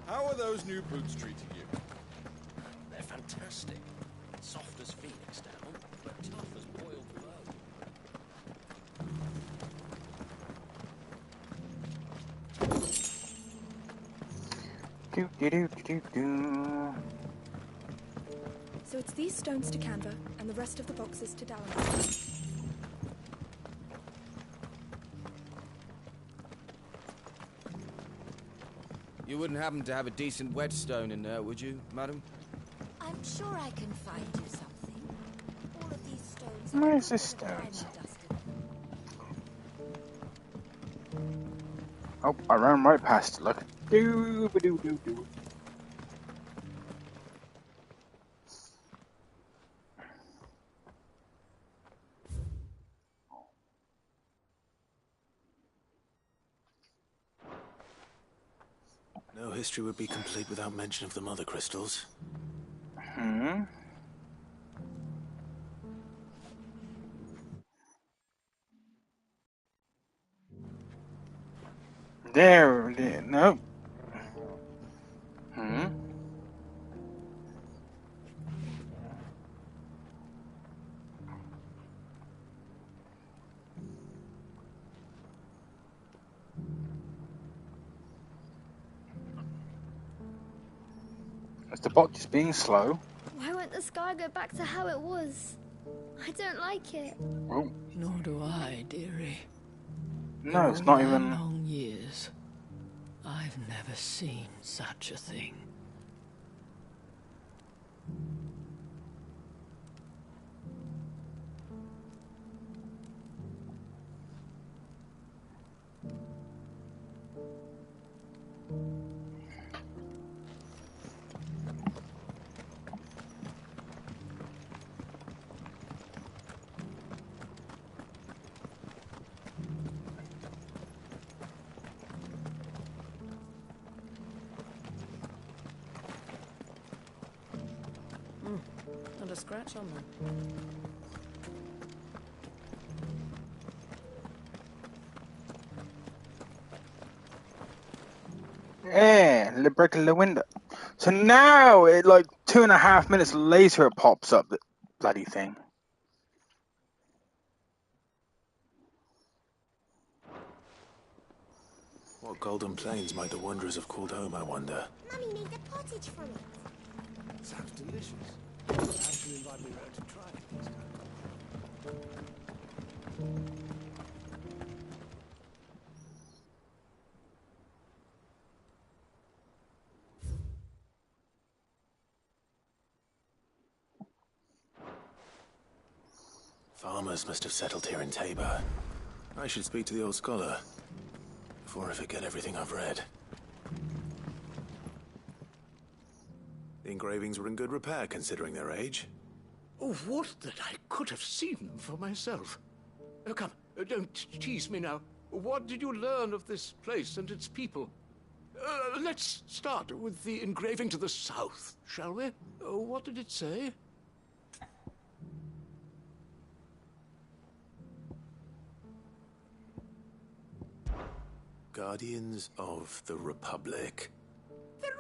How are those new boots treating you? They're fantastic. Soft as phoenix down, but tough as boiled Do. So it's these stones to Canva, and the rest of the boxes to Dallas. You wouldn't happen to have a decent whetstone in there, would you, madam? I'm sure I can find you something. All of these stones. Where's the stones? Oh, I ran right past it. Look. Do. No history would be complete without mention of the mother crystals. There. No. Is the bot just being slow? Why won't the sky go back to how it was? I don't like it. Oh. Nor do I, dearie. No, it's not even. Long years. I've never seen such a thing. Not a scratch on them. Yeah, breaking the window. So now, it like 2.5 minutes later, it pops up. The bloody thing. What golden plains might the wanderers have called home, I wonder? Mummy made the pottage from it. Sounds delicious. Perhaps you invite me round to try it next time. Farmers must have settled here in Tabor. I should speak to the old scholar before I forget everything I've read. The engravings were in good repair considering their age. Oh, would that I could have seen them for myself. Come, don't tease me now. What did you learn of this place and its people? Let's start with the engraving to the south, shall we? What did it say? Guardians of the Republic. The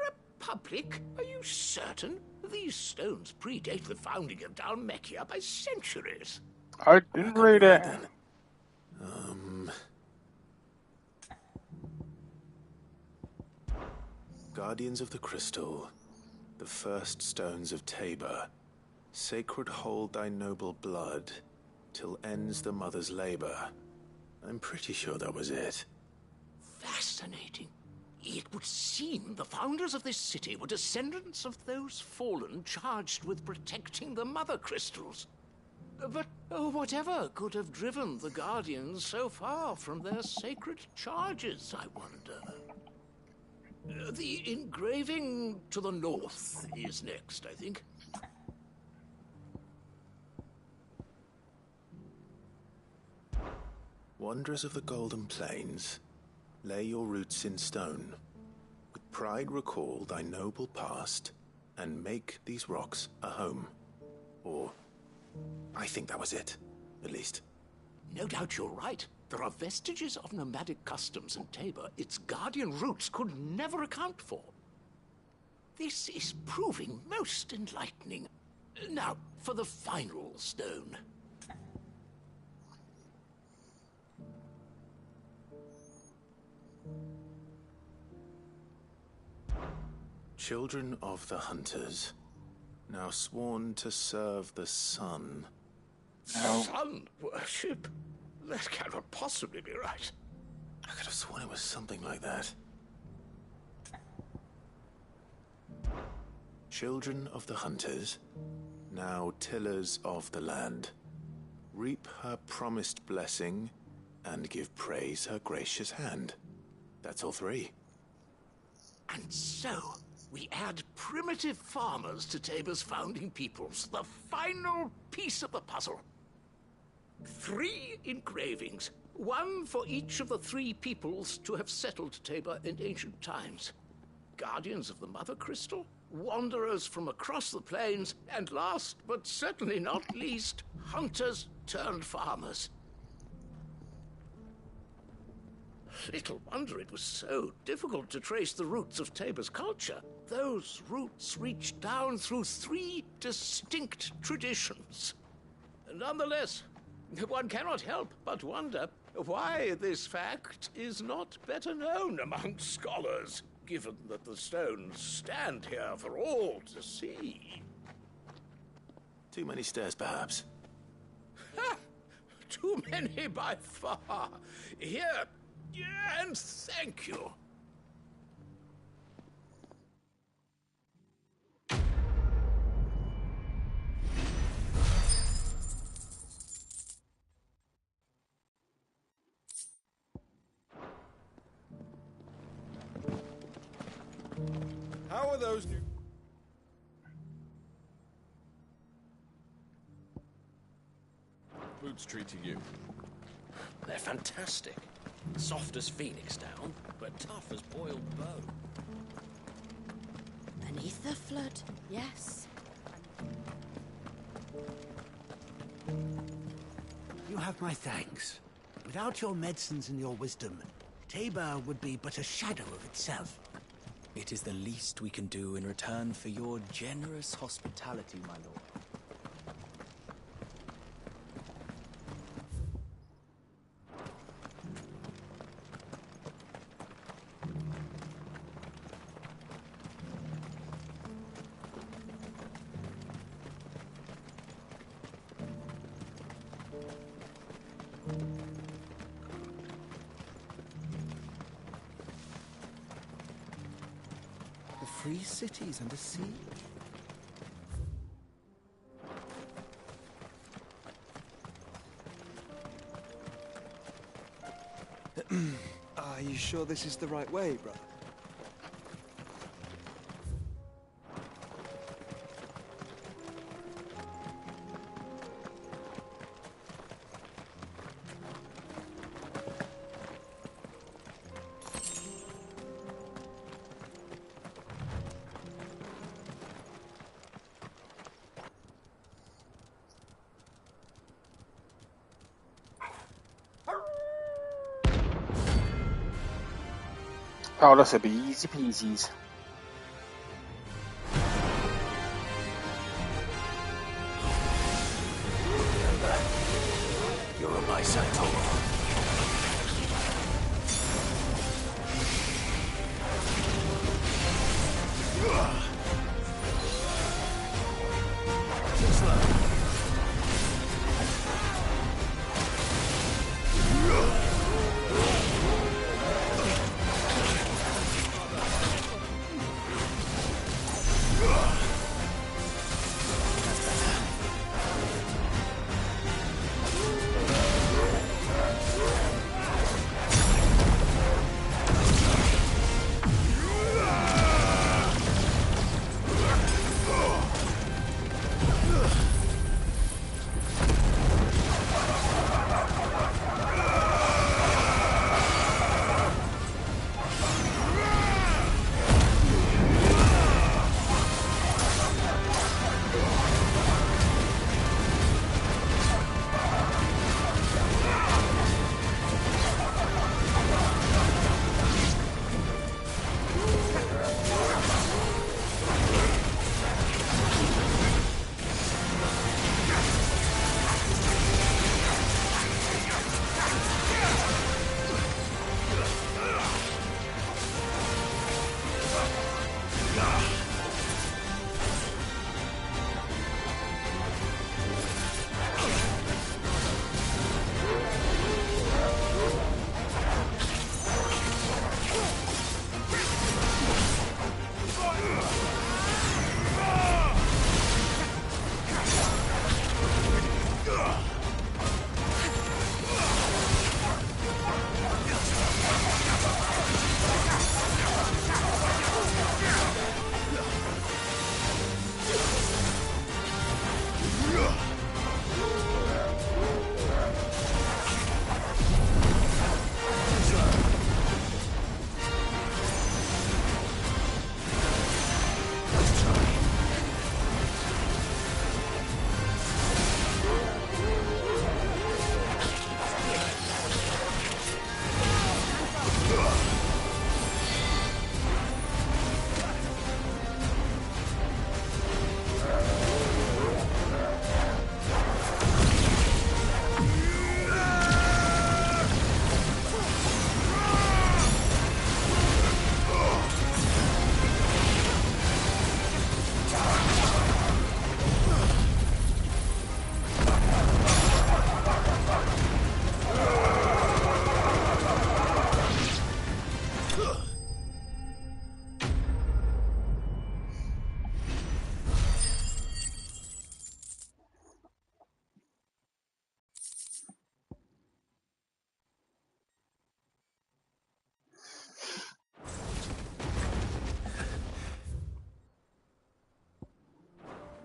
Republic? Are you certain? These stones predate the founding of Dalmekia by centuries. I didn't read it. Guardians of the Crystal. The first stones of Tabor. Sacred hold thy noble blood, till ends the mother's labor. I'm pretty sure that was it. Fascinating. It would seem the founders of this city were descendants of those fallen charged with protecting the mother crystals. But whatever could have driven the Guardians so far from their sacred charges, I wonder? The engraving to the north is next, I think. Wanderers of the Golden Plains, lay your roots in stone. With pride recall thy noble past, and make these rocks a home. Or, I think that was it, at least. No doubt you're right. There are vestiges of nomadic customs in Tabor its guardian roots could never account for. This is proving most enlightening. Now, for the final stone. Children of the Hunters, now sworn to serve the sun. No. Sun worship? That cannot possibly be right. I could have sworn it was something like that. Children of the Hunters, now tillers of the land, reap her promised blessing and give praise her gracious hand. That's all three. And so, we add primitive farmers to Tabor's founding peoples, the final piece of the puzzle. 3 engravings, one for each of the 3 peoples to have settled Tabor in ancient times. Guardians of the Mother Crystal, wanderers from across the plains, and last but certainly not least, hunters turned farmers. Little wonder it was so difficult to trace the roots of Tabor's culture. Those roots reach down through 3 distinct traditions. Nonetheless, one cannot help but wonder why this fact is not better known among scholars, given that the stones stand here for all to see. Too many stairs, perhaps. Ha! Too many by far. Here, and thank you. How are those new... boots treating you? They're fantastic. Soft as phoenix down, but tough as boiled bone. Beneath the flood, yes. You have my thanks. Without your medicines and your wisdom, Tabor would be but a shadow of itself. It is the least we can do in return for your generous hospitality, my lord. The free cities under siege. Are you sure this is the right way, brother? Oh, this will be easy peasies. You're on my side, Tom.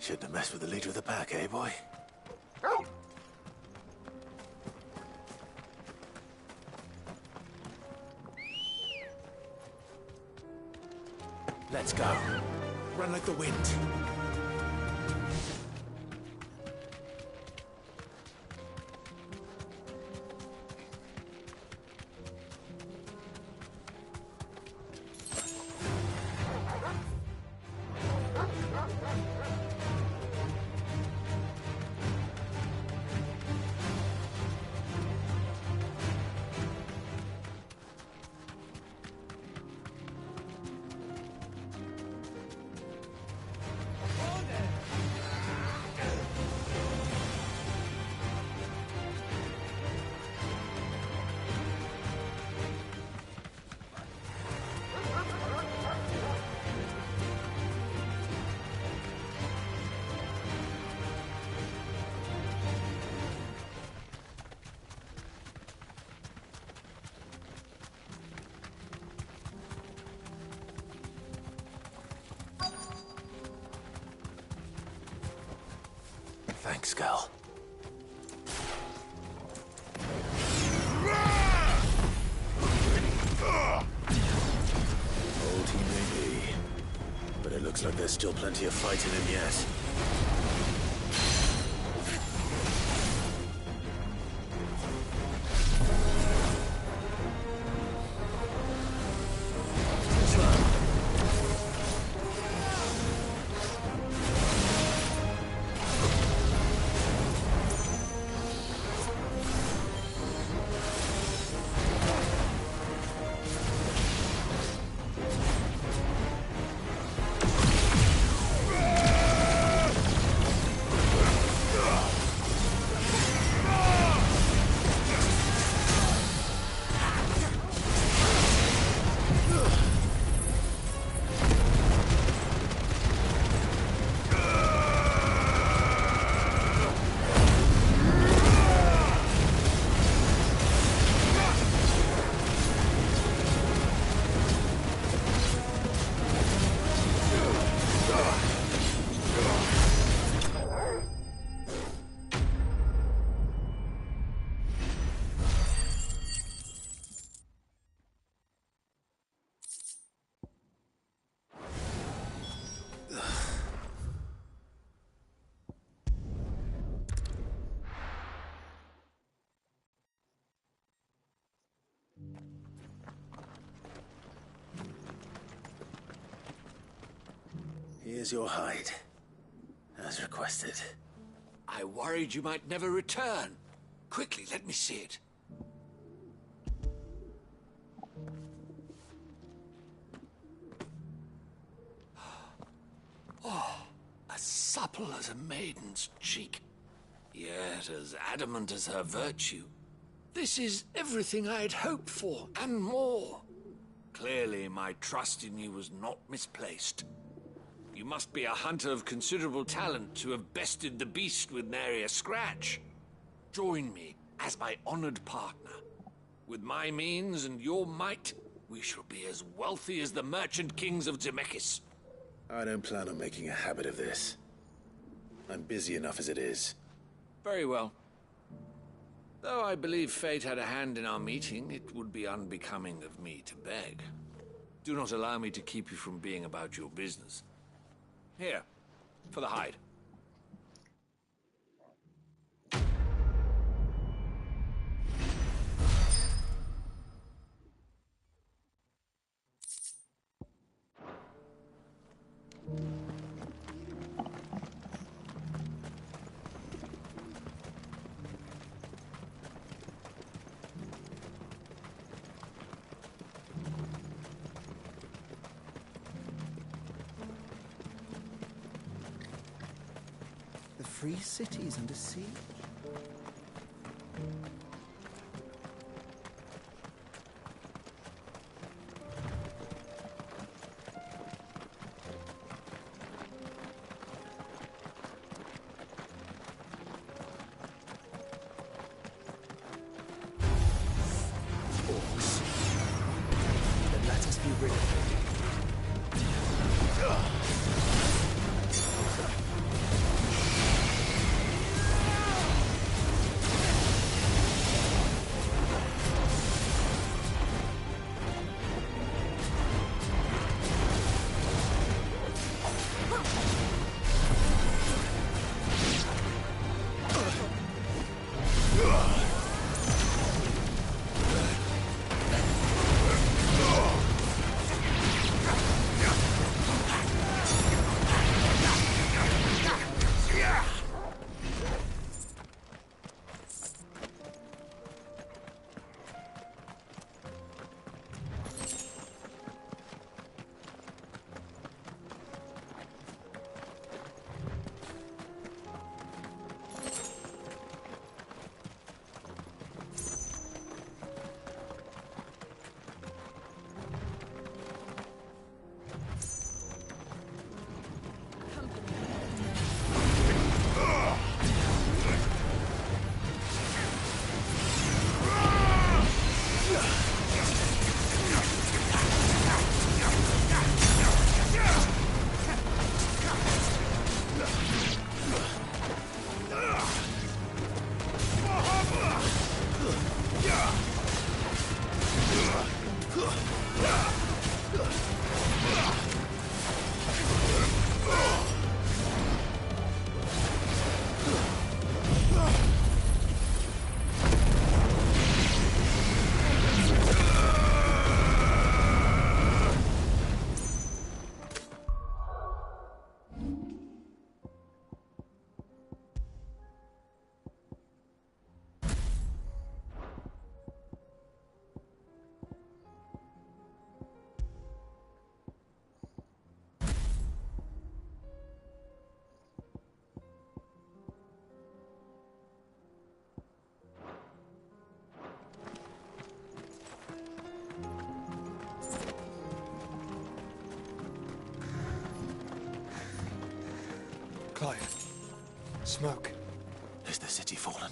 Shouldn't have messed with the leader of the pack, eh, boy? Let's go. Run like the wind. Thanks, Gal. Old he may be, but it looks like there's still plenty of fight in him yet. Here's your hide, as requested. I worried you might never return. Quickly, let me see it. Oh, as supple as a maiden's cheek, yet as adamant as her virtue. This is everything I had hoped for, and more. Clearly, my trust in you was not misplaced. You must be a hunter of considerable talent to have bested the beast with nary a scratch. Join me as my honored partner. With my means and your might, we shall be as wealthy as the merchant kings of Zemeckis. I don't plan on making a habit of this. I'm busy enough as it is. Very well. Though I believe fate had a hand in our meeting, it would be unbecoming of me to beg. Do not allow me to keep you from being about your business. Here, for the hide. Free cities under siege. Orcs. Then let us be rid of them. Smoke. Is the city fallen?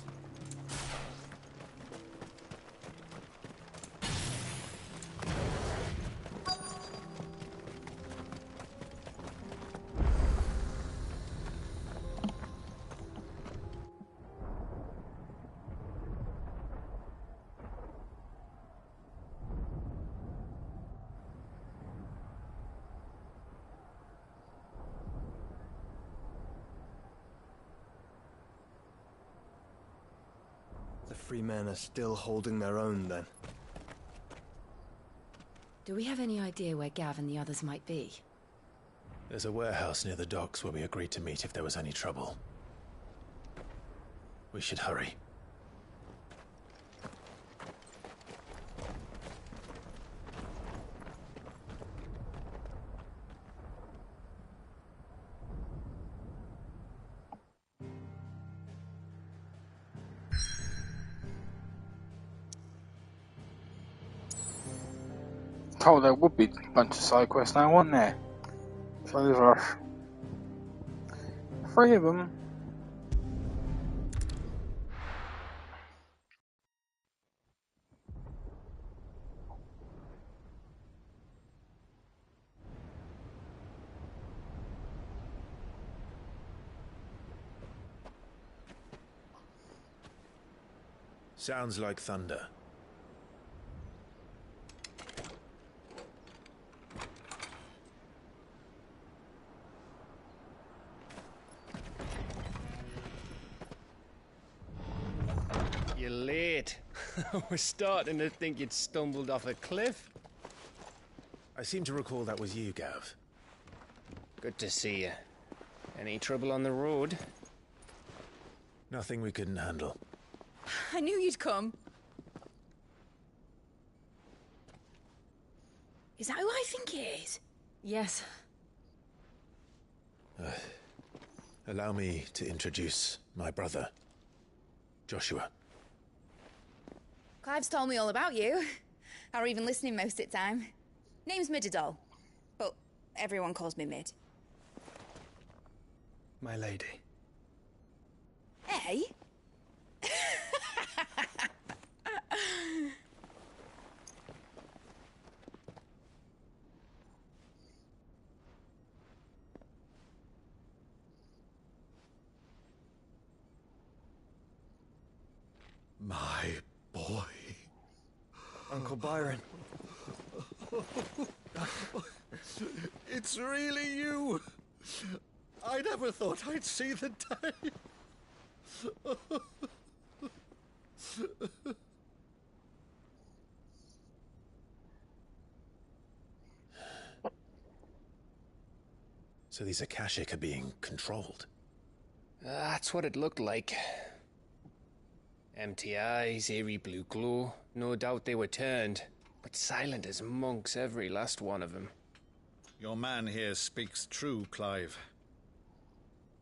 The free men are still holding their own, then. Do we have any idea where Gav and the others might be? There's a warehouse near the docks where we agreed to meet if there was any trouble. We should hurry. Oh, there would be a bunch of side quests now, wouldn't there? So there's our 3 of them. Sounds like thunder. You're late. I was starting to think you'd stumbled off a cliff. I seem to recall that was you, Gav. Good to see you. Any trouble on the road? Nothing we couldn't handle. I knew you'd come. Is that who I think it is? Yes. Allow me to introduce my brother, Joshua. Clive's told me all about you. Or even listening most of the time. Name's Midadol, but everyone calls me Mid. My lady. Hey? My boy. Uncle Byron. It's really you. I never thought I'd see the day. So these Akashic are being controlled? That's what it looked like. Empty eyes, eerie blue glow. No doubt they were turned, but silent as monks, every last one of them. Your man here speaks true, Clive.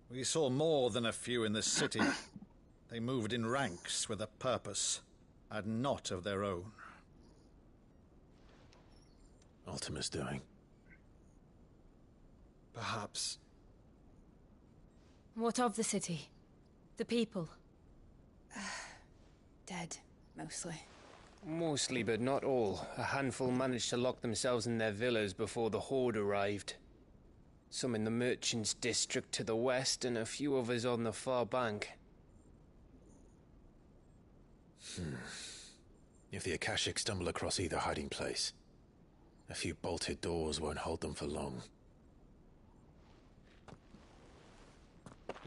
We saw more than a few in this city. They moved in ranks with a purpose, and not of their own. Ultima's doing. Perhaps. What of the city? The people? Dead, mostly. Mostly, but not all. A handful managed to lock themselves in their villas before the Horde arrived. Some in the Merchants' District to the west, and a few others on the far bank. If the Akashic stumble across either hiding place, a few bolted doors won't hold them for long.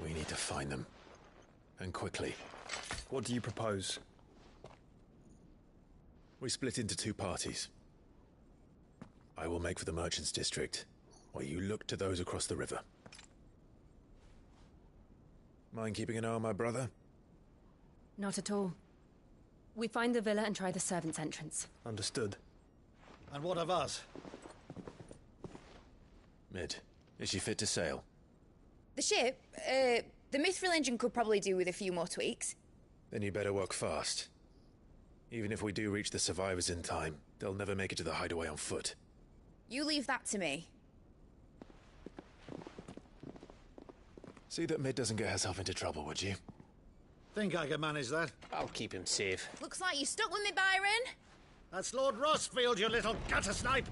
We need to find them. And quickly. What do you propose? We split into 2 parties. I will make for the Merchants' District, while you look to those across the river. Mind keeping an eye on my brother? Not at all. We find the villa and try the servants' entrance. Understood. And what of us? Mid, is she fit to sail? The ship, the Mithril engine could probably do with a few more tweaks. Then you better work fast. Even if we do reach the survivors in time, they'll never make it to the hideaway on foot. You leave that to me. See that Mid doesn't get herself into trouble, would you? Think I can manage that? I'll keep him safe. Looks like you stuck with me, Byron. That's Lord Rossfield, you little gutter snipe!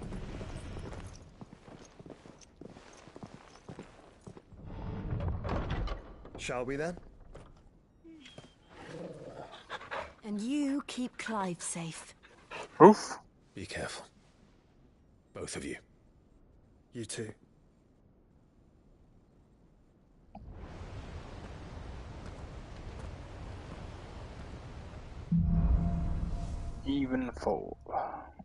Shall we then? And you keep Clive safe. Oof. Be careful. Both of you. You too. Even fold. All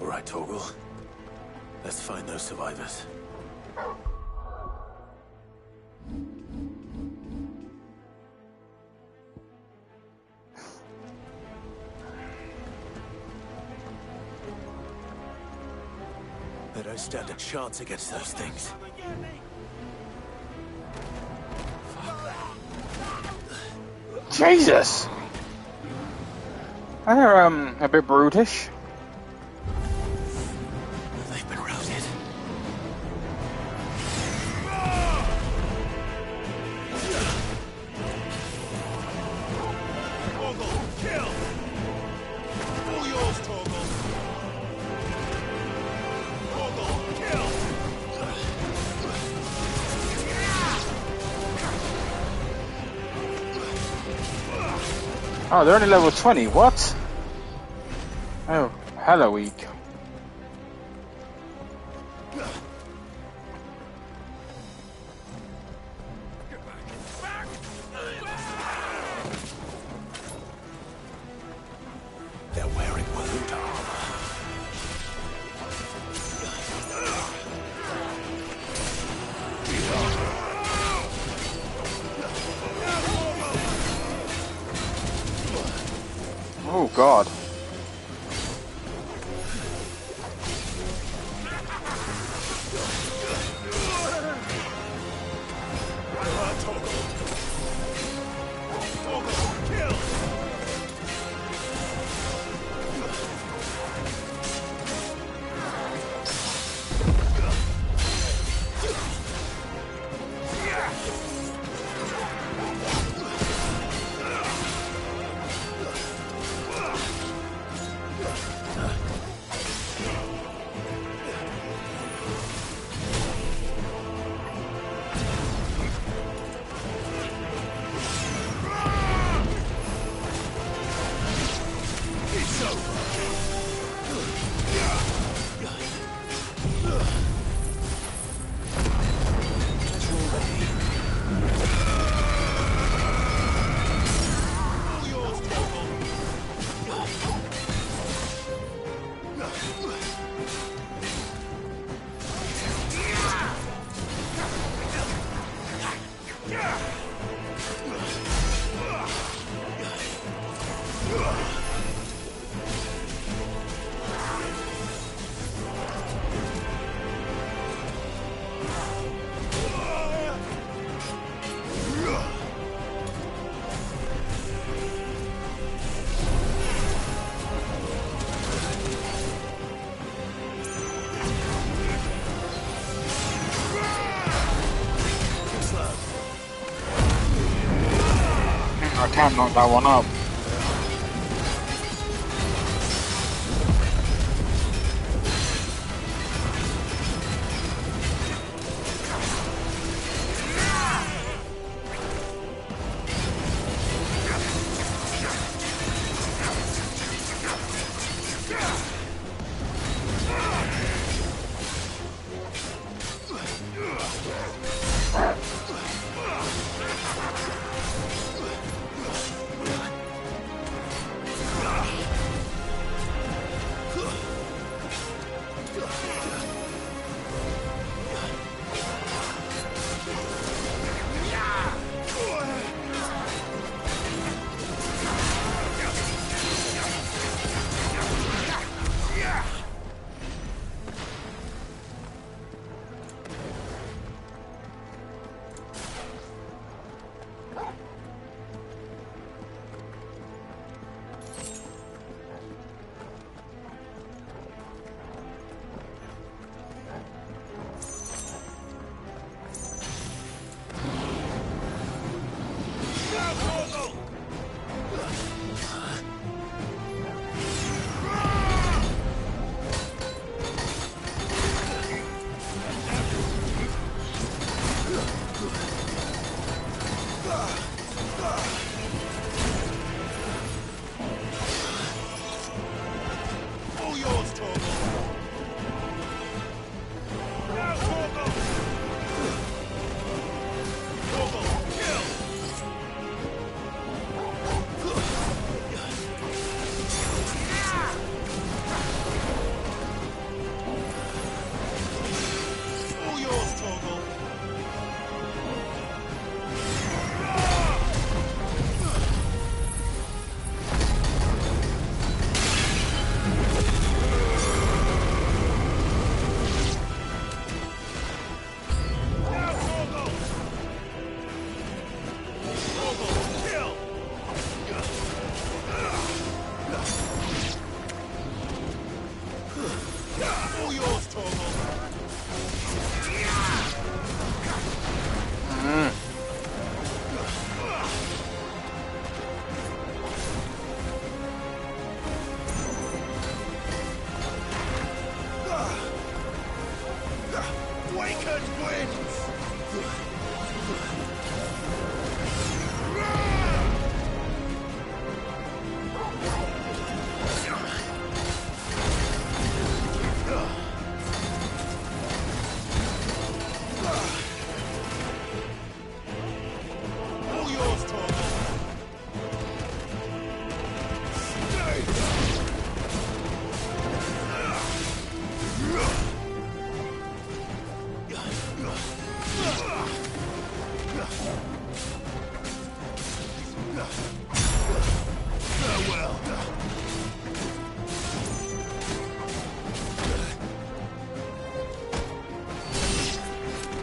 right, Torgal. Let's find those survivors. They don't stand a chance against those things. Jesus! They're a bit brutish. They've been routed. Torgal, kill! All yours, Torgal. Torgal, kill! Oh, they're only level 20. What? Oh, hello, weak. They're wearing wound armor. Oh, God. I can't knock that one up. All yours, Torgal. Now, Torgal. Torgal, kill. All yours, Torgal.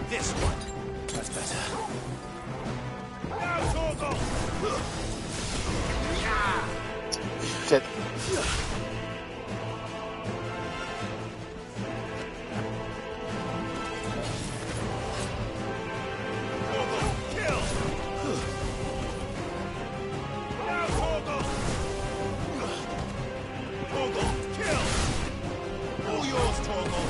This one. That's better. Now, Torgal. Shit. Kill. Now, Torgal. Torgal, kill. All yours, Torgal.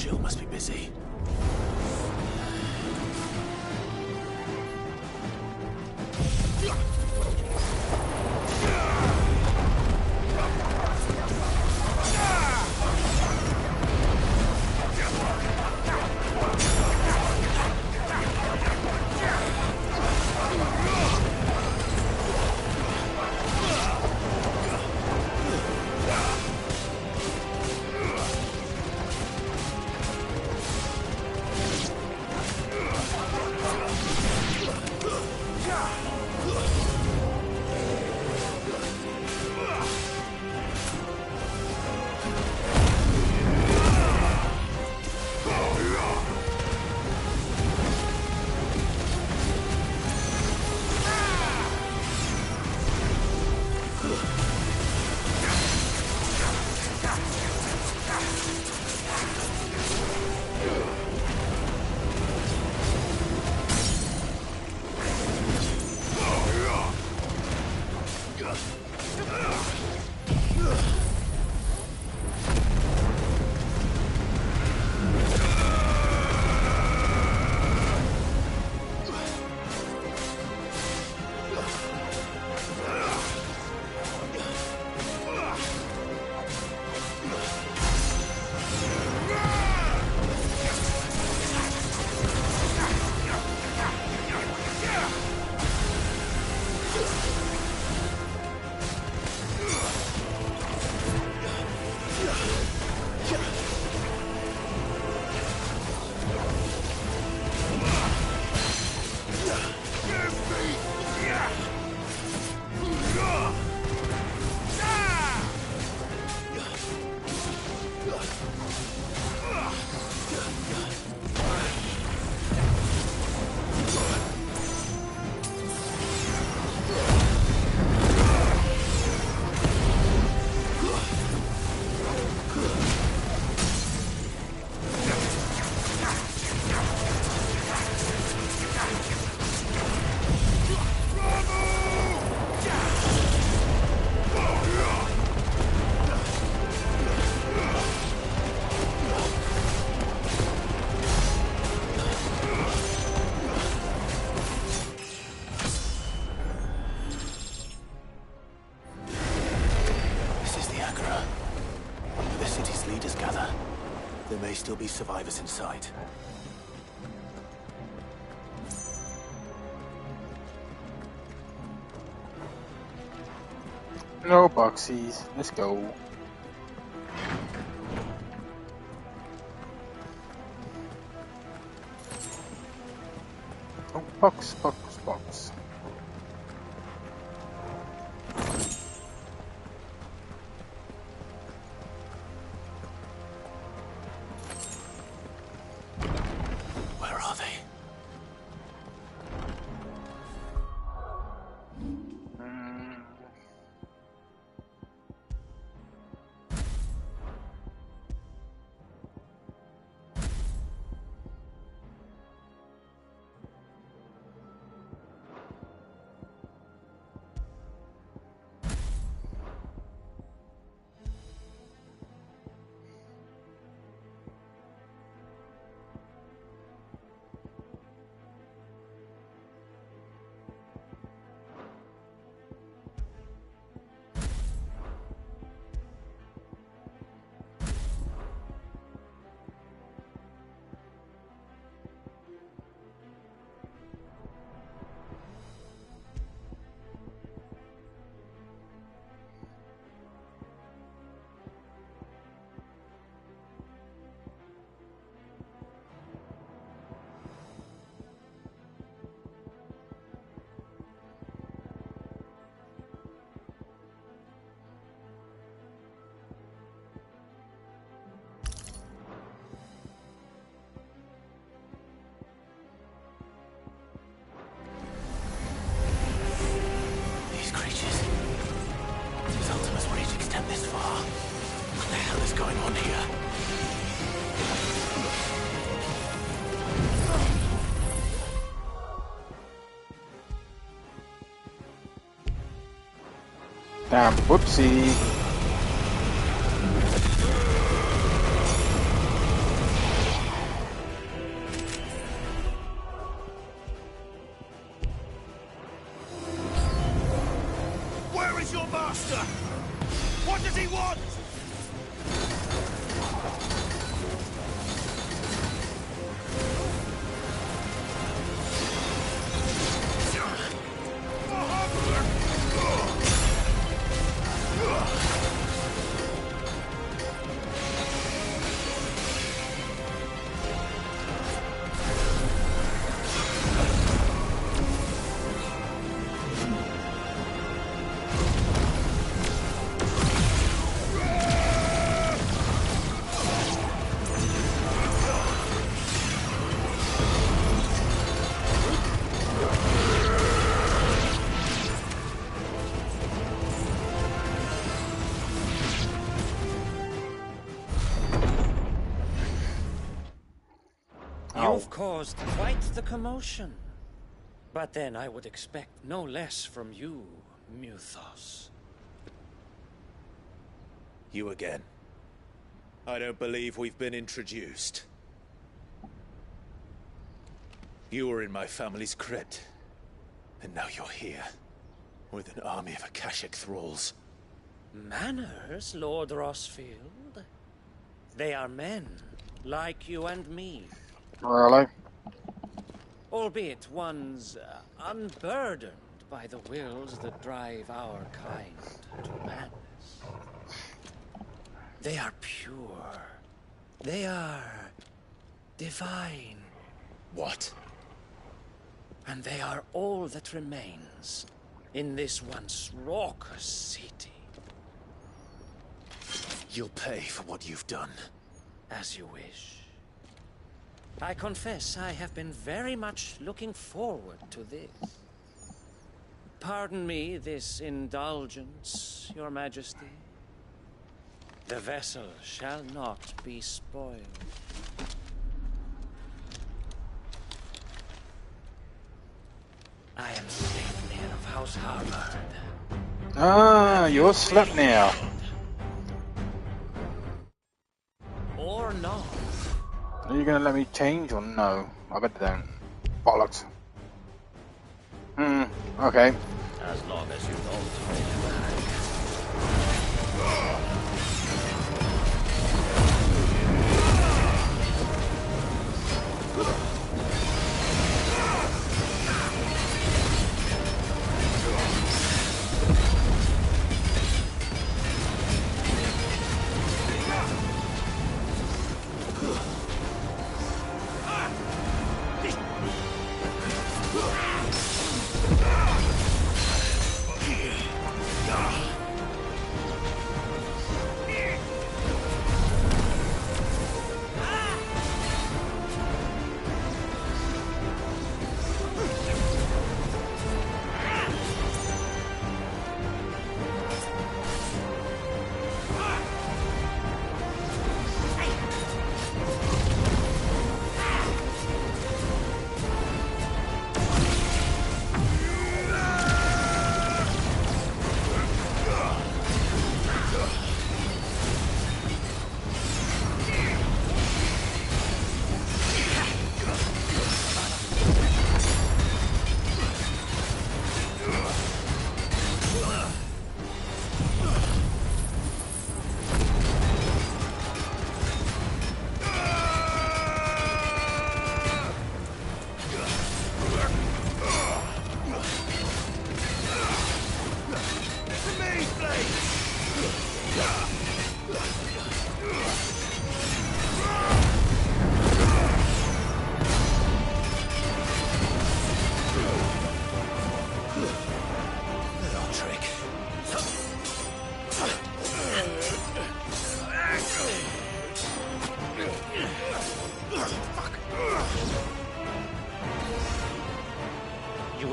Jill must be busy. Still be survivors inside. No boxies. Let's go. Oh, box. Damn, whoopsie. Where is your master? What does he want? You've caused quite the commotion. But then I would expect no less from you, Muthos. You again. I don't believe we've been introduced. You were in my family's crypt, and now you're here, with an army of Akashic thralls. Manners, Lord Rossfield? They are men, like you and me. Really? Albeit ones unburdened by the wills that drive our kind to madness. They are pure. They are divine. What? And they are all that remains in this once raucous city. You'll pay for what you've done. As you wish. I confess I have been very much looking forward to this. Pardon me this indulgence, Your Majesty. The vessel shall not be spoiled. I am Sleipnir of House Harvard. Ah, you're Sleipnir. Or not. Are you gonna let me change or no? I bet they don't. Bollocks. Okay. As long as you don't hold back.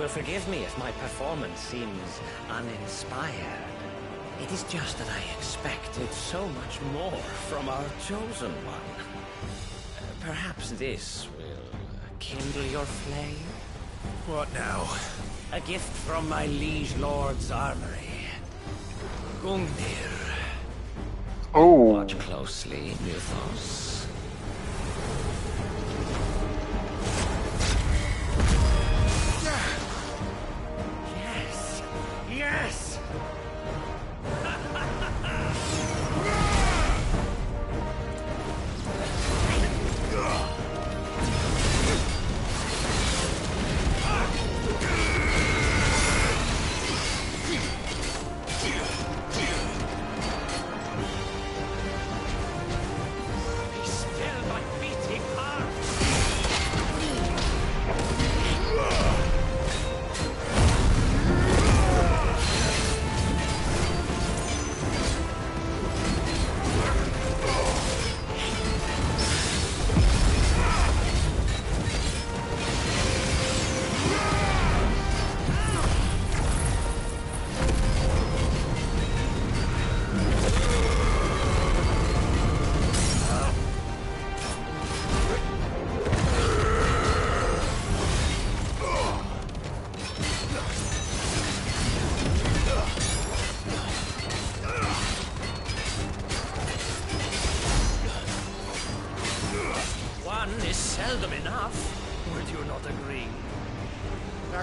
Forgive me if my performance seems uninspired. It is just that I expected so much more from our chosen one. Perhaps this will kindle your flame? What now? A gift from my liege lord's armory. Gungnir. Oh. Watch closely, Muthos. Yes!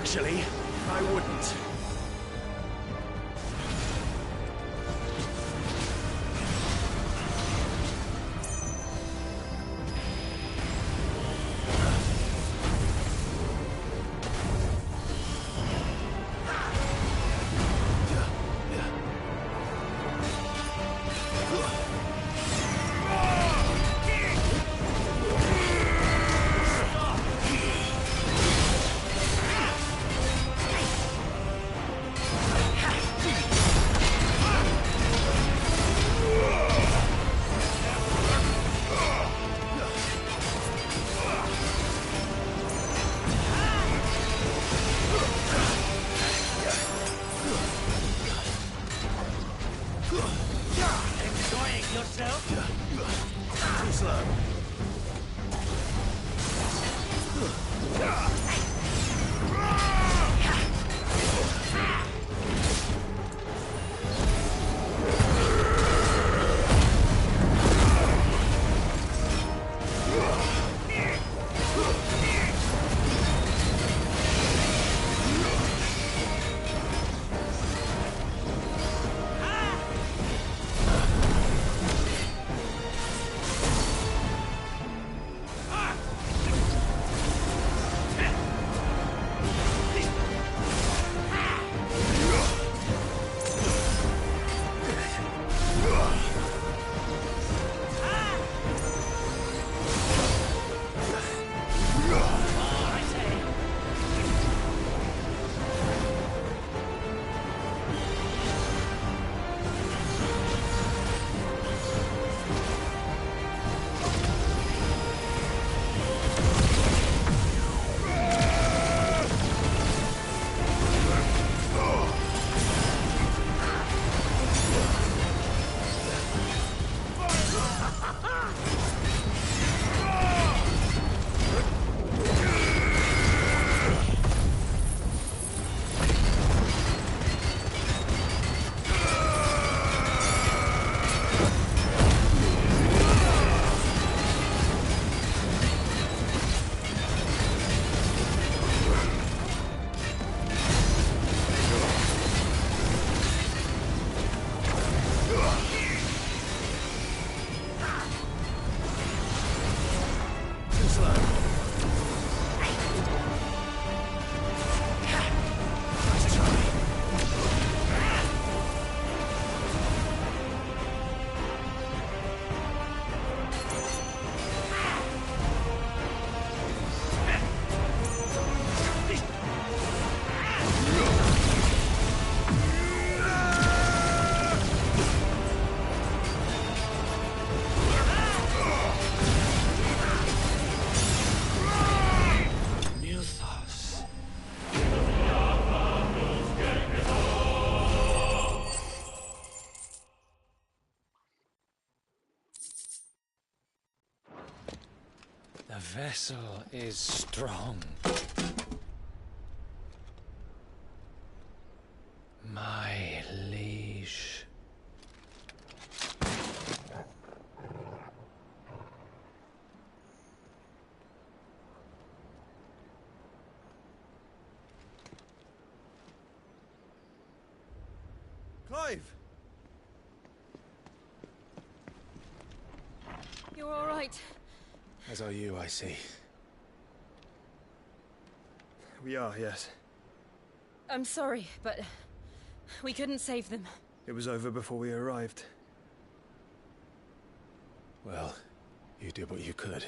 Actually, I wouldn't. The vessel is strong. My liege. Clive! You're all right. As are you, I see. We are, yes. I'm sorry, but we couldn't save them. It was over before we arrived. Well, you did what you could.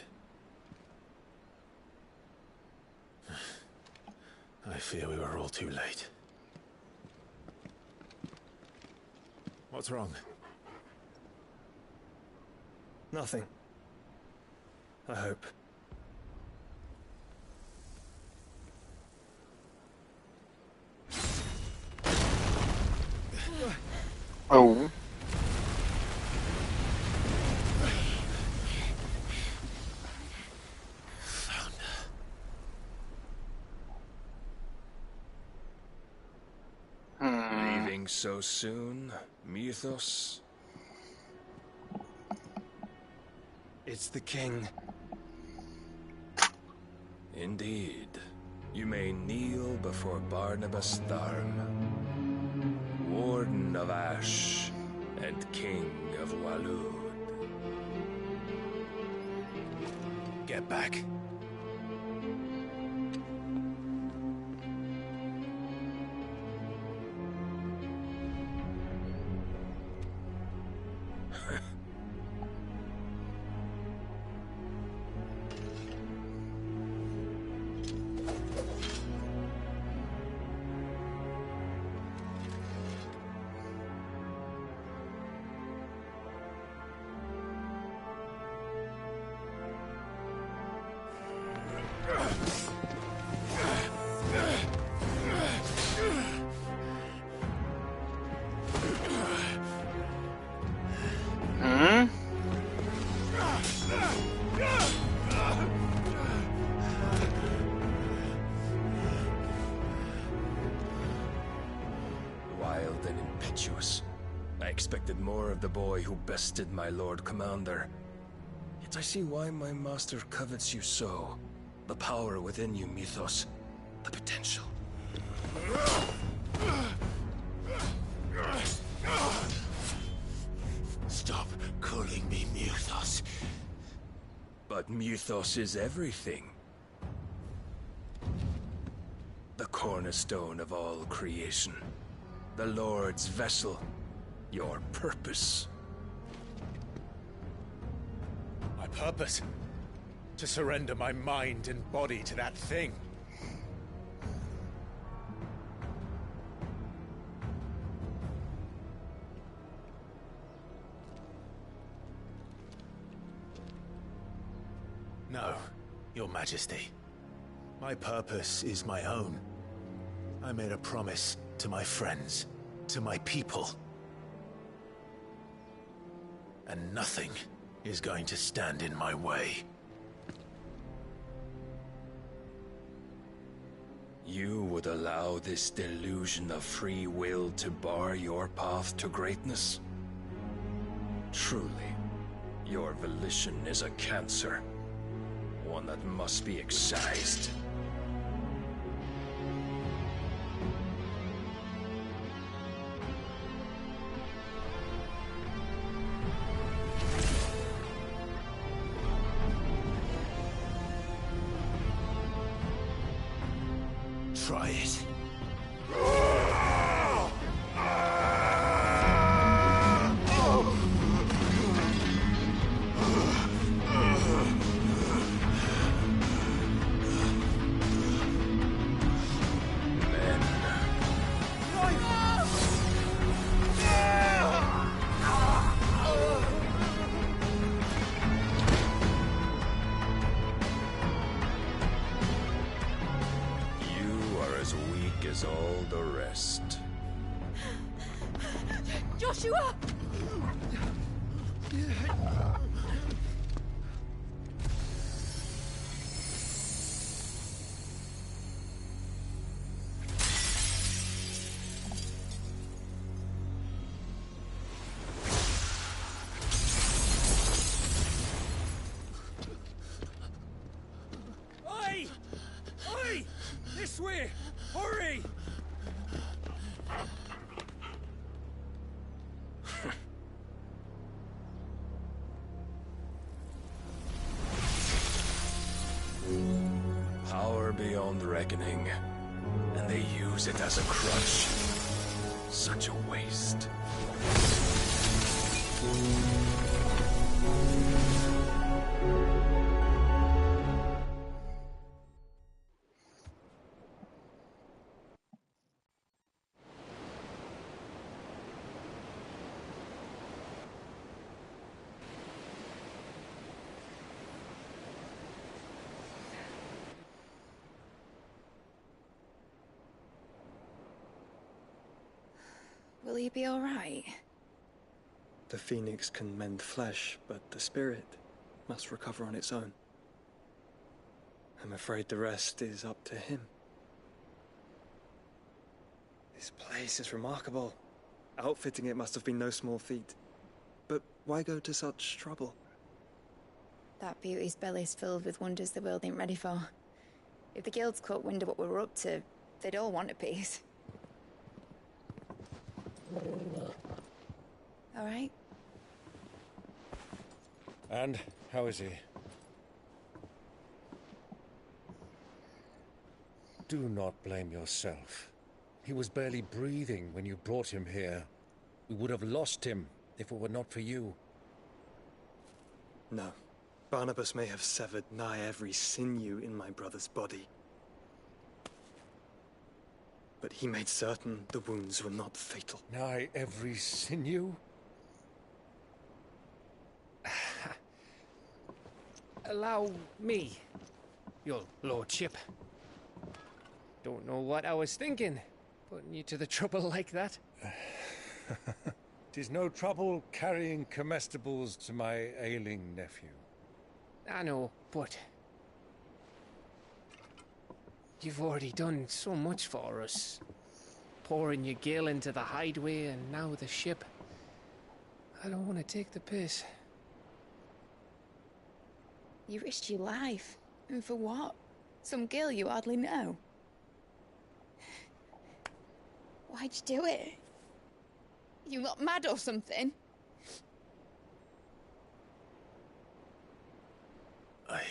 I fear we were all too late. What's wrong? Nothing. I hope. Oh. Leaving so soon, Mythos? It's the king. Indeed. you may kneel before Barnabas Tharm, Warden of Ash and King of Walud. Get back. Wild and impetuous. I expected more of the boy who bested my Lord Commander. Yet I see why my master covets you so. The power within you, Mythos. The potential. Stop calling me Mythos. But Mythos is everything. The cornerstone of all creation. The Lord's vessel. Your purpose. My purpose? To surrender my mind and body to that thing. No, Your Majesty. My purpose is my own. I made a promise to my friends, to my people. And nothing is going to stand in my way. You would allow this delusion of free will to bar your path to greatness? Truly, your volition is a cancer. One that must be excised. Try it. As all the rest. Joshua! Oi! Oi! This way! Hurry! Power beyond reckoning, and they use it as a crutch. Such a waste. Will he be all right? The phoenix can mend flesh, but the spirit must recover on its own. I'm afraid the rest is up to him. This place is remarkable. Outfitting it must have been no small feat. But why go to such trouble? That beauty's belly's filled with wonders the world ain't ready for. If the guilds caught wind of what we were up to, they'd all want a piece. All right? And how is he? Do not blame yourself. He was barely breathing when you brought him here. We would have lost him if it were not for you. No. Barnabas may have severed nigh every sinew in my brother's body. But he made certain the wounds were not fatal. Nigh every sinew? Allow me, your lordship. Don't know what I was thinking, putting you to the trouble like that. 'Tis no trouble carrying comestibles to my ailing nephew. I know, but you've already done so much for us. Pouring your gale into the hideaway and now the ship. I don't want to take the piss. You risked your life. And for what? Some girl you hardly know. Why'd you do it? You not mad or something? I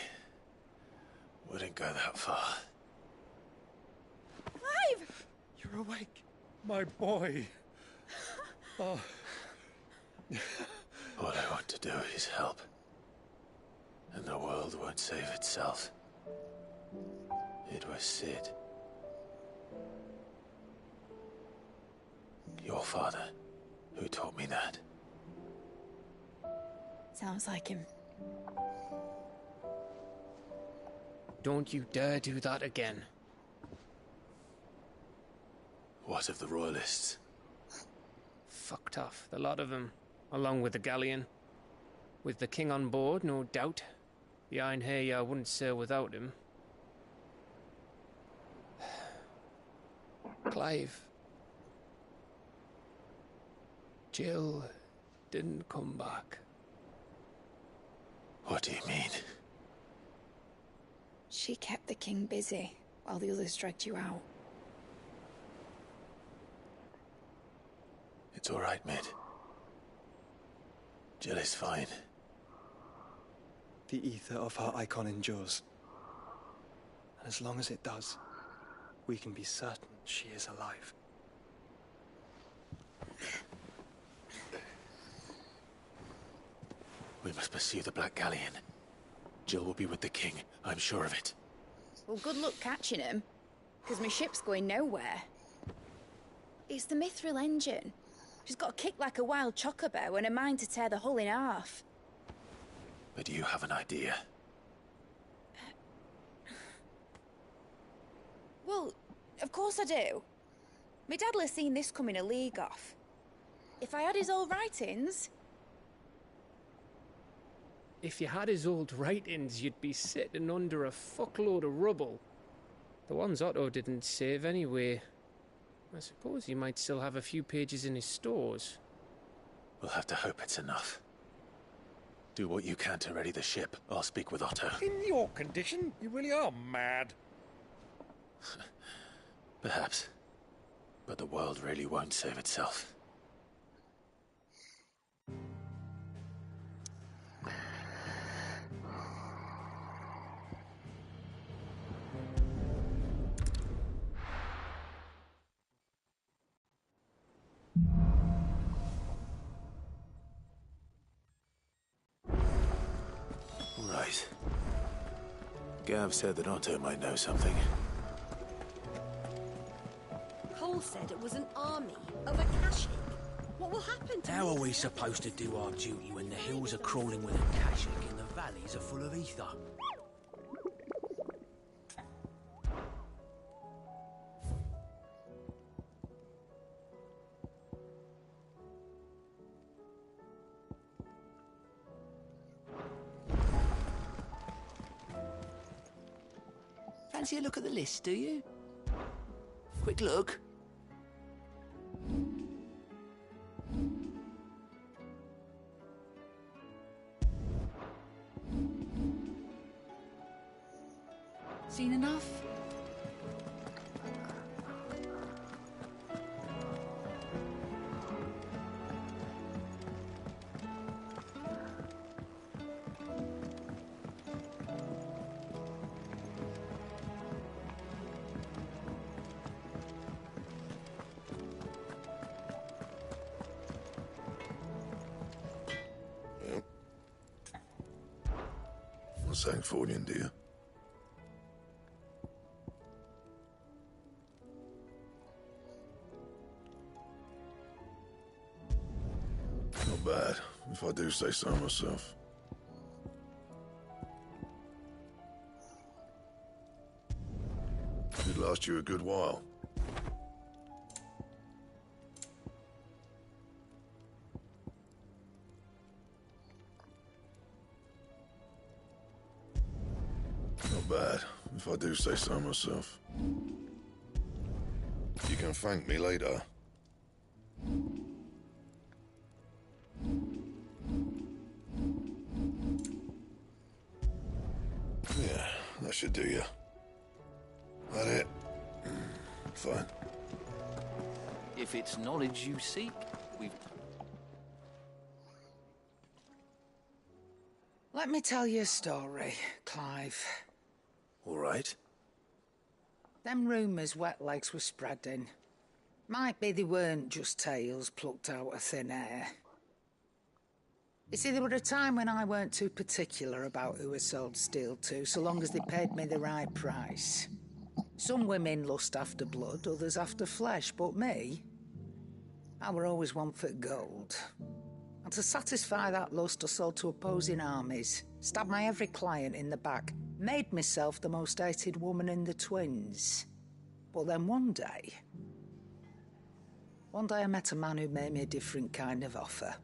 wouldn't go that far. Clive! You're awake, my boy. Oh. All I want to do is help. And the world won't save itself. It was Sid. Your father, who taught me that. Sounds like him. Don't you dare do that again. What of the Royalists? Fucked off, the lot of them, along with the galleon. With the king on board, no doubt. The Iron Hair wouldn't sail without him. Clive. Jill didn't come back. What do you mean? She kept the king busy while the others dragged you out. It's all right, mate. Jill is fine. The ether of her icon endures. And as long as it does, we can be certain she is alive. We must pursue the Black Galleon. Jill will be with the king, I'm sure of it. Well, good luck catching him, because my ship's going nowhere. It's the Mithril engine. She's got a kick like a wild chocobo and a mind to tear the hull in half. But do you have an idea? Well, of course I do. My dad'll have seen this coming a league off. If I had his old writings... If you had his old writings, you'd be sitting under a fuckload of rubble. The ones Otto didn't save anyway. I suppose he might still have a few pages in his stores. We'll have to hope it's enough. Do what you can to ready the ship. I'll speak with Otto. In your condition, you really are mad. Perhaps. But the world really won't save itself. Right. Gav said that Otto might know something. Cole said it was an army of a caching. What will happen to How me? are we supposed to do our duty when the hills are crawling with a caching and the valleys are full of ether? Fancy a look at the list, do you? Quick look. Seen enough? Sanktfordian, do you? Not bad, if I do say so myself. Should last you a good while. Not bad, if I do say so myself. You can thank me later. Yeah, that should do you. That it? Fine. If it's knowledge you seek, we've... Let me tell you a story, Clive. All right. Them rumours Wetlegs were spreading. Might be they weren't just tales plucked out of thin air. You see, there were a time when I weren't too particular about who I sold steel to, so long as they paid me the right price. Some women lust after blood, others after flesh, but me, I were always one for gold. And to satisfy that lust, I sold to opposing armies, stabbed my every client in the back, made myself the most hated woman in the twins. But then one day I met a man who made me a different kind of offer.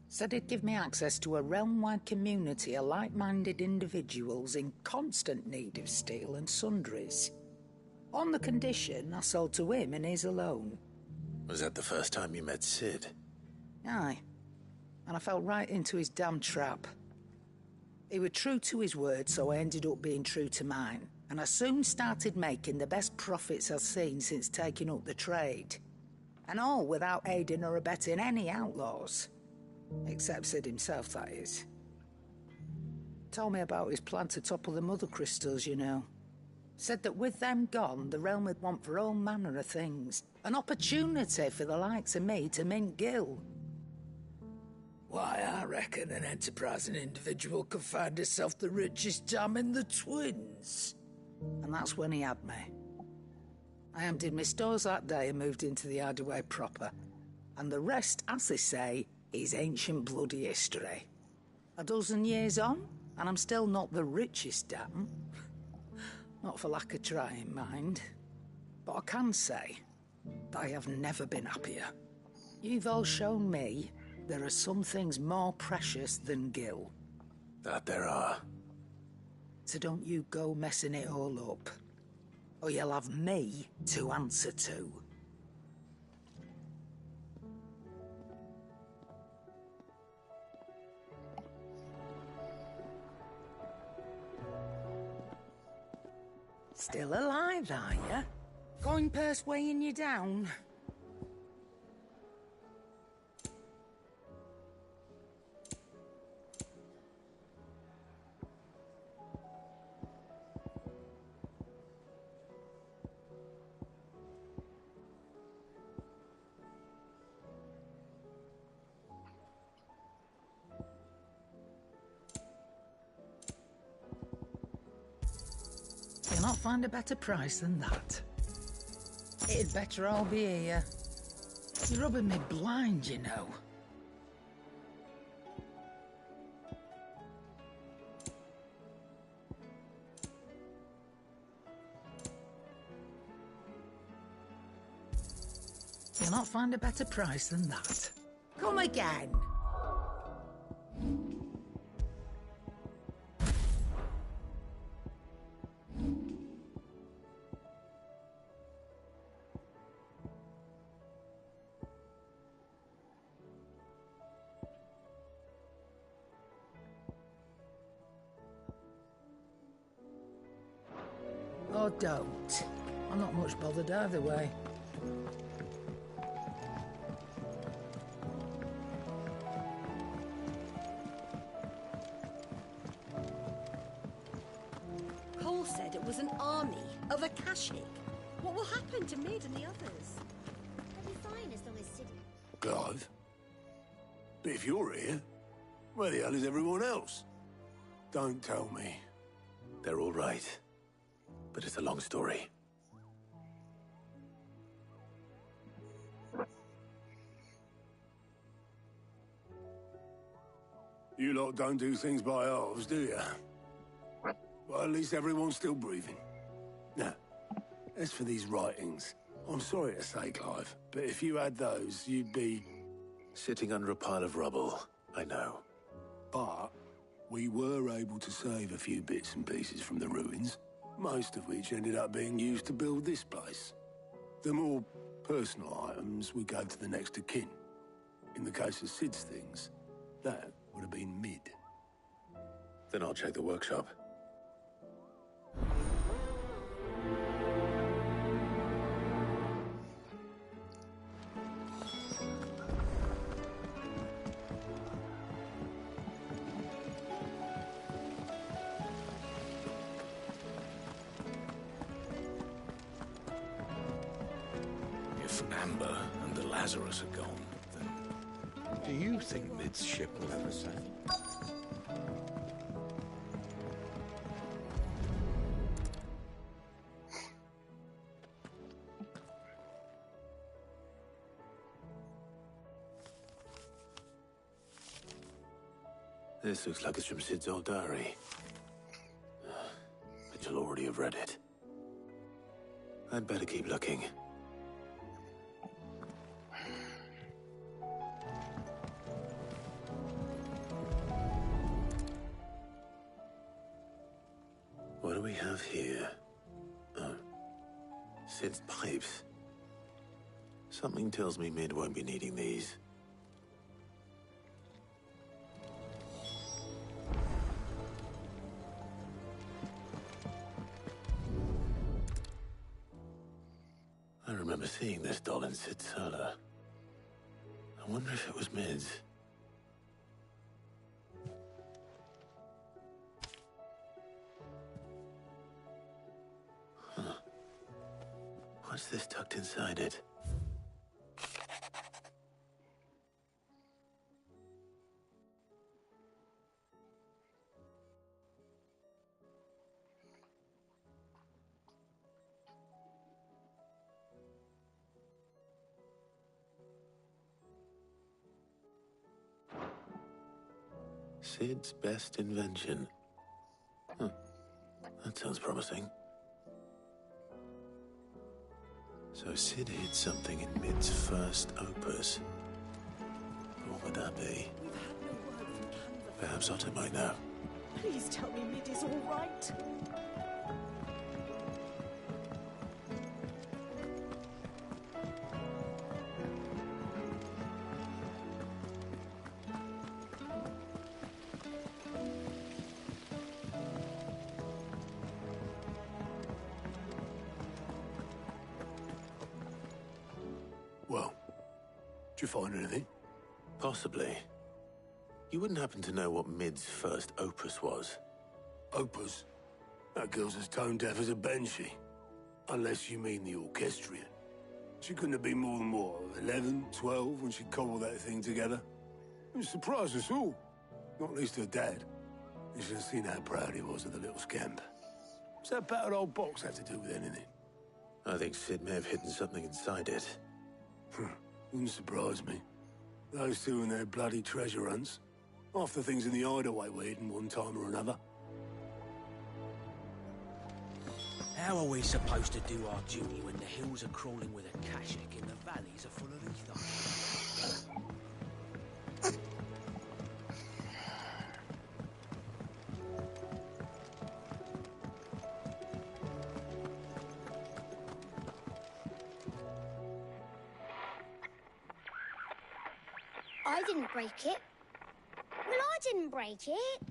Said he'd give me access to a realm-wide community of like-minded individuals in constant need of steel and sundries. On the condition I sold to him and his alone. Was that the first time you met Sid? Aye. And I fell right into his damn trap. He was true to his word, so I ended up being true to mine. And I soon started making the best profits I've seen since taking up the trade. And all without aiding or abetting any outlaws. Except Sid himself, that is. Told me about his plan to topple the mother crystals, you know. Said that with them gone, the realm would want for all manner of things. An opportunity for the likes of me to mint gil. Why, I reckon an enterprising individual could find himself the richest dam in the twins. And that's when he had me. I emptied my stores that day and moved into the hideaway proper. And the rest, as they say, is ancient bloody history. A dozen years on, and I'm still not the richest dam. Not for lack of trying, mind. But I can say that I have never been happier. You've all shown me there are some things more precious than gil. That there are. So don't you go messing it all up, or you'll have me to answer to. Still alive, are you? Coin purse weighing you down? You'll not find a better price than that. It'd better all be here. You're rubbing me blind, you know. You'll not find a better price than that. Come again. Or don't. I'm not much bothered either way. Cole said it was an army of Akashic. What will happen to Mid and the others? They'll be fine as long as Sid... Clive? But if you're here, where the hell is everyone else? Don't tell me They're all right. But it's a long story. You lot don't do things by halves, do you? Well, at least everyone's still breathing. Now, as for these writings, I'm sorry to say, Clive, but if you had those, you'd be... Sitting under a pile of rubble, I know. But we were able to save a few bits and pieces from the ruins, most of which ended up being used to build this place. The more personal items would go to the next of kin. In the case of Sid's things, that would have been mid. Then I'll check the workshop. If Amber and the Lazarus are gone, then do you think Mid's ship will ever sail? This looks like it's from Sid's old diary. But you'll already have read it. I'd better keep looking. What do we have here? Oh. Sid's pipes. Something tells me Mid won't be needing these. I remember seeing this doll in Sid's cellar. I wonder if it was Mid's. Huh. What's this tucked inside it? Sid's best invention. Huh. That sounds promising. So Sid hid something in Mid's first opus. What would that be? Perhaps Otto might know. Please tell me Mid is all right. Well, did you find anything? Possibly. You wouldn't happen to know what Mid's first opus was? Opus? That girl's as tone deaf as a banshee. Unless you mean the orchestrion. She couldn't have been more than, what, 11, 12 when she cobbled that thing together? It surprised us all. Not least her dad. You should have seen how proud he was of the little scamp. What's that battered old box have to do with anything? I think Sid may have hidden something inside it. Wouldn't surprise me. Those two and their bloody treasure hunts. Half the things in the hideaway were hidden one time or another. How are we supposed to do our duty when the hills are crawling with a Kashik and the valleys are full of ether? I didn't break it. Well, I didn't break it.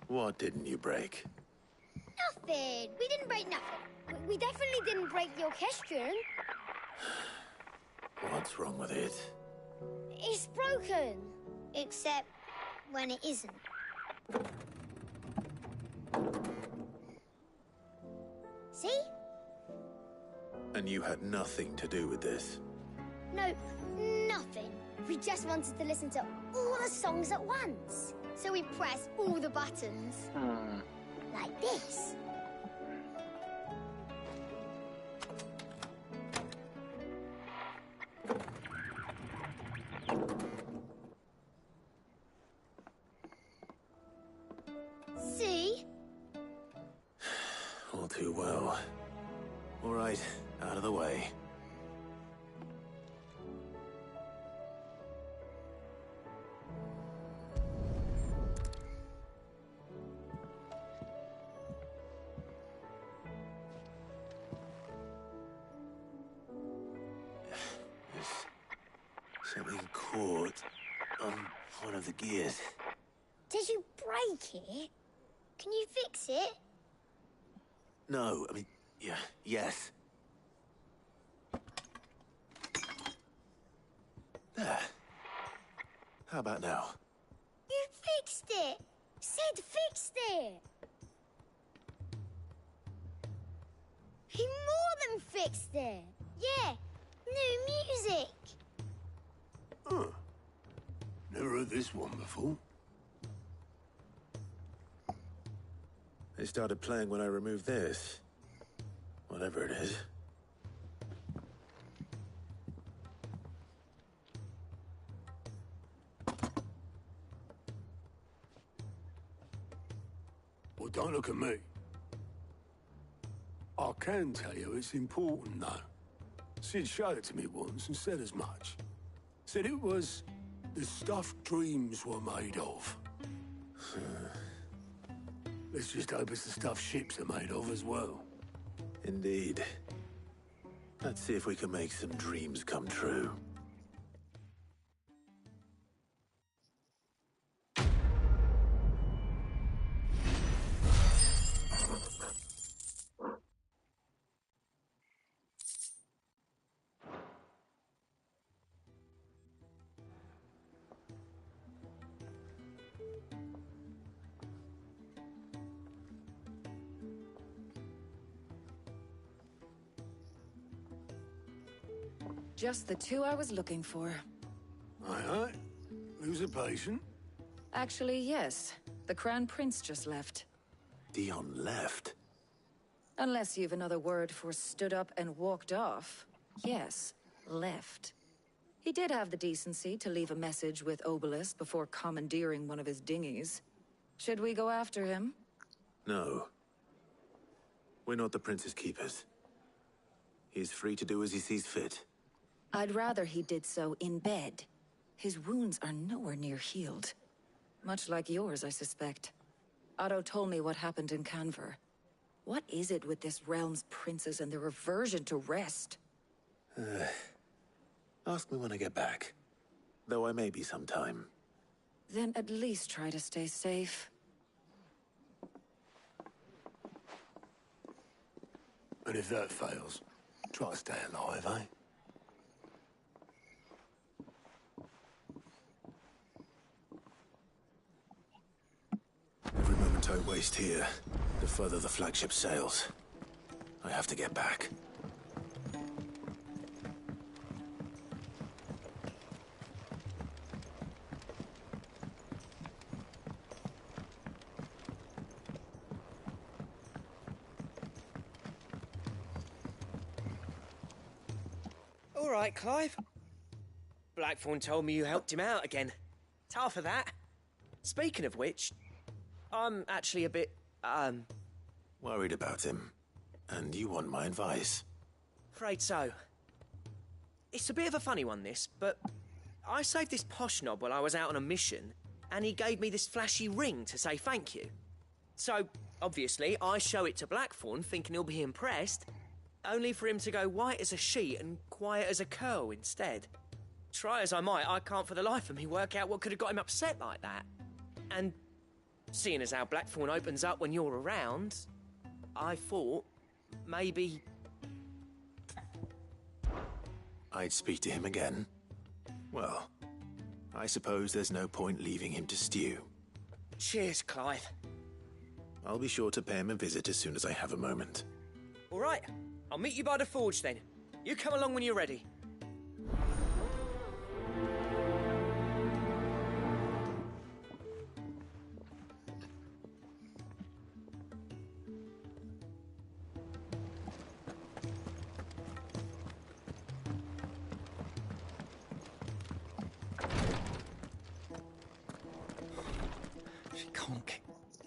What didn't you break? Nothing. We didn't break nothing. We definitely didn't break the orchestrion. What's wrong with it? It's broken. Except when it isn't. See? And you had nothing to do with this? No, nothing. We just wanted to listen to all the songs at once. So we pressed all the buttons. Like this. See? All too well. All right, out of the way. Something caught on one of the gears. Did you break it? Can you fix it? No, I mean, yeah, yes. There. How about now? You fixed it! Sid fixed it! He more than fixed it! Yeah, new music! Huh. Never heard this one before. They started playing when I removed this. Whatever it is. Well, don't look at me. I can tell you it's important, though. Sid showed it to me once and said as much. Said it was the stuff dreams were made of. Let's just hope it's the stuff ships are made of as well. Indeed. Let's see if we can make some dreams come true. Just the two I was looking for. Aye. Who's a patient? Actually, yes. The Crown Prince just left. Dion left? Unless you've another word for stood up and walked off. Yes, left. He did have the decency to leave a message with Obelisk before commandeering one of his dinghies. Should we go after him? No. We're not the Prince's keepers. He's free to do as he sees fit. I'd rather he did so in bed. His wounds are nowhere near healed. Much like yours, I suspect. Otto told me what happened in Canver. What is it with this realm's princes and their aversion to rest? Ask me when I get back. Though I may be sometime. Then at least try to stay safe. And if that fails, try to stay alive, eh? Every moment I waste here, the further the flagship sails. I have to get back. All right, Clive. Blackthorn told me you helped him out again. Tough of that. Speaking of which, I'm actually a bit, Worried about him. And you want my advice? afraid so. It's a bit of a funny one, this, but I saved this posh knob while I was out on a mission, and he gave me this flashy ring to say thank you. So, obviously, I show it to Blackthorn, thinking he'll be impressed, only for him to go white as a sheet and quiet as a curl instead. Try as I might, I can't for the life of me work out what could have got him upset like that. And seeing as how Blackthorn opens up when you're around, I thought maybe I'd speak to him again. Well, I suppose there's no point leaving him to stew. Cheers, Clive. I'll be sure to pay him a visit as soon as I have a moment. All right, I'll meet you by the forge then. You come along when you're ready.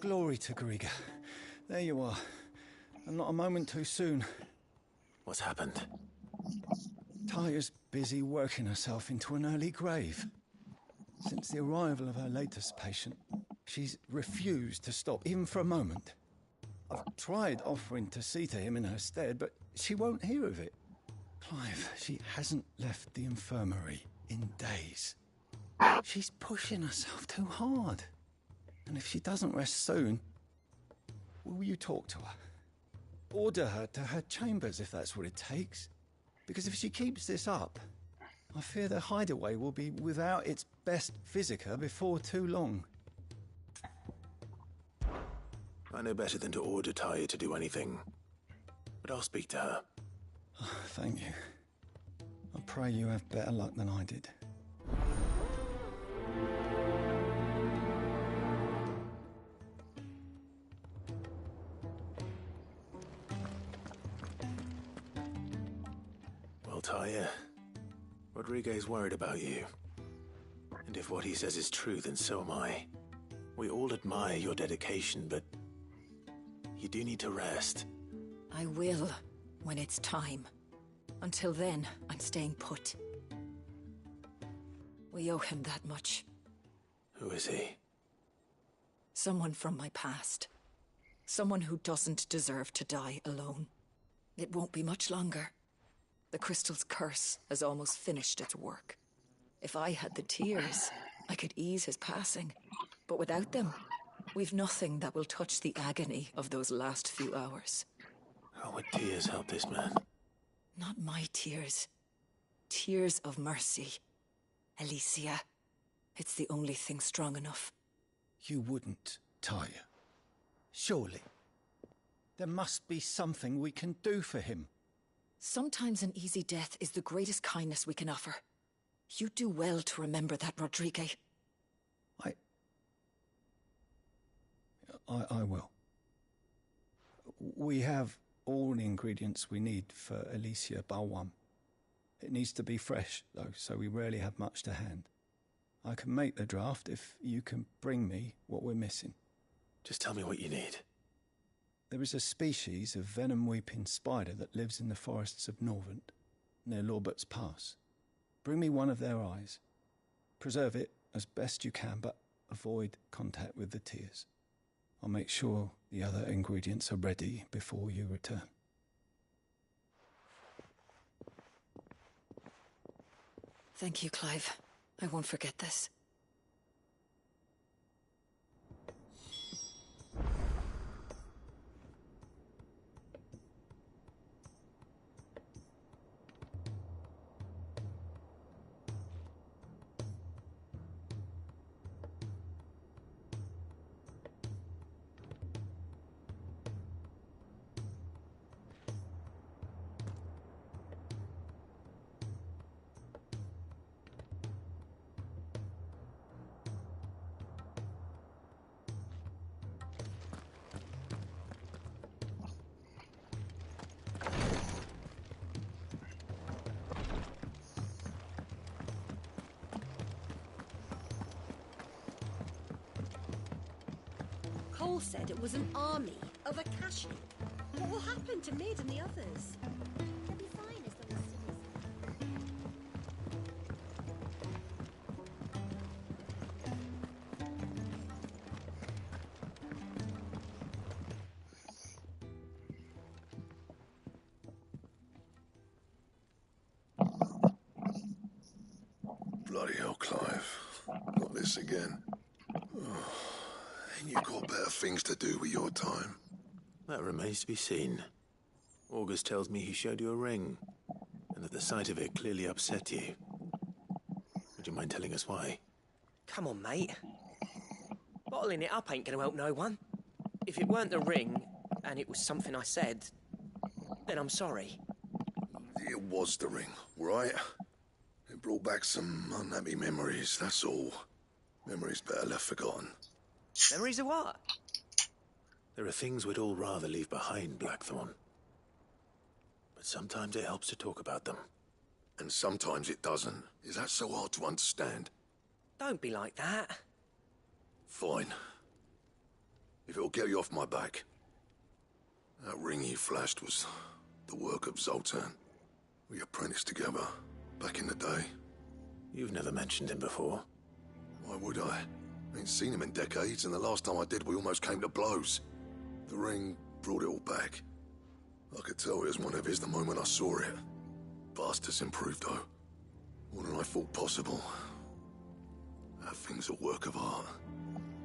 Glory to Griga. There you are. And not a moment too soon. What's happened? Taya's busy working herself into an early grave. Since the arrival of her latest patient, she's refused to stop, even for a moment. I've tried offering to see to him in her stead, but she won't hear of it. Clive, she hasn't left the infirmary in days. She's pushing herself too hard. And if she doesn't rest soon, will you talk to her? Order her to her chambers if that's what it takes. Because if she keeps this up, I fear the hideaway will be without its best physica before too long. I know better than to order Taya to do anything. But I'll speak to her. Thank you. I pray you have better luck than I did. Well, Taya, Rodriguez worried about you. And if what he says is true, then so am I. We all admire your dedication, but you do need to rest. I will, when it's time. Until then, I'm staying put. We owe him that much. Who is he? Someone from my past. Someone who doesn't deserve to die alone. It won't be much longer. The crystal's curse has almost finished its work. If I had the tears, I could ease his passing. But without them, we've nothing that will touch the agony of those last few hours. How would tears help this man? Not my tears. Tears of mercy. Alicia, it's the only thing strong enough. You wouldn't, Taya. Surely. There must be something we can do for him. Sometimes an easy death is the greatest kindness we can offer. You do well to remember that, Rodriguez. I will. We have all the ingredients we need for Alicia Balwam. It needs to be fresh, though, so we rarely have much to hand. I can make the draft if you can bring me what we're missing. Just tell me what you need. There is a species of venom-weeping spider that lives in the forests of Norvent, near Lorbert's Pass. Bring me one of their eyes. Preserve it as best you can, but avoid contact with the tears. I'll make sure the other ingredients are ready before you return. Thank you, Clive. I won't forget this. Cole said it was an army of Akashic. What will happen to Mid and the others? They'll be fine as long as Sidney's Bloody hell, Clive. Not this again. Ain't you got better things to do with your time? That remains to be seen. August tells me he showed you a ring, and that the sight of it clearly upset you. Would you mind telling us why? Come on, mate. Bottling it up ain't gonna help no one. If it weren't the ring, and it was something I said, then I'm sorry. It was the ring, right? It brought back some unhappy memories, that's all. Memories better left forgotten. Memories of what? There are things we'd all rather leave behind, Blackthorn. But sometimes it helps to talk about them. And sometimes it doesn't. Is that so hard to understand? Don't be like that. Fine. if it'll get you off my back. That ring he flashed was the work of Zoltan. We apprenticed together back in the day. You've never mentioned him before. Why would I? Ain't seen him in decades, and the last time I did, we almost came to blows. The ring brought it all back. I could tell it was one of his the moment I saw it. Vast has improved, though. More than I thought possible. That thing's a work of art.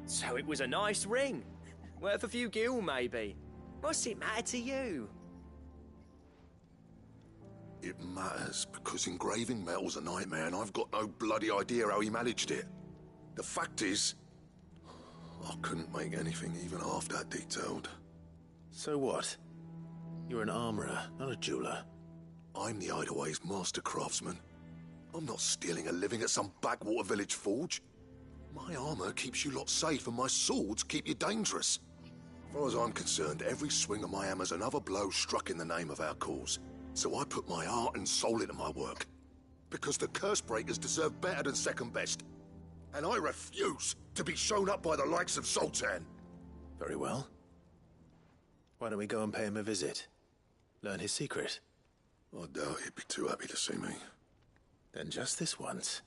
So it was a nice ring. Worth a few gil, maybe. What's it matter to you? It matters because engraving metal's a nightmare, and I've got no bloody idea how he managed it. The fact is, I couldn't make anything even half that detailed. So what? You're an armourer, not a jeweler. I'm the Hideaway's master craftsman. I'm not stealing a living at some backwater village forge. My armour keeps you lot safe, and my swords keep you dangerous. As far as I'm concerned, every swing of my hammer's another blow struck in the name of our cause. So I put my heart and soul into my work. Because the curse breakers deserve better than second best. And I refuse to be shown up by the likes of Zoltan. Very well. Why don't we go and pay him a visit? Learn his secret. I doubt he'd be too happy to see me. Then just this once.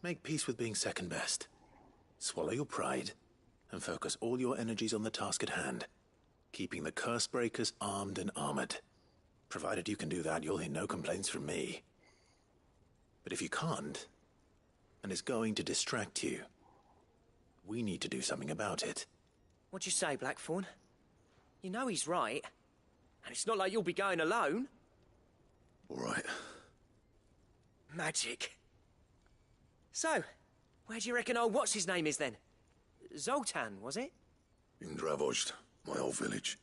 Make peace with being second best. Swallow your pride and focus all your energies on the task at hand. Keeping the curse breakers armed and armored. Provided you can do that, you'll hear no complaints from me. But if you can't, and it's going to distract you, we need to do something about it. What'd you say, Blackthorn? You know he's right. And it's not like you'll be going alone. All right. Magic. So, where do you reckon old what's-his-name is then? Zoltan, was it? In Dravozd, my old village.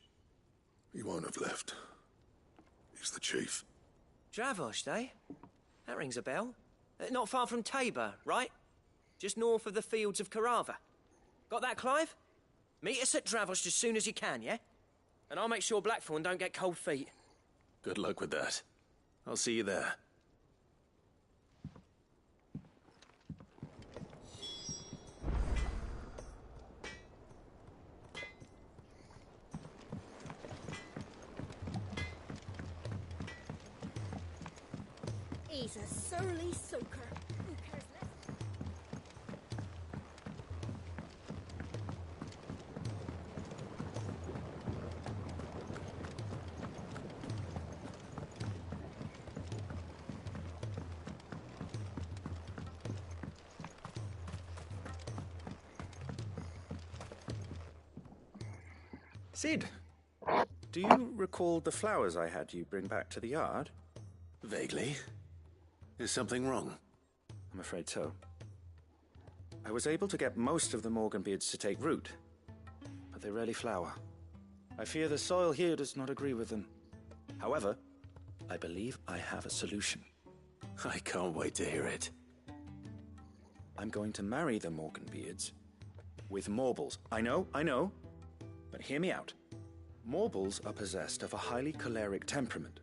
He won't have left. He's the chief. Dravozd, eh? That rings a bell. Not far from Tabor, right? Just north of the fields of Carava. Got that, Clive? Meet us at Dravozd as soon as you can, yeah? And I'll make sure Blackthorn don't get cold feet. Good luck with that. I'll see you there. He's a surly soaker. Who cares less? Sid, do you recall the flowers I had you bring back to the yard? Vaguely. Is something wrong? I'm afraid so. I was able to get most of the Morganbeards to take root, but they rarely flower. I fear the soil here does not agree with them. However, I believe I have a solution. I can't wait to hear it. I'm going to marry the Morganbeards with Morbles. I know, but hear me out. Morbles are possessed of a highly choleric temperament.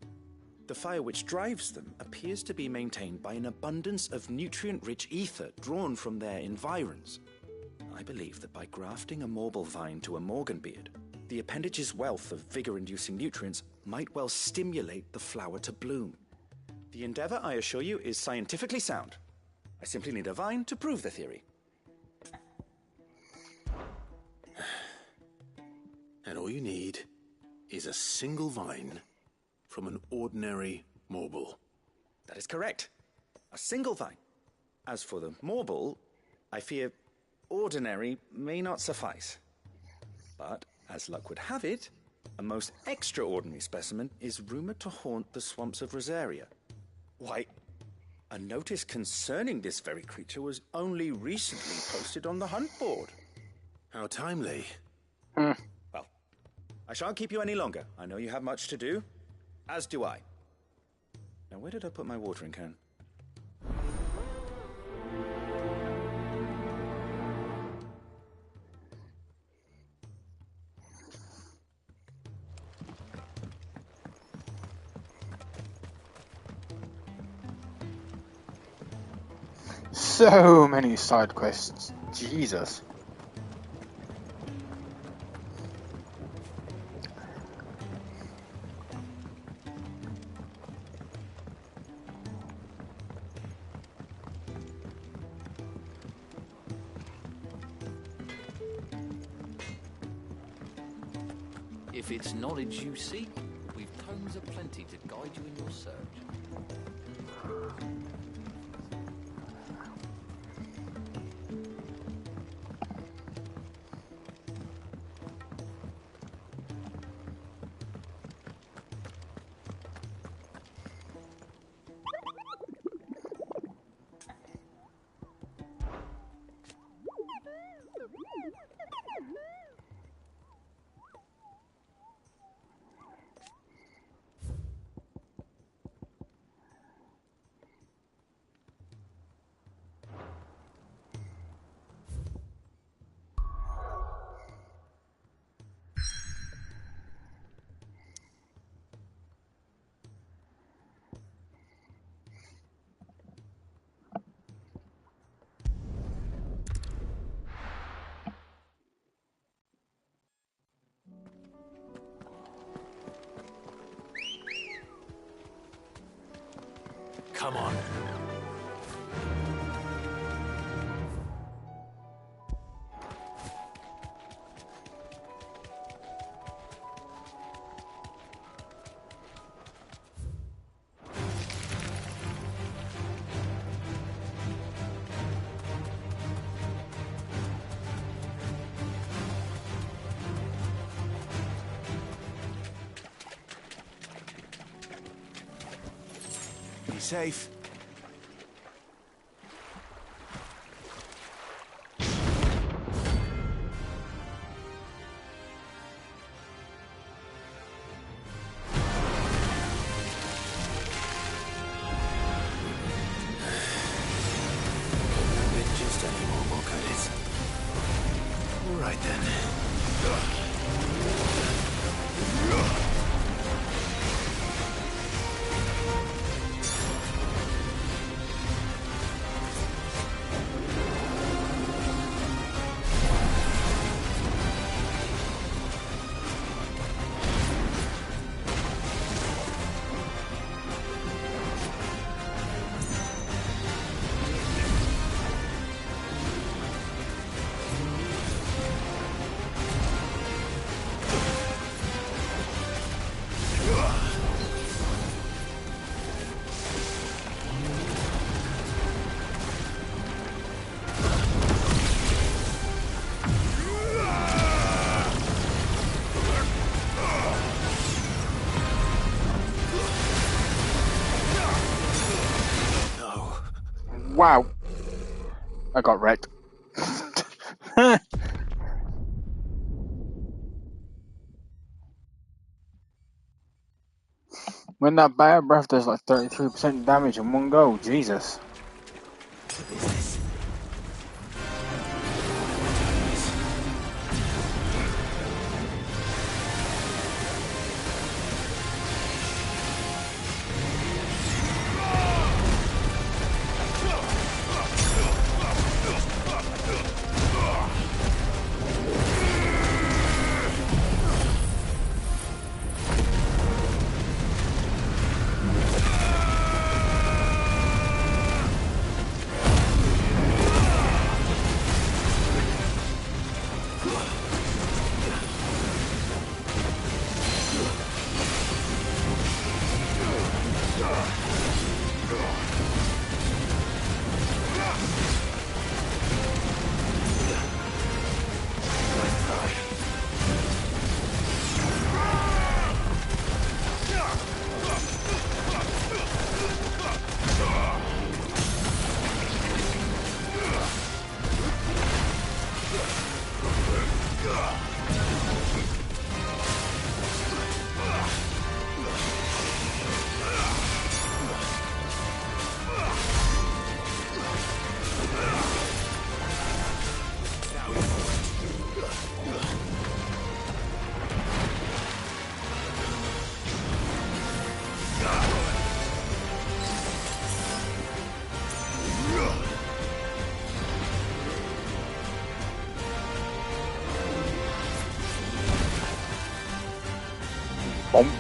The fire which drives them appears to be maintained by an abundance of nutrient-rich ether drawn from their environs. I believe that by grafting a Morble vine to a Morganbeard, the appendage's wealth of vigor-inducing nutrients might well stimulate the flower to bloom. The endeavor, I assure you, is scientifically sound. I simply need a vine to prove the theory. And all you need is a single vine from an ordinary Morble. That is correct. A single vine. As for the Morble, I fear ordinary may not suffice. But, as luck would have it, a most extraordinary specimen is rumored to haunt the swamps of Rosaria. Why, a notice concerning this very creature was only recently posted on the hunt board. How timely. Well, I shan't keep you any longer. I know you have much to do. As do I. Now, where did I put my watering can? So many side quests. Jesus. If it's knowledge you seek, we've tomes aplenty to guide you in your search. Come on. Be safe. Right then. Wow. I got wrecked. When that bad breath does like 33% damage in one go, Jesus. Boom.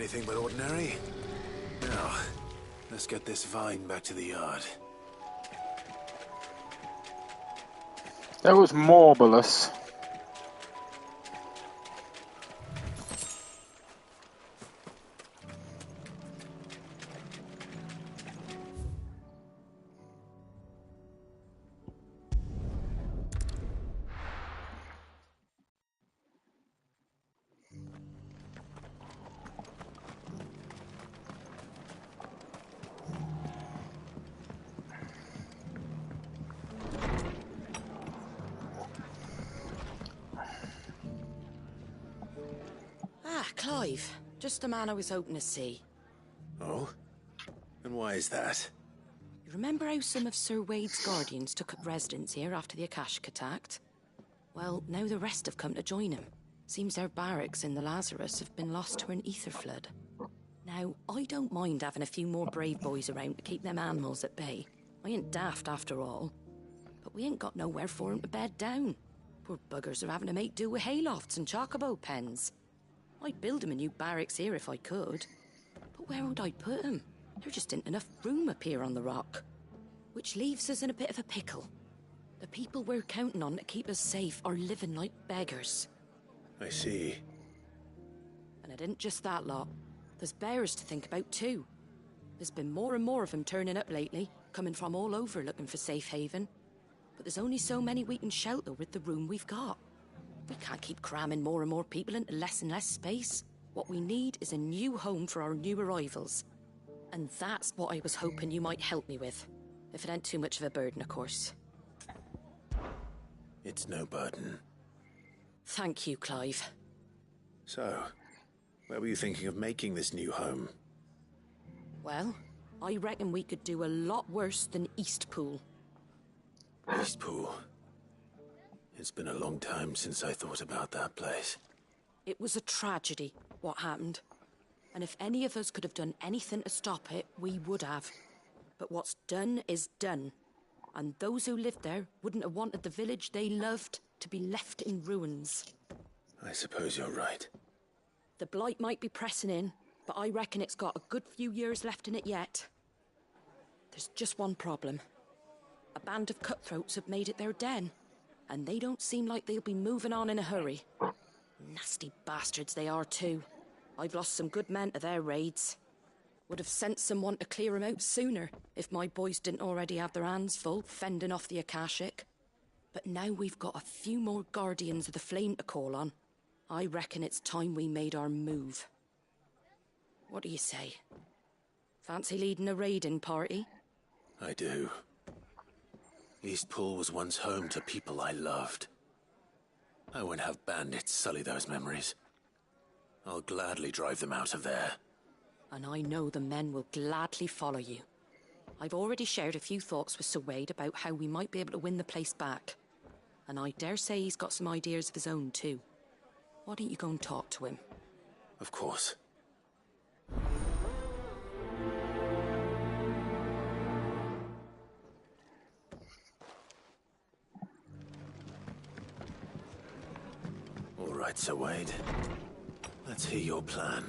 anything but ordinary. Now, let's get this vine back to the yard. That was marvelous. Ah, Clive. Just the man I was hoping to see. Oh? And why is that? You remember how some of Sir Wade's guardians took up residence here after the Akashic attacked? Well, now the rest have come to join him. Seems their barracks in the Lazarus have been lost to an ether flood. Now, I don't mind having a few more brave boys around to keep them animals at bay. I ain't daft after all. But we ain't got nowhere for 'em to bed down. Poor buggers are having to make do with haylofts and chocobo pens. I'd build 'em a new barracks here if I could. But where would I put 'em? There just ain't enough room up here on the rock. Which leaves us in a bit of a pickle. The people we're counting on to keep us safe are living like beggars. I see. And it isn't just that lot. There's bears to think about too. There's been more and more of them turning up lately, coming from all over looking for safe haven. But there's only so many we can shelter with the room we've got. We can't keep cramming more and more people into less and less space. What we need is a new home for our new arrivals. And that's what I was hoping you might help me with. If it ain't too much of a burden, of course. It's no burden. Thank you, Clive. So, where were you thinking of making this new home? Well, I reckon we could do a lot worse than Eastpool. Eastpool? It's been a long time since I thought about that place. It was a tragedy, what happened. And if any of us could have done anything to stop it, we would have. But what's done is done. And those who lived there wouldn't have wanted the village they loved to be left in ruins. I suppose you're right. The blight might be pressing in, but I reckon it's got a good few years left in it yet. There's just one problem. A band of cutthroats have made it their den, and they don't seem like they'll be moving on in a hurry. Nasty bastards they are too. I've lost some good men to their raids. Would have sent someone to clear 'em out sooner if my boys didn't already have their hands full fending off the Akashic. But now we've got a few more guardians of the flame to call on. I reckon it's time we made our move. What do you say? Fancy leading a raiding party? I do. Eastpool was once home to people I loved. I won't have bandits sully those memories. I'll gladly drive them out of there. And I know the men will gladly follow you. I've already shared a few thoughts with Sir Wade about how we might be able to win the place back. And I dare say he's got some ideas of his own too. Why don't you go and talk to him? Of course. All right, Sir Wade. Let's hear your plan.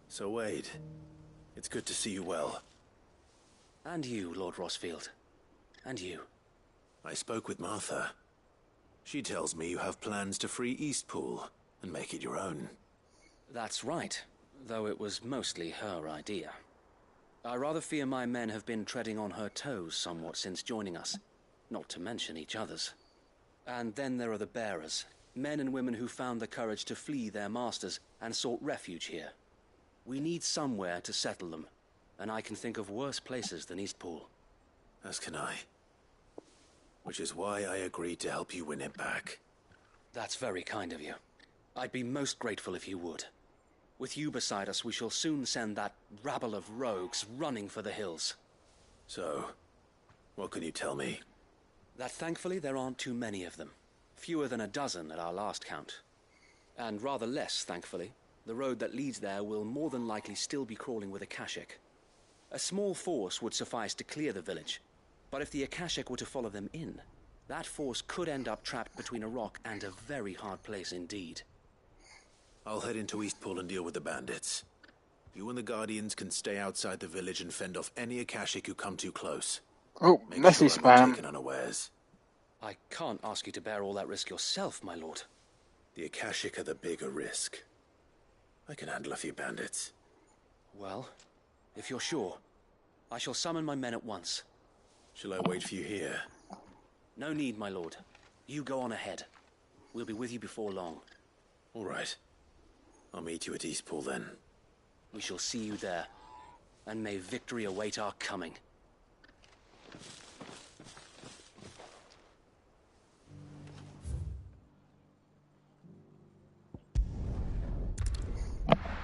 So, Wade, it's good to see you well. And you, Lord Rossfield. And you. I spoke with Martha. She tells me you have plans to free Eastpool and make it your own. That's right, though it was mostly her idea. I rather fear my men have been treading on her toes somewhat since joining us, not to mention each other's. And then there are the bearers, men and women who found the courage to flee their masters and sought refuge here. We need somewhere to settle them, and I can think of worse places than Eastpool. As can I. Which is why I agreed to help you win it back. That's very kind of you. I'd be most grateful if you would. With you beside us, we shall soon send that rabble of rogues running for the hills. So, what can you tell me? That thankfully there aren't too many of them. Fewer than a dozen at our last count. And rather less, thankfully. The road that leads there will more than likely still be crawling with Akashic. A small force would suffice to clear the village, But if the Akashic were to follow them in, that force could end up trapped between a rock and a very hard place indeed. I'll head into Eastpool and deal with the bandits. You and the Guardians can stay outside the village and fend off any Akashic who come too close. Oh, Make message sure I'm not spam. taken unawares. I can't ask you to bear all that risk yourself, my lord. The Akashic are the bigger risk. I can handle a few bandits. Well, if you're sure, I shall summon my men at once. Shall I wait for you here? No need, my lord. You go on ahead. We'll be with you before long. All right. I'll meet you at Eastpool then. We shall see you there, and may victory await our coming.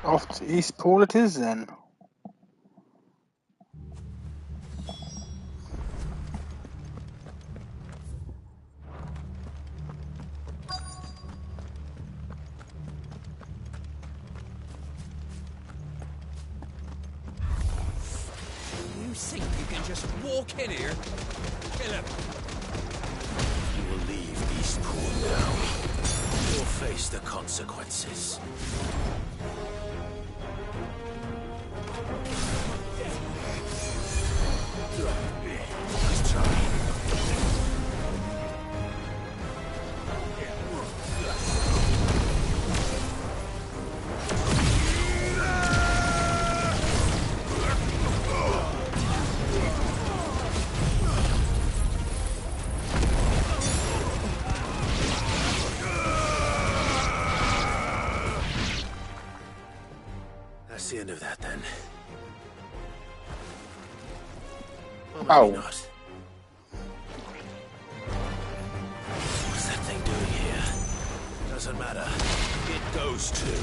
Off to Eastpool it is then. You think you can just walk in here? Kill him. You will leave Eastpool now. You'll face the consequences. Nice try. That's the end of that, then. Well, maybe not. What's that thing doing here? Doesn't matter. It goes too.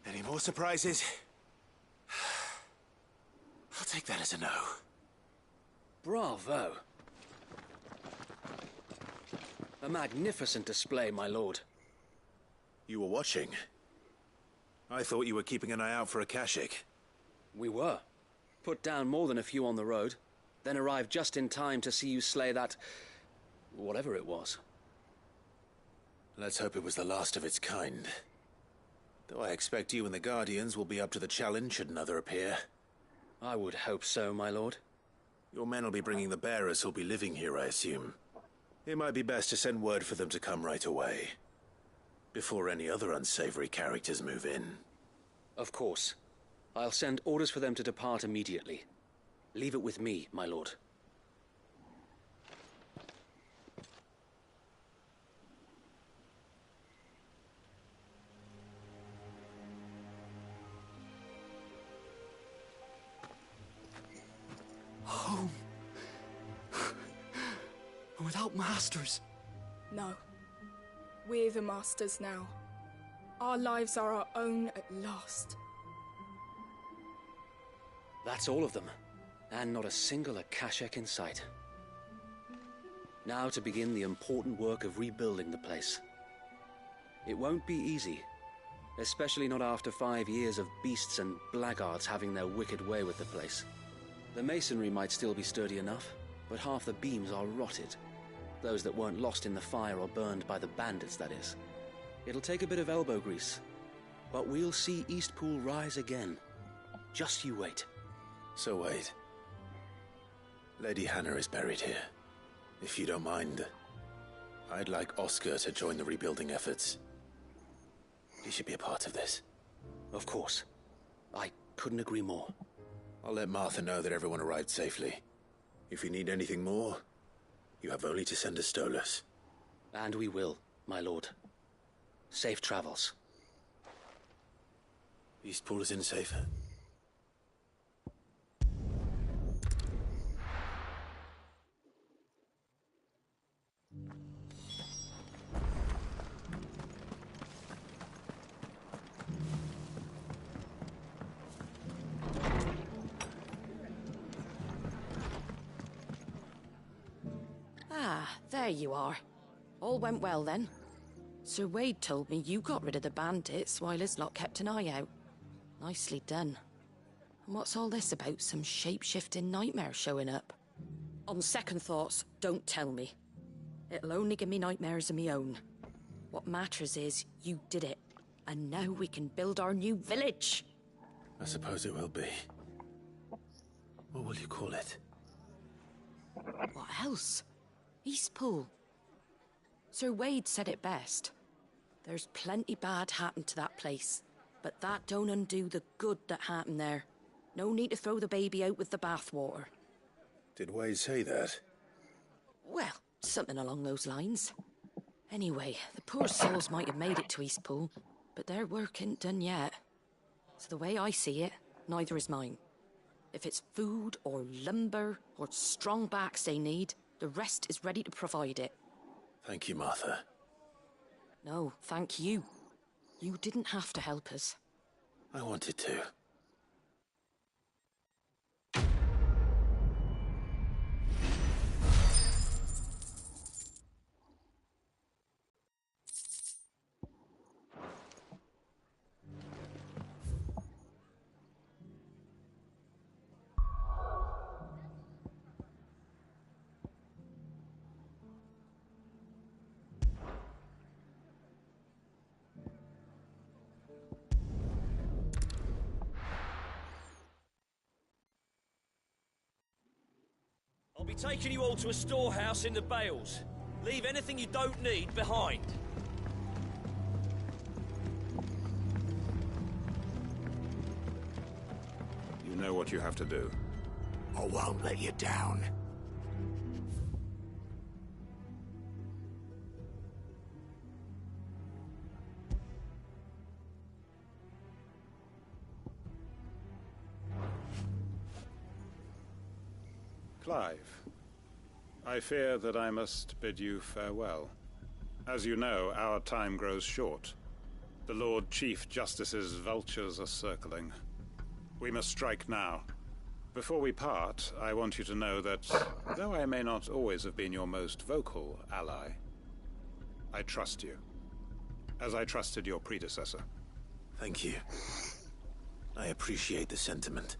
Any more surprises? I'll take that as a no. Bravo. A magnificent display, my lord. You were watching. I thought you were keeping an eye out for Akashic. We were. Put down more than a few on the road, then arrived just in time to see you slay that... whatever it was. Let's hope it was the last of its kind. Though I expect you and the Guardians will be up to the challenge should another appear. I would hope so, my lord. Your men will be bringing the bearers who'll be living here, I assume. It might be best to send word for them to come right away, before any other unsavory characters move in. Of course. I'll send orders for them to depart immediately. Leave it with me, my lord. Home. Without masters. No. We're the masters now. Our lives are our own at last. That's all of them. And not a single Akashic in sight. Now to begin the important work of rebuilding the place. It won't be easy, especially not after 5 years of beasts and blackguards having their wicked way with the place. The masonry might still be sturdy enough, but half the beams are rotted. Those that weren't lost in the fire or burned by the bandits, that is. It'll take a bit of elbow grease, but we'll see Eastpool rise again. Just you wait. So wait. Lady Hannah is buried here. If you don't mind, I'd like Oscar to join the rebuilding efforts. He should be a part of this. Of course. I couldn't agree more. I'll let Martha know that everyone arrived safely. If you need anything more, you have only to send a Stolas. And we will, my lord. Safe travels. Eastpool is in safe. Ah, there you are. All went well then. Sir Wade told me you got rid of the bandits while his lot kept an eye out. Nicely done. And what's all this about some shape-shifting nightmare showing up? On second thoughts, don't tell me. It'll only give me nightmares of me own. What matters is you did it, and now we can build our new village. I suppose it will be. What will you call it? What else? Eastpool. Sir Wade said it best. There's plenty bad happened to that place, but that don't undo the good that happened there. No need to throw the baby out with the bathwater. Did Wade say that? Well, something along those lines. Anyway, the poor souls might have made it to Eastpool, but their work ain't done yet. So the way I see it, neither is mine. If it's food or lumber or strong backs they need, the rest is ready to provide it. Thank you, Martha. No, thank you. You didn't have to help us. I wanted to. I'll be taking you all to a storehouse in the Bales. Leave anything you don't need behind. You know what you have to do. I won't let you down. Clive, I fear that I must bid you farewell. As you know, our time grows short. The Lord Chief Justice's vultures are circling. We must strike now. Before we part, I want you to know that, though I may not always have been your most vocal ally, I trust you, as I trusted your predecessor. Thank you. I appreciate the sentiment.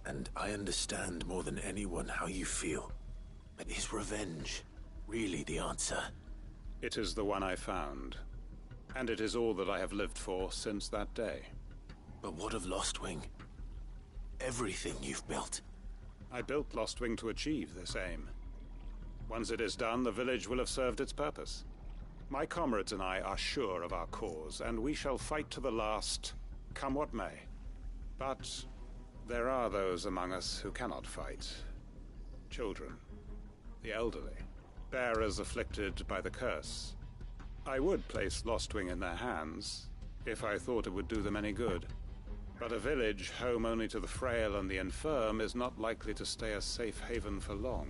And I understand more than anyone how you feel. But is revenge really the answer? It is the one I found. And it is all that I have lived for since that day. But what of Lostwing? Everything you've built. I built Lostwing to achieve this aim. Once it is done, the village will have served its purpose. My comrades and I are sure of our cause, and we shall fight to the last, come what may. But there are those among us who cannot fight. Children, the elderly, bearers afflicted by the curse. I would place Lostwing in their hands, if I thought it would do them any good. But a village home only to the frail and the infirm is not likely to stay a safe haven for long.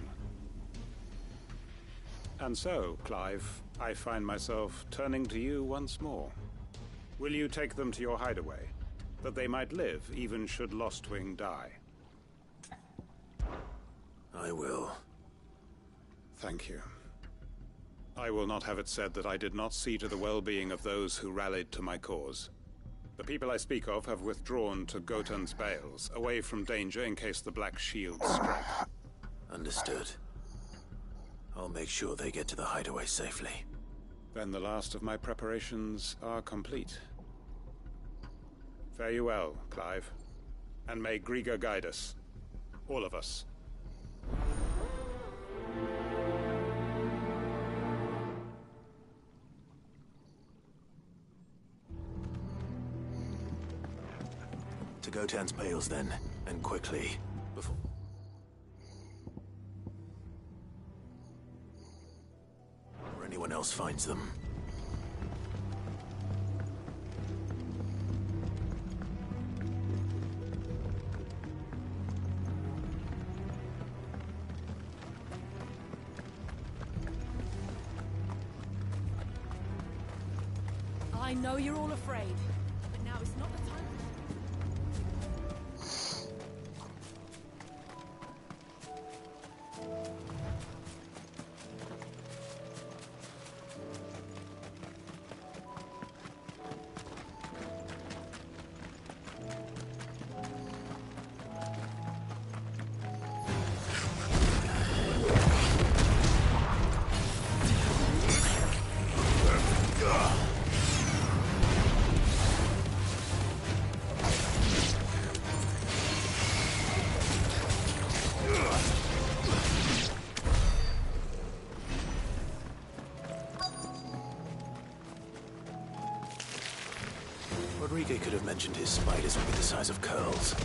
And so, Clive, I find myself turning to you once more. Will you take them to your hideaway, that they might live even should Lostwing die? I will. Thank you. I will not have it said that I did not see to the well-being of those who rallied to my cause. The people I speak of have withdrawn to Gotan's Bales, away from danger in case the Black Shield strike. Understood. I'll make sure they get to the hideaway safely. Then the last of my preparations are complete. Fare you well, Clive. And may Griga guide us. All of us. To Gotan's Bales, then, and quickly, before anyone else finds them. I know you're all afraid, but now is not the time. Rodrigo could have mentioned his spiders would be the size of curls.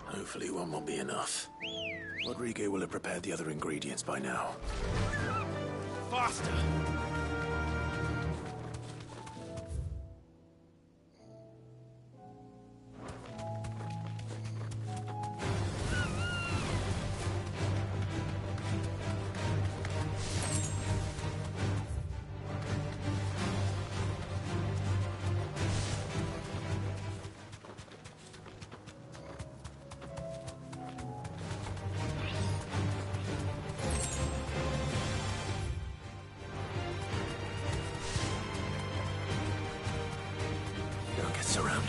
Hopefully one won't be enough. Rodrigo will have prepared the other ingredients by now. Faster! Don't get surrounded.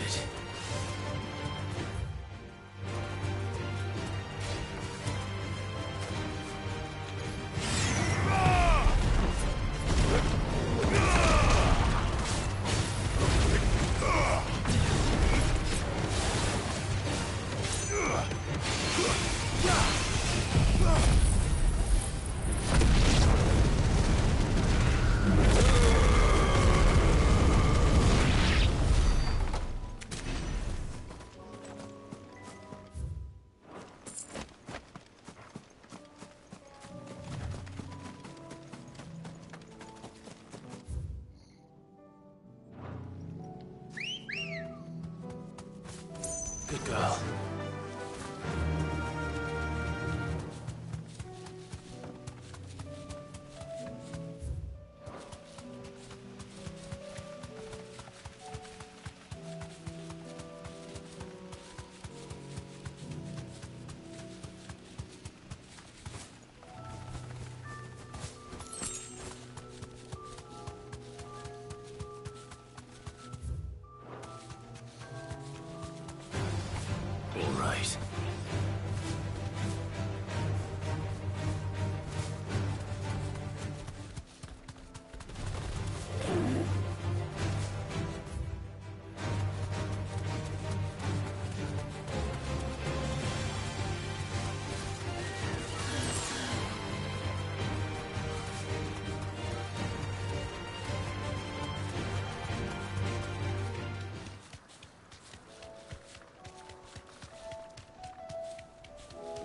Good girl.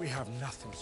We have nothing to...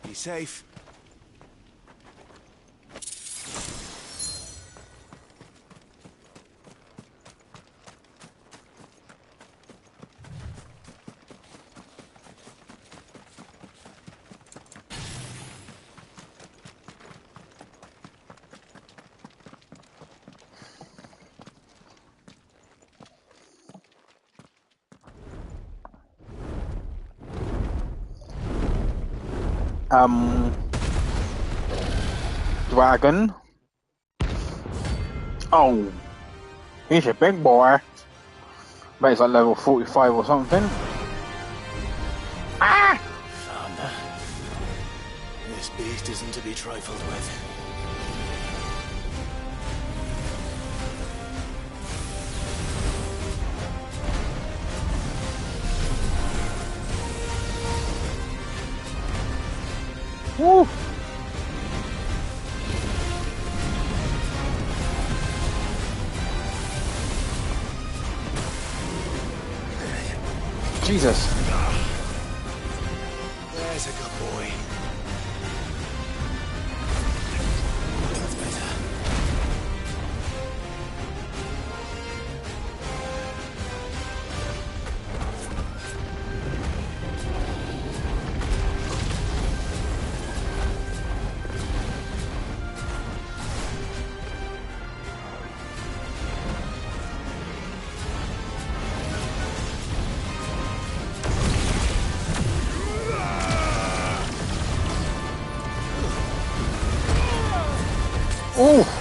Be safe. Dragon. Oh, he's a big boy. Bet he's like level 45 or something. Ah! Founder. This beast isn't to be trifled with. Woo! Jesus. There's a good boy. That's better. Oh!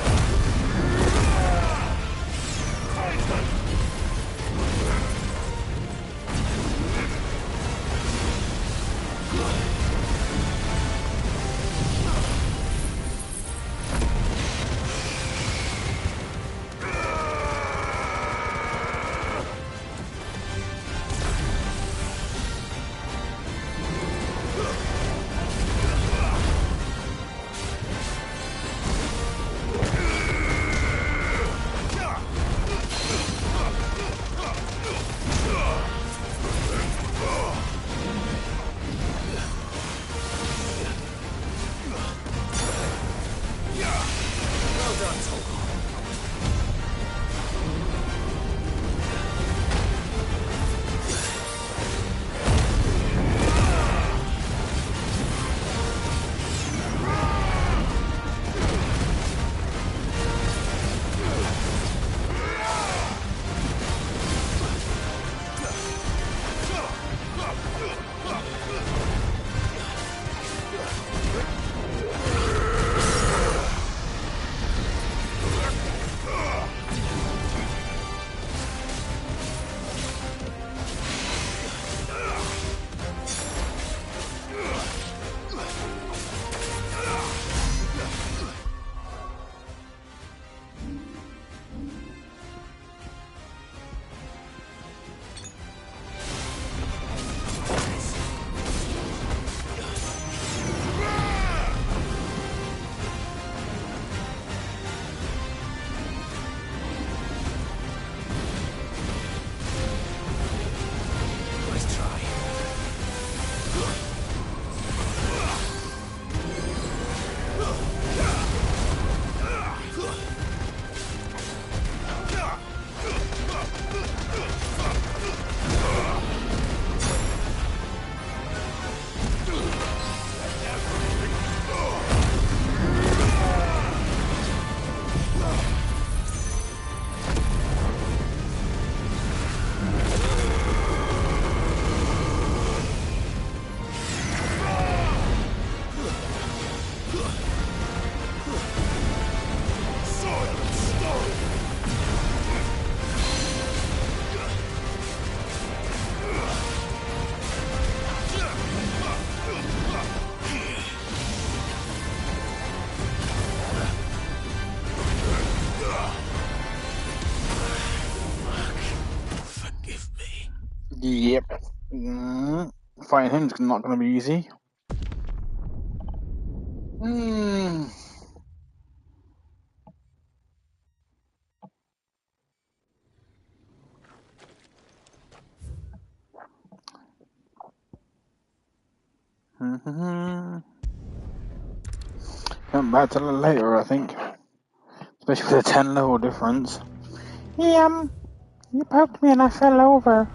fighting him is not going to be easy. Come back to that later, I think. Especially with a 10 level difference. You poked me and I fell over.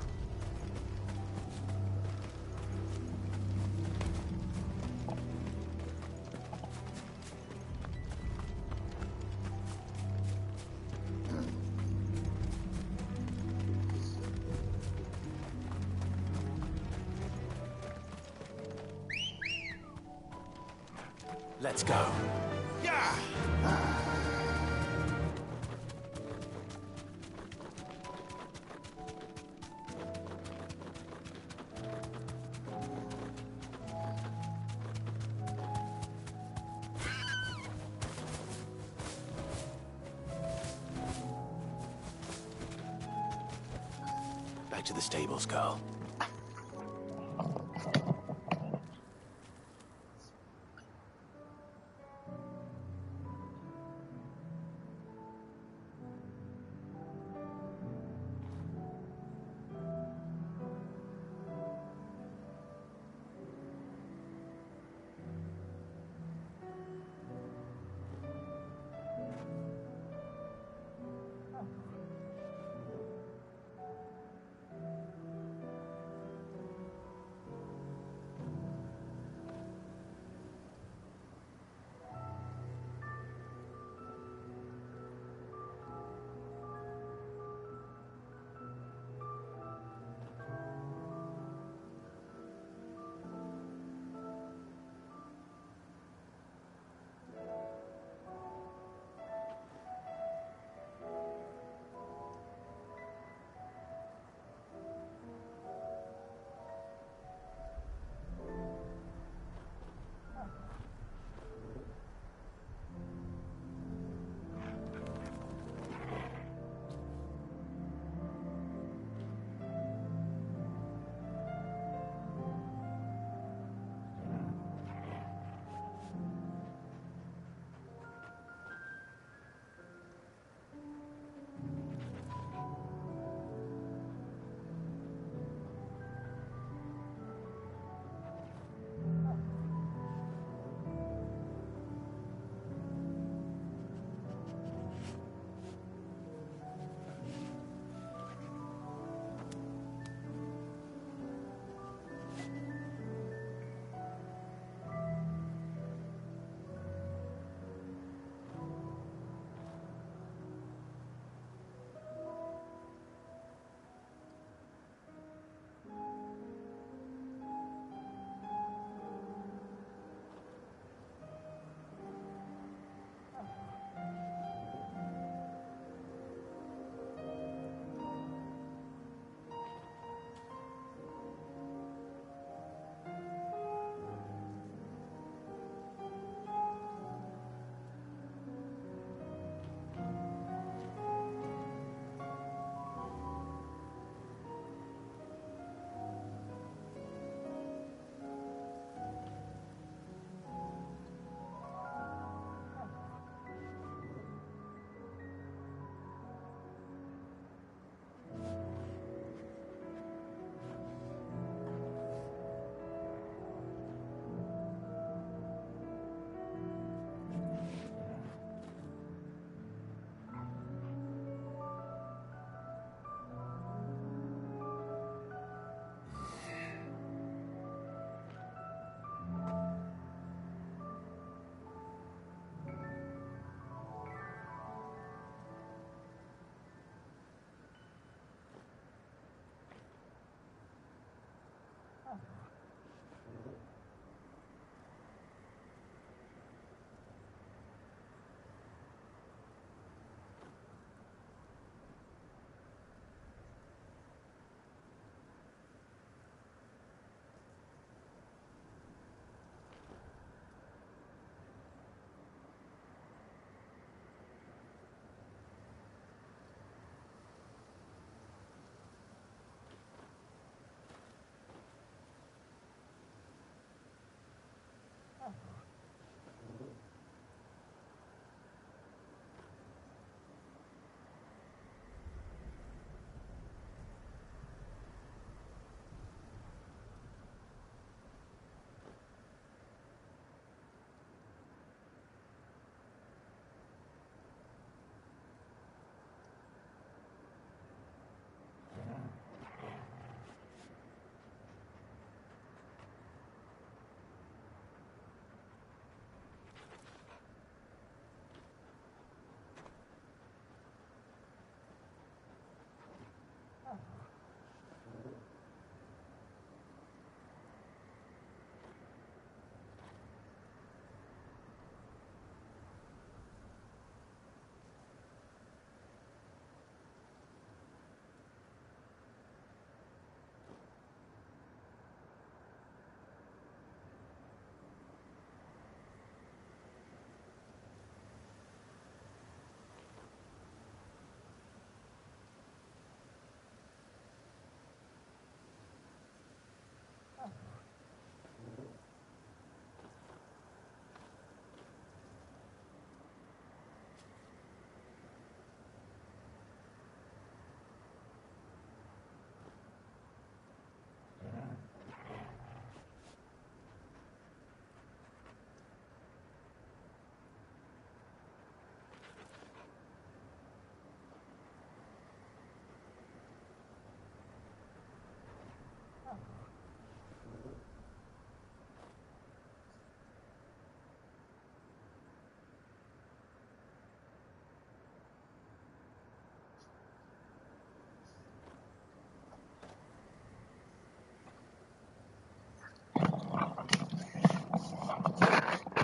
Let's go. Yeah. Back to the stables, girl.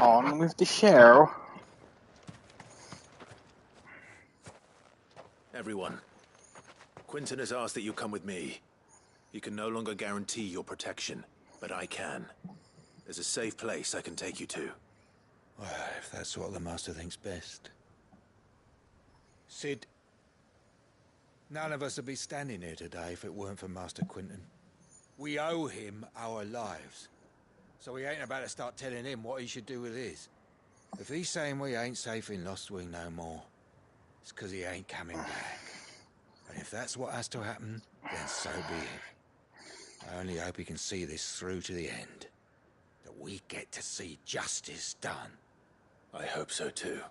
On with the show. Everyone, Quentin has asked that you come with me. He can no longer guarantee your protection, but I can. There's a safe place I can take you to. Well, if that's what the Master thinks best. Sid, none of us would be standing here today if it weren't for Master Quentin. We owe him our lives. So we ain't about to start telling him what he should do with his. If he's saying we ain't safe in Lost Wing no more, it's because he ain't coming back. And if that's what has to happen, then so be it. I only hope he can see this through to the end. That we get to see justice done. I hope so too.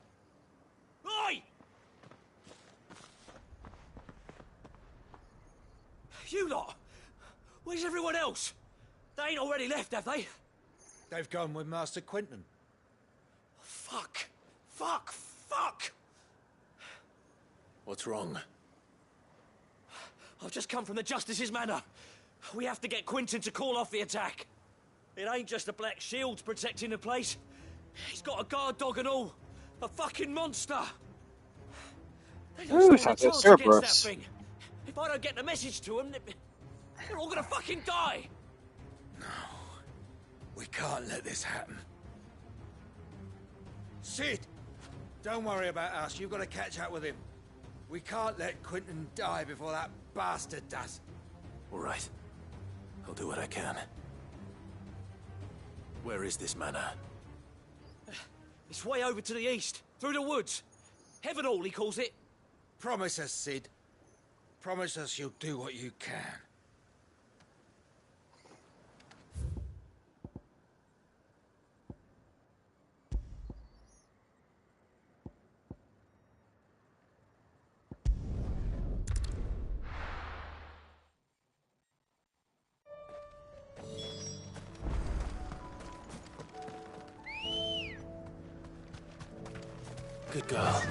Oi! You lot! Where's everyone else? They ain't already left, have they? They've gone with Master Quentin. Fuck! Fuck! Fuck! What's wrong? I've just come from the Justice's Manor. We have to get Quentin to call off the attack. It ain't just the Black Shields protecting the place. He's got a guard dog and all. A fucking monster. They don't Ooh, stand a sounds chance against that Cerberus. thing. If I don't get the message to them, they're all gonna fucking die. We can't let this happen. Sid! Don't worry about us. You've got to catch up with him. We can't let Quentin die before that bastard does. All right. I'll do what I can. Where is this manor? It's way over to the east, through the woods. Heaven Hall, he calls it. Promise us, Sid. Promise us you'll do what you can. Good girl.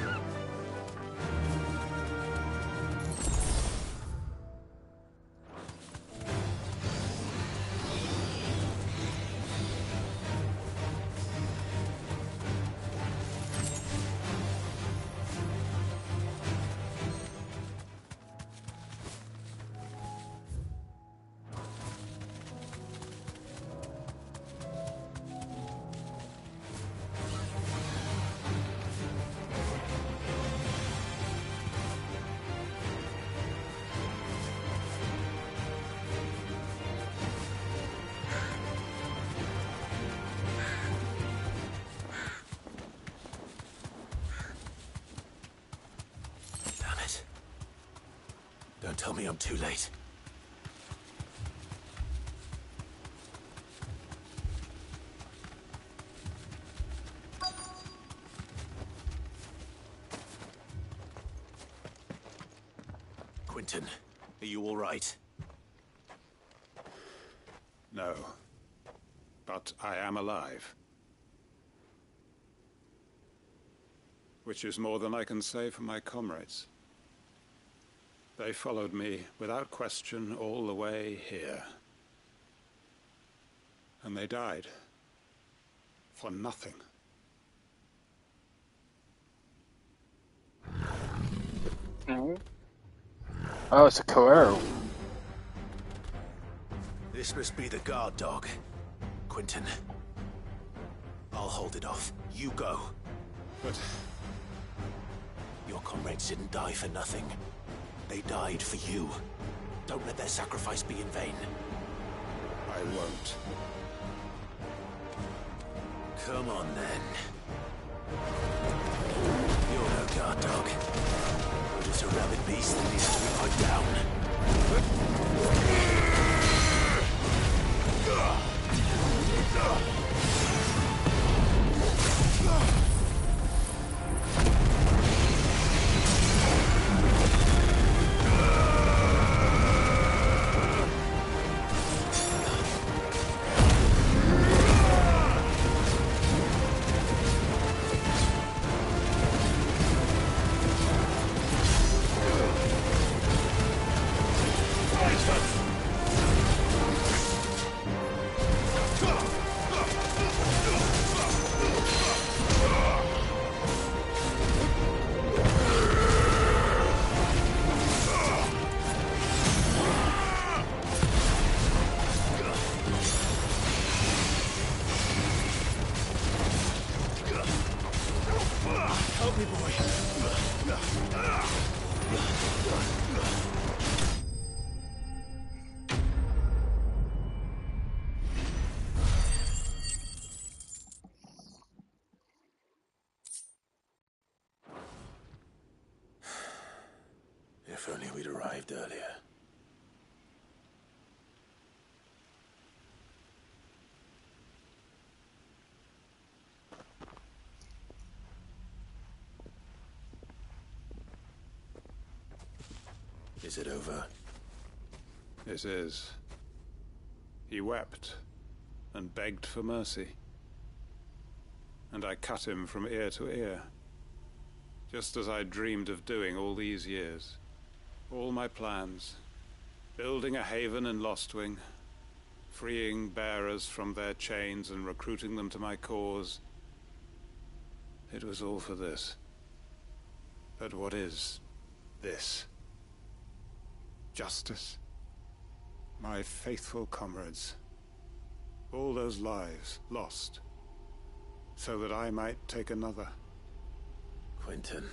Don't tell me I'm too late. Quentin, are you all right? No. But I am alive. Which is more than I can say for my comrades. They followed me without question all the way here. And they died. For nothing. Oh, it's a Coero. This must be the guard dog. Quentin. I'll hold it off. You go. But... your comrades didn't die for nothing. They died for you. Don't let their sacrifice be in vain. I won't. Come on, then. You're no guard dog. You're just a rabid beast that needs to be put down. If only we'd arrived earlier. Is it over? It is. He wept and begged for mercy. And I cut him from ear to ear, just as I dreamed of doing all these years. All my plans, building a haven in Lostwing, freeing bearers from their chains and recruiting them to my cause. It was all for this. But what is this? Justice? My faithful comrades. All those lives lost, so that I might take another. Quentin.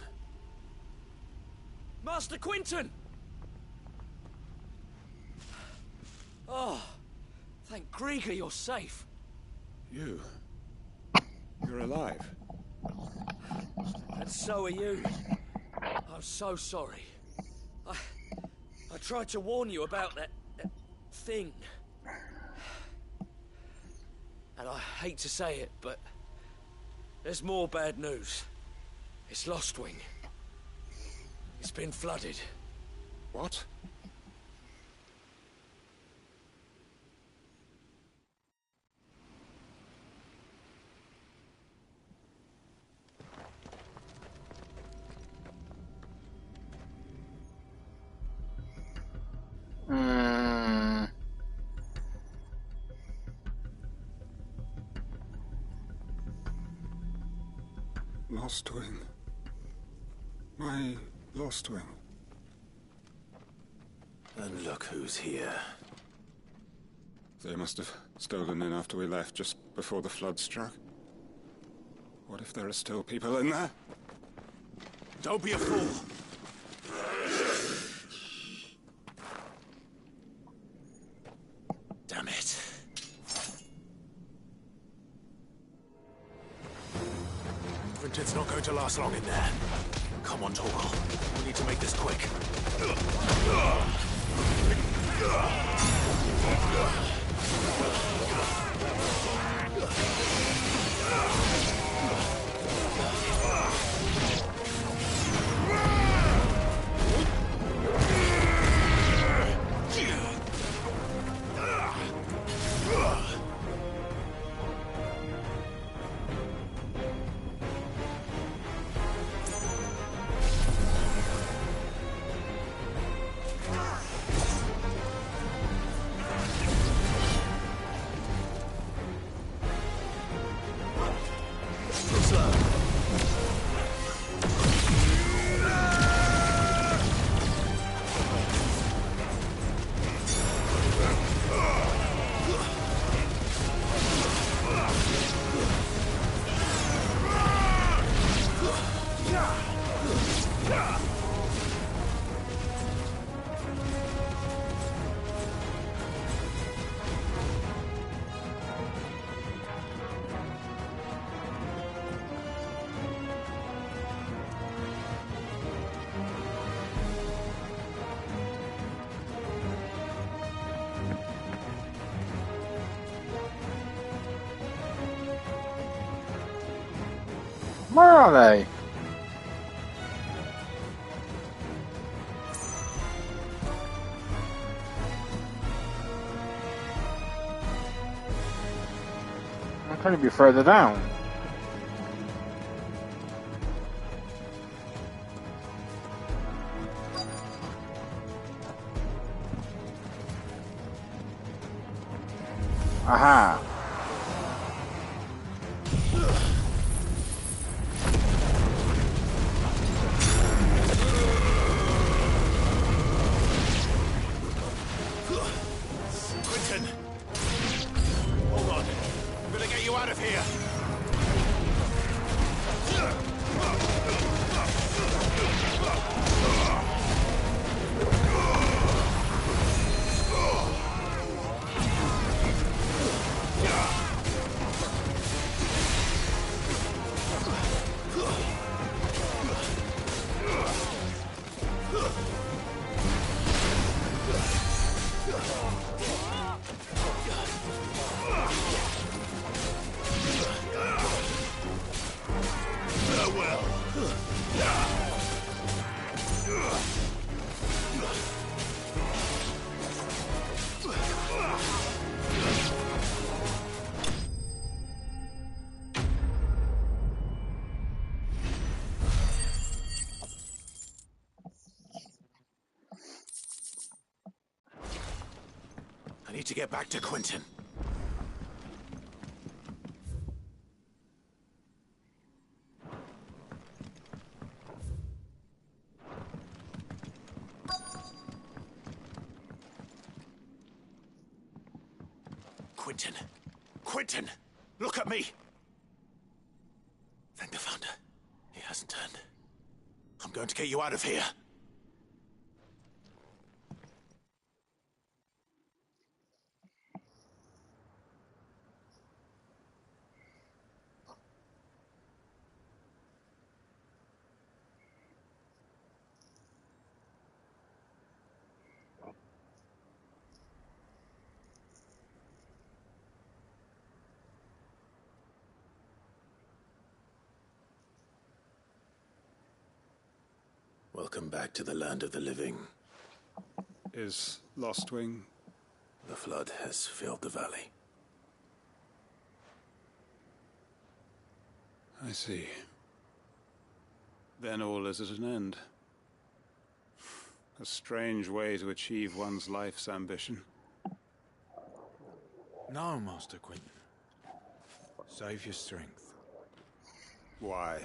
Master Quentin! Oh, thank Grieger you're safe. You're alive. And so are you. I'm so sorry. I tried to warn you about that thing. And I hate to say it, but there's more bad news. It's Lostwing. It's been flooded. What? Lostwing. My Lostwing. And look who's here. They must have stolen in after we left, just before the flood struck. What if there are still people in there? Don't be a fool! Damn it. Quentin's not going to last long in there. Come on, Torgal. We need to make this quick. Where are they? I'm trying to be further down. Aha. I need to get back to Quentin. Quentin! Quentin! Look at me! Thank the Founder. He hasn't turned. I'm going to get you out of here. Welcome back to the land of the living. Is Lostwing? The flood has filled the valley. I see. Then all is at an end. A strange way to achieve one's life's ambition. No, Master Quentin. Save your strength. Why?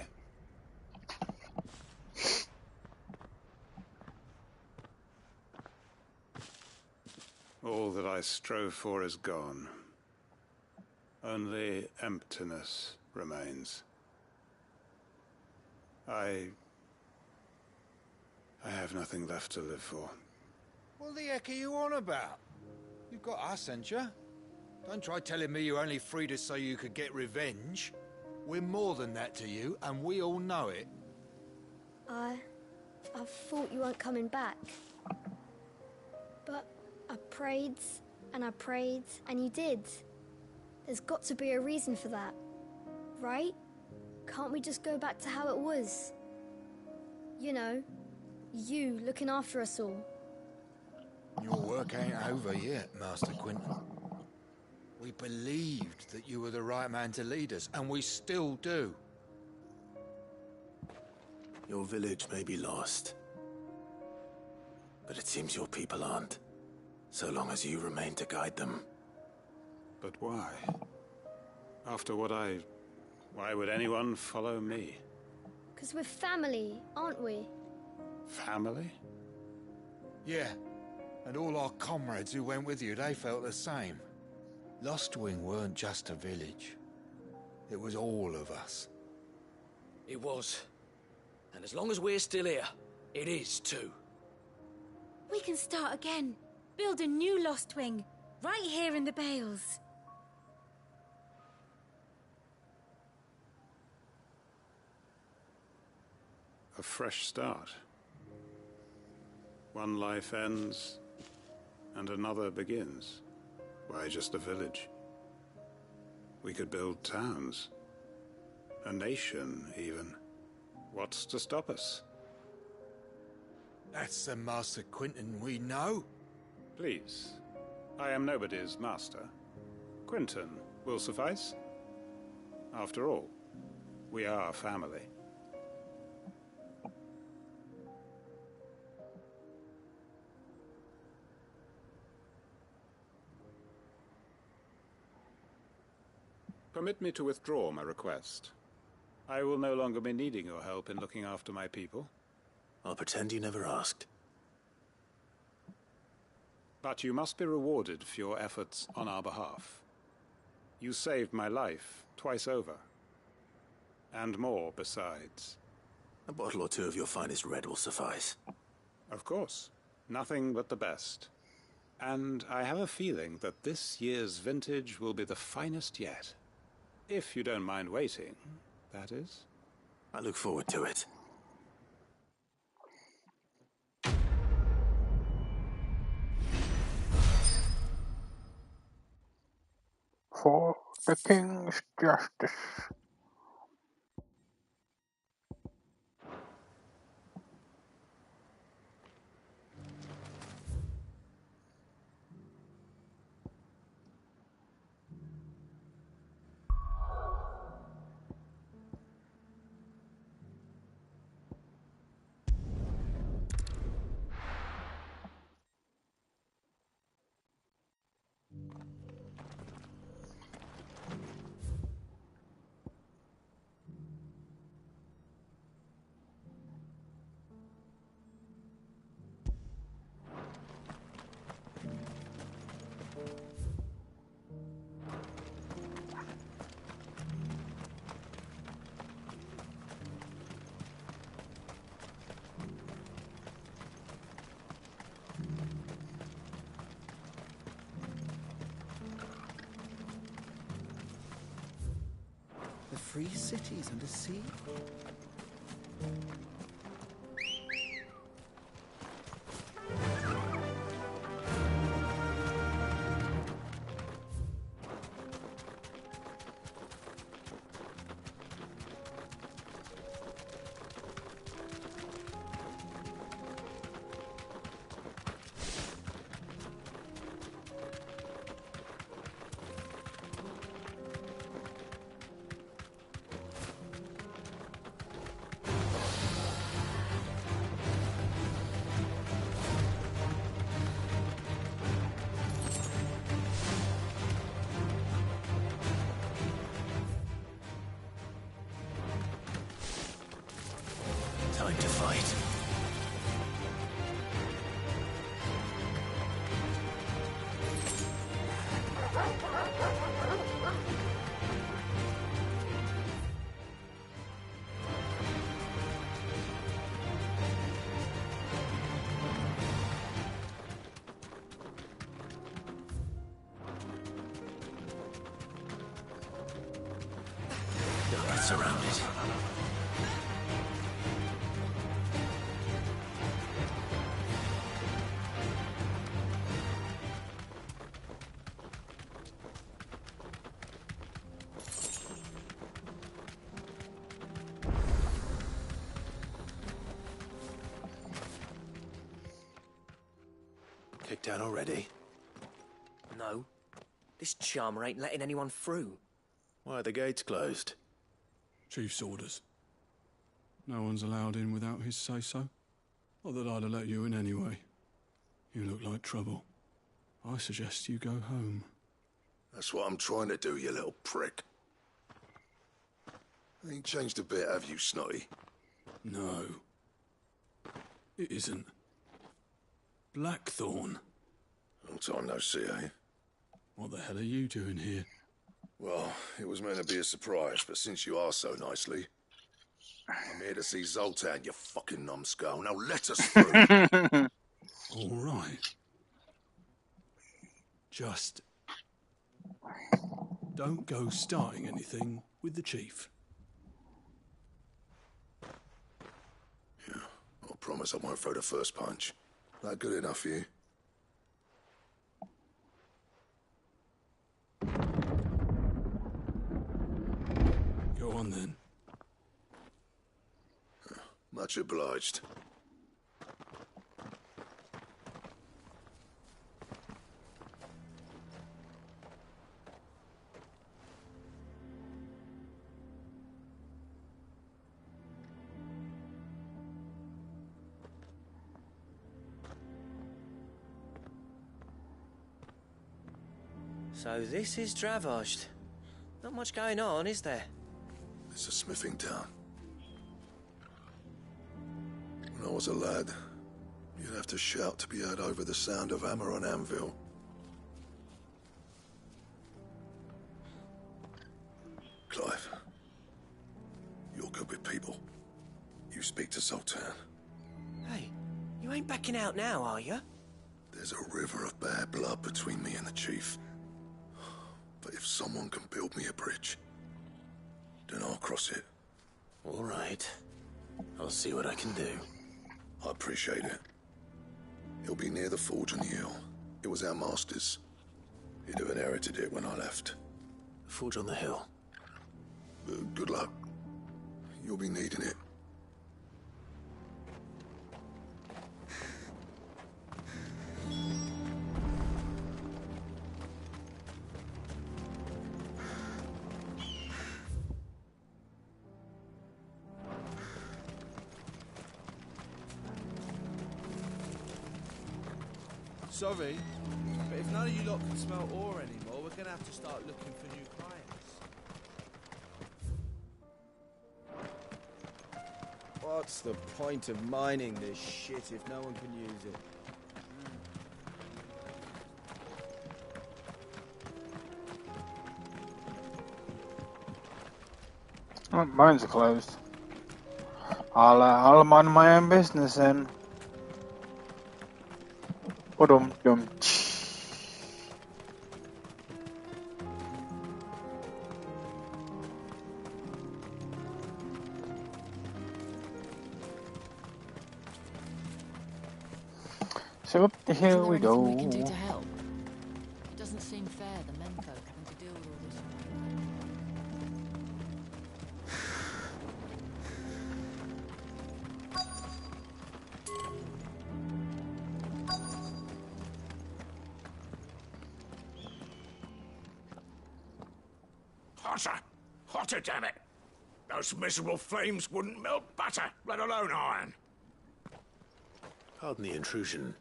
All that I strove for is gone. Only emptiness remains. I have nothing left to live for. What the heck are you on about? You've got us, ain't you? Don't try telling me you only freed us so you could get revenge. We're more than that to you, and we all know it. I thought you weren't coming back. But I prayed, and you did. There's got to be a reason for that, right? Can't we just go back to how it was? You know, you looking after us all. Your work ain't over yet, Master Quentin. We believed that you were the right man to lead us, and we still do. Your village may be lost, but it seems your people aren't, so long as you remain to guide them. But why? After what why would anyone follow me? 'Cause we're family, aren't we? Family? Yeah, and all our comrades who went with you, they felt the same. Lostwing weren't just a village. It was all of us. It was. And as long as we're still here, it is too. We can start again. Build a new Lostwing, right here in the Bales. A fresh start. One life ends, and another begins. Why, just a village. We could build towns. A nation, even. What's to stop us? That's the Master Quentin we know. Please. I am nobody's master. Quentin will suffice. After all, we are family. Permit me to withdraw my request. I will no longer be needing your help in looking after my people. I'll pretend you never asked. But you must be rewarded for your efforts on our behalf. You saved my life twice over. And more besides. A bottle or two of your finest red will suffice. Of course. Nothing but the best. And I have a feeling that this year's vintage will be the finest yet. If you don't mind waiting, that is. I look forward to it. For the King's justice. The free cities under sea? Time to fight. We're surrounded. Kicked out already? No. This charmer ain't letting anyone through. Why are the gates closed? Chief's orders. No one's allowed in without his say-so. Not that I'd have let you in anyway. You look like trouble. I suggest you go home. That's what I'm trying to do, you little prick. Ain't changed a bit, have you, Snotty? No. It isn't. Blackthorn. Long time no see, eh? What the hell are you doing here? Well, it was meant to be a surprise, but since you asked so nicely, I'm here to see Zoltan, you fucking numbskull. Now let us through. All right. Just don't go starting anything with the chief. Yeah, I promise I won't throw the first punch. That good enough for you? Go on then. Much obliged. So this is Dravaged. Not much going on, is there? It's a smithing town. When I was a lad, you'd have to shout to be heard over the sound of hammer on anvil. Clive, you're good with people. You speak to Zoltan. Hey, you ain't backing out now, are you? There's a river of bad blood between me and the chief. But if someone can build me a bridge, then I'll cross it. All right. I'll see what I can do. I appreciate it. It'll be near the forge on the hill. It was our master's. He'd have inherited it when I left. The forge on the hill? Good luck. You'll be needing it. Sorry, but if none of you lot can smell ore anymore, we're gonna have to start looking for new clients. What's the point of mining this shit if no one can use it? Oh, mines are closed. I'll mind my own business then. Dum. So up the hill Isn't we there anything go. we can do to help? It doesn't seem fair, the menfolk having to deal with all this. Hotter! Hotter, damn it! Those miserable flames wouldn't melt butter, let alone iron. Pardon the intrusion.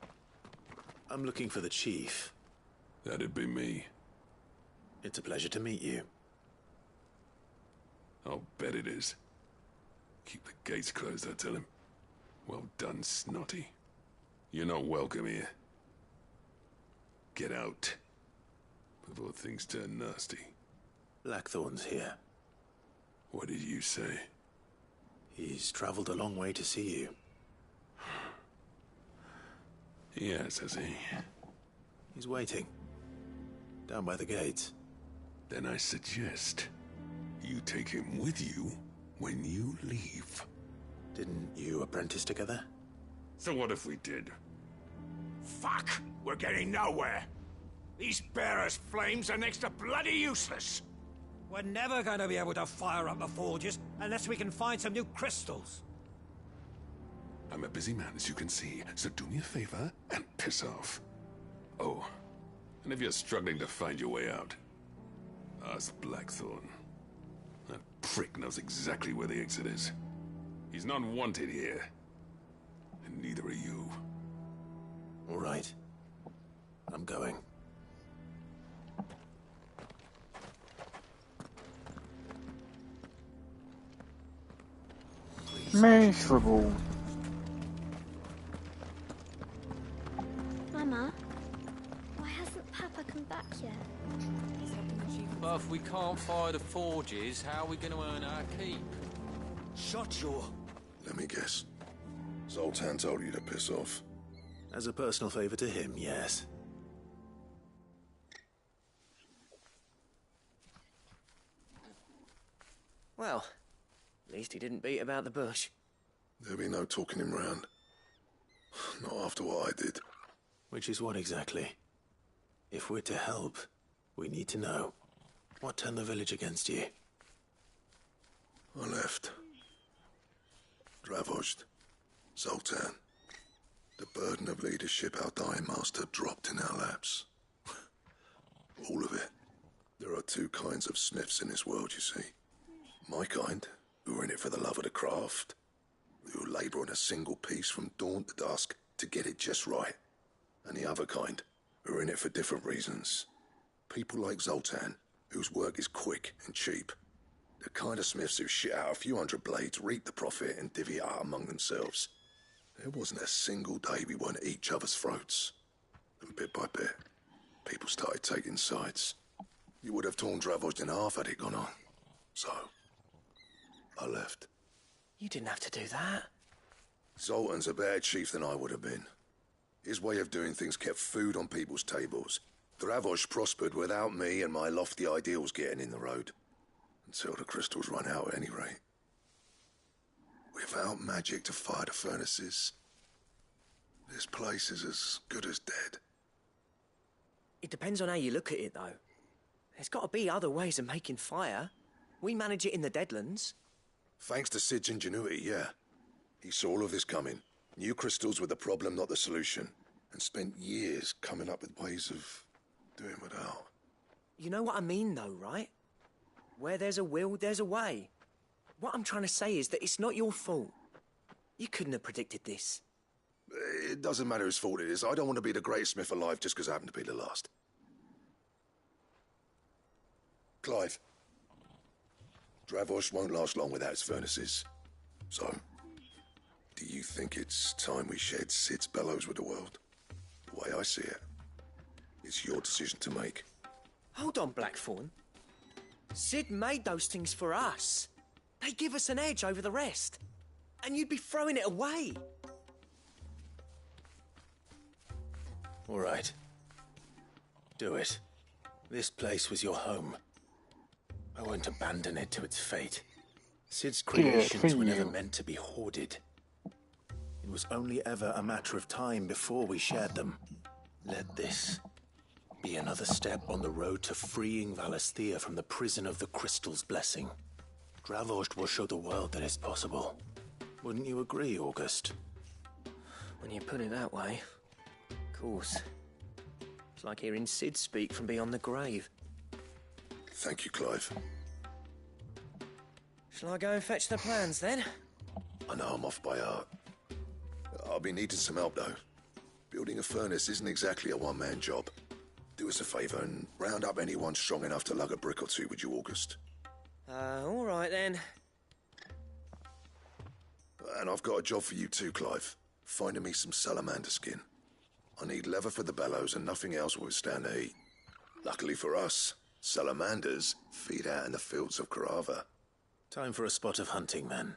I'm looking for the chief. That'd be me. It's a pleasure to meet you. I'll bet it is. Keep the gates closed, I tell him. Well done, Snotty. You're not welcome here. Get out. Before things turn nasty. Blackthorn's here. What did you say? He's traveled a long way to see you. Yes, has he? He's waiting. Down by the gates. Then I suggest you take him with you when you leave. Didn't you apprentice together? So what if we did? Fuck! We're getting nowhere. These bearers' flames are next to bloody useless. We're never going to be able to fire up the forges unless we can find some new crystals. I'm a busy man, as you can see, so do me a favor and piss off. Oh, and if you're struggling to find your way out, ask Blackthorn. That prick knows exactly where the exit is. He's not wanted here. And neither are you. All right. I'm going. Miserable. Mama, why hasn't Papa come back yet? But if we can't fire the forges, how are we going to earn our keep? Shut your... Let me guess. Zoltan told you to piss off. As a personal favor to him, yes. Well, at least he didn't beat about the bush. There'll be no talking him round. Not after what I did. Which is what exactly? If we're to help, we need to know. What turned the village against you? I left. Dravozd. Zoltan. The burden of leadership our dying master dropped in our laps. All of it. There are two kinds of smiths in this world, you see. My kind, who are in it for the love of the craft, who labour on a single piece from dawn to dusk to get it just right. And the other kind, who are in it for different reasons. People like Zoltan, whose work is quick and cheap. The kind of smiths who shit out a few hundred blades, reap the profit, and divvy it out among themselves. There wasn't a single day we weren't at each other's throats. And bit by bit, people started taking sides. You would have torn Dravozd in half had it gone on. So, I left. You didn't have to do that. Zoltan's a better chief than I would have been. His way of doing things kept food on people's tables. Dravozd prospered without me and my lofty ideals getting in the road. Until the crystals run out at any rate. Without magic to fire the furnaces, this place is as good as dead. It depends on how you look at it, though. There's got to be other ways of making fire. We manage it in the Deadlands. Thanks to Sid's ingenuity, yeah. He saw all of this coming. Knew crystals were the problem, not the solution. And spent years coming up with ways of doing without. You know what I mean, though, right? Where there's a will, there's a way. What I'm trying to say is that it's not your fault. You couldn't have predicted this. It doesn't matter whose fault it is. I don't want to be the greatest smith alive just because I happen to be the last. Clive. Dravozd won't last long without its furnaces. So, do you think it's time we shared Sid's bellows with the world? The way I see it, it's your decision to make. Hold on, Blackthorn. Sid made those things for us. They give us an edge over the rest. And you'd be throwing it away. All right. Do it. This place was your home. I won't abandon it to its fate. Sid's creations were never meant to be hoarded. It was only ever a matter of time before we shared them. Let this be another step on the road to freeing Valisthea from the prison of the Crystal's blessing. Dravost will show the world that it's possible. Wouldn't you agree, August? When you put it that way, of course. It's like hearing Sid speak from beyond the grave. Thank you, Clive. Shall I go and fetch the plans, then? I know I'm off by heart. I'll be needing some help, though. Building a furnace isn't exactly a one-man job. Do us a favour and round up anyone strong enough to lug a brick or two, would you, August? All right, then. And I've got a job for you too, Clive. Finding me some salamander skin. I need leather for the bellows and nothing else will withstand the heat. Luckily for us, salamanders feed out in the fields of Carava. Time for a spot of hunting, then.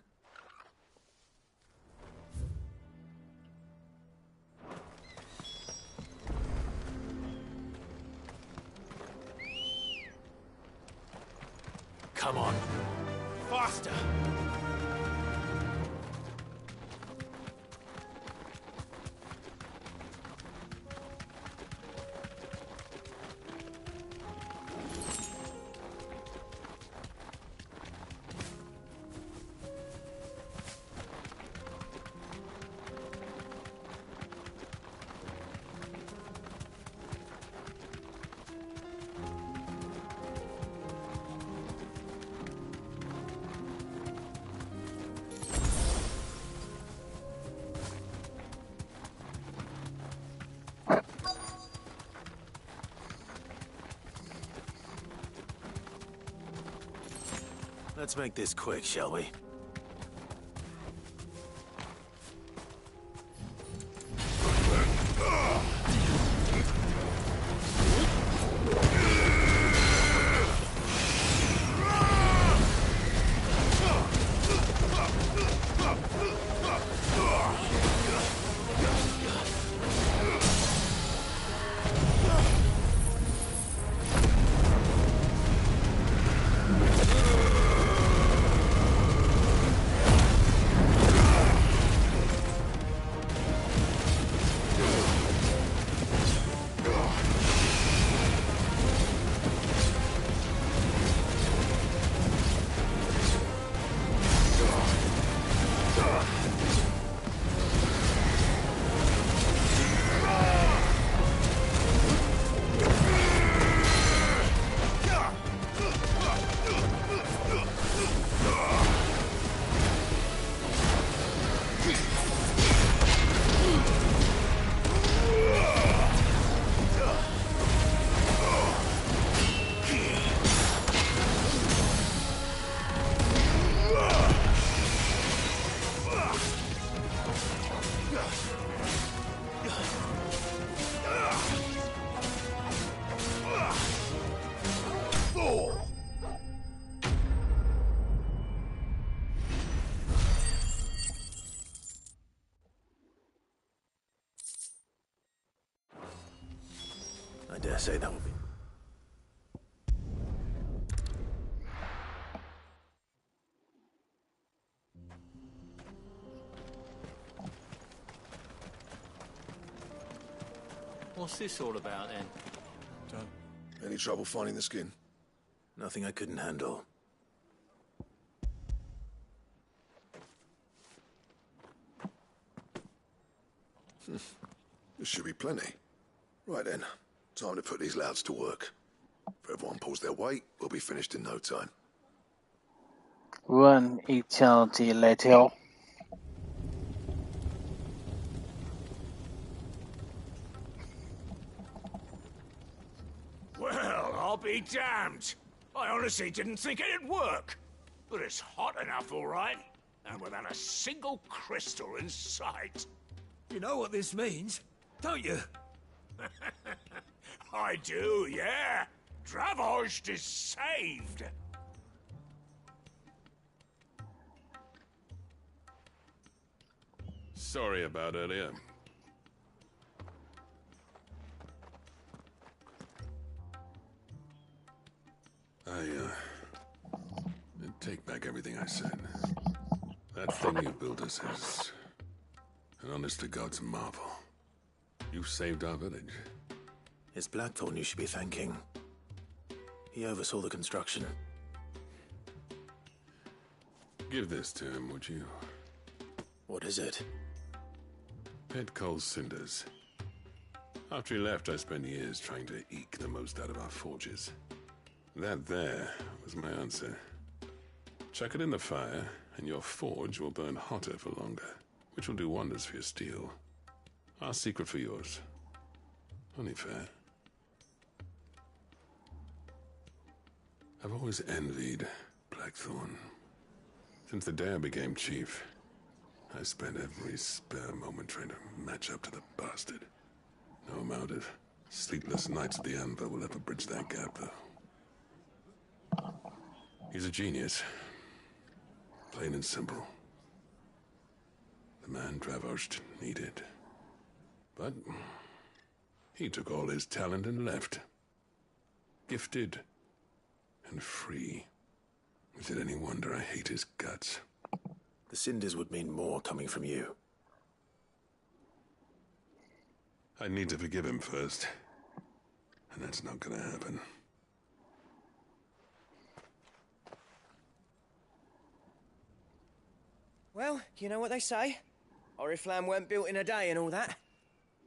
Come on. Faster! Let's make this quick, shall we? I dare say that will be... What's this all about, then? Any trouble finding the skin? Nothing I couldn't handle. There should be plenty. Right then, time to put these louds to work. If everyone pulls their weight, we'll be finished in no time. One eternity later. Well, I'll be damned. I honestly didn't think it'd work. But it's hot enough, all right. And without a single crystal in sight. You know what this means, don't you? I do, yeah. Dravost is saved. Sorry about earlier. I take back everything I said. That thing you built us is An honest-to-God's marvel. You saved our village. It's Blackthorn you should be thanking. He oversaw the construction. Give this to him, would you? What is it? Pet Cole's cinders. After he left, I spent years trying to eke the most out of our forges. That there was my answer. Chuck it in the fire, and your forge will burn hotter for longer, which will do wonders for your steel. Our secret for yours. Only fair. I've always envied Blackthorn. Since the day I became chief, I spent every spare moment trying to match up to the bastard. No amount of sleepless nights at the Anvil will ever bridge that gap, though. He's a genius. Plain and simple. The man Dravosht needed. But he took all his talent and left. Gifted and free. Is it any wonder I hate his guts? The cinders would mean more coming from you. I need to forgive him first. And that's not gonna happen. Well, you know what they say. Oriflamme weren't built in a day and all that.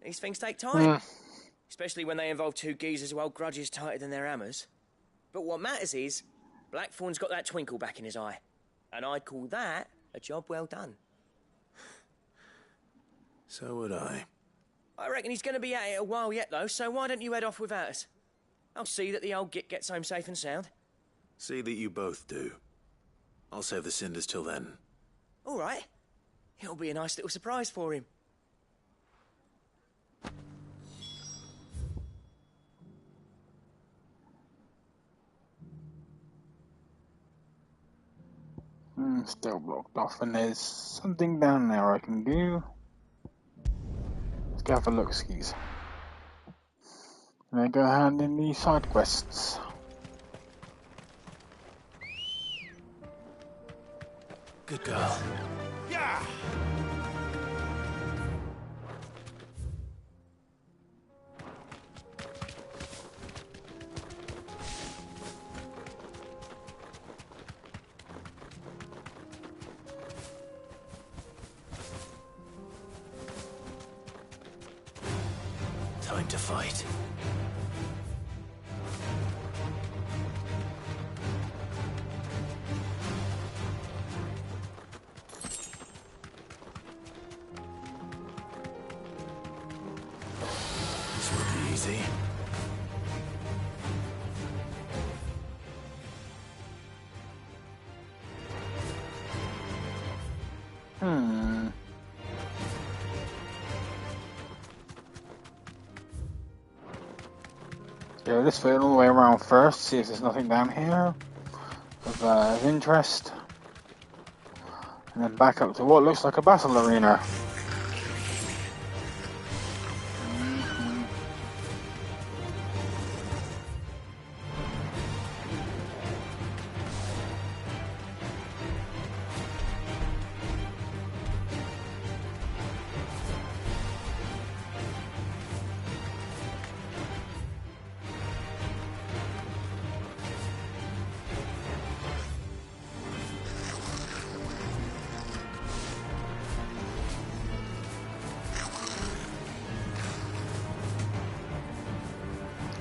These things take time. Especially when they involve two geezers who hold grudges tighter than their hammers. But what matters is, Blackthorn's got that twinkle back in his eye. And I'd call that a job well done. So would I. I reckon he's going to be at it a while yet, though, so why don't you head off without us? I'll see that the old git gets home safe and sound. See that you both do. I'll save the cinders till then. All right. It'll be a nice little surprise for him. Still blocked off, and there's something down there I can do. Let's go have a look, skis. And I go hand in the side quests. Good girl. Yeah! Time to fight. This will be easy. Yeah, let's fit all the way around first, see if there's nothing down here of interest. And then back up to what looks like a battle arena.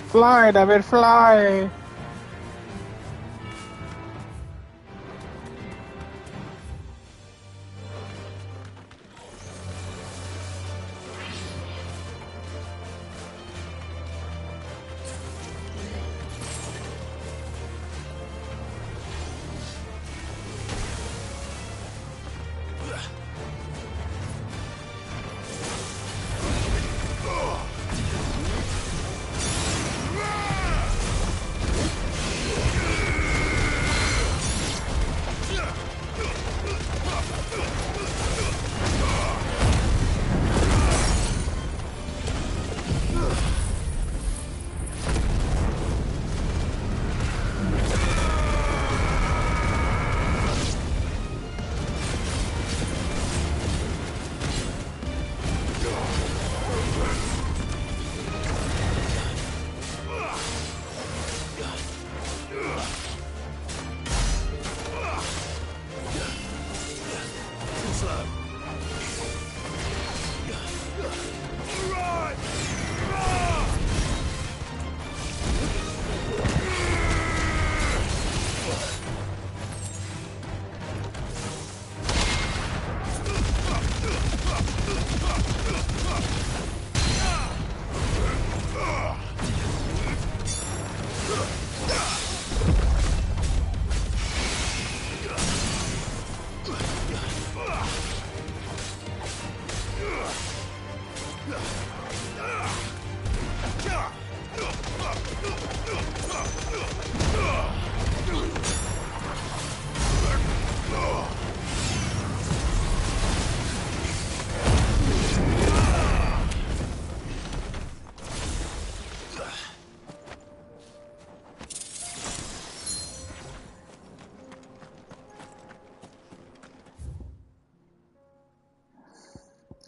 Fly, David, fly!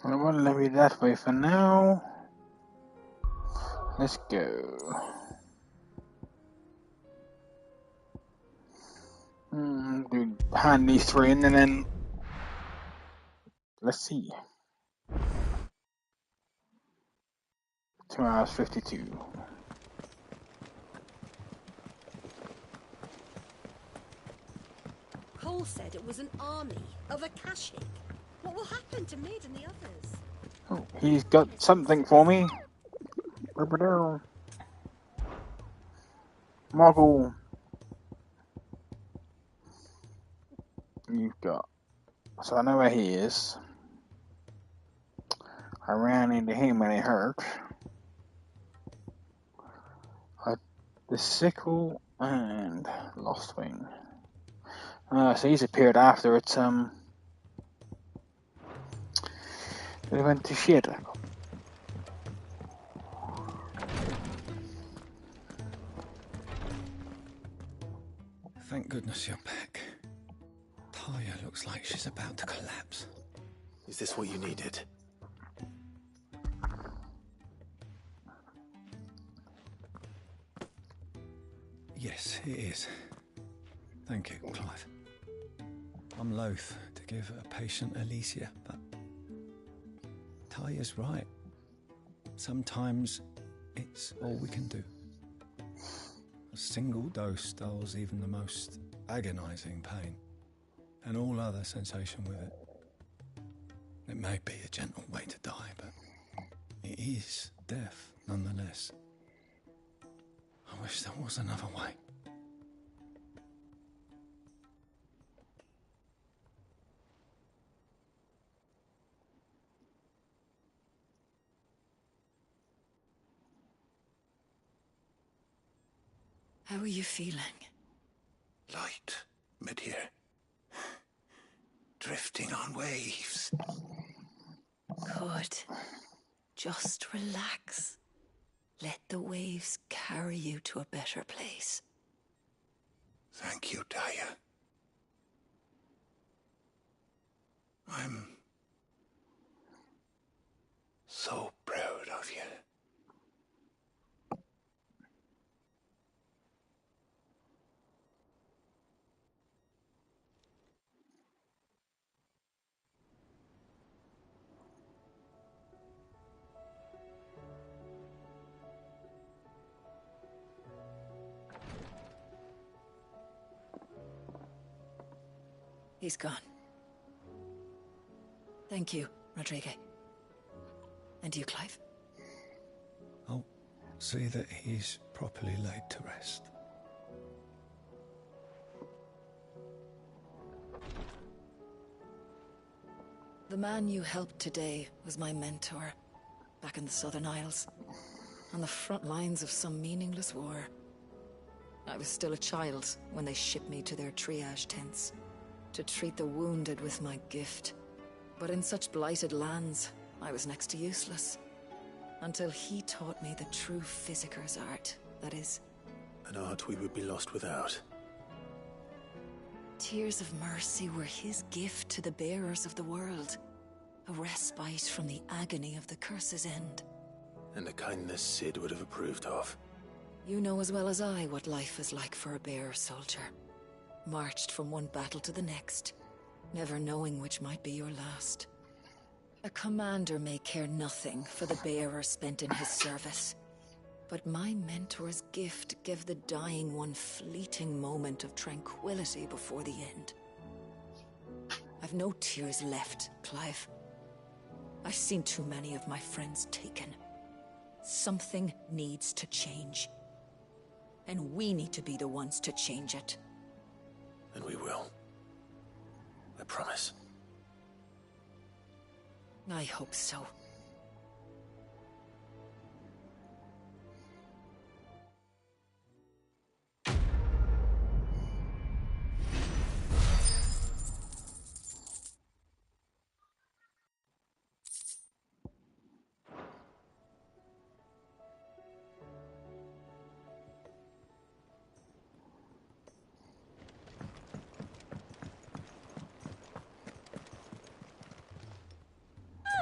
I won't let me that way for now. Let's go. Do hand these three in and then let's see. 2 hours 52. Cole said it was an army of Akashic. What will happen to Mid and the others? Oh, he's got something for me. Moggle. You've got. So I know where he is. I ran into him when it hurt. The sickle and lost wing. So he's appeared after it. It went to shit. Thank goodness you're back. Talia looks like she's about to collapse. Is this what you needed? Yes, it is. Thank you, Clive. I'm loath to give a patient Alicia, but Talia's right. Sometimes it's all we can do. A single dose dulls even the most agonizing pain, and all other sensation with it. It may be a gentle way to die, but it is death nonetheless. I wish there was another way. How are you feeling? Light, mid-here. Drifting on waves. Good. Just relax. Let the waves carry you to a better place. Thank you, Daya. I'm so proud of you. He's gone. Thank you, Rodrigue. And you, Clive? I'll see that he's properly laid to rest. The man you helped today was my mentor, back in the Southern Isles, on the front lines of some meaningless war. I was still a child when they shipped me to their triage tents, to treat the wounded with my gift. But in such blighted lands, I was next to useless. Until he taught me the true physicker's art, that is. An art we would be lost without. Tears of mercy were his gift to the bearers of the world. A respite from the agony of the curse's end. And a kindness Sid would have approved of. You know as well as I what life is like for a bearer soldier. Marched from one battle to the next, never knowing which might be your last. A commander may care nothing for the bearer spent in his service. But my mentor's gift gave the dying one fleeting moment of tranquility before the end. I've no tears left, Clive. I've seen too many of my friends taken. Something needs to change. And we need to be the ones to change it. And we will. I promise. I hope so.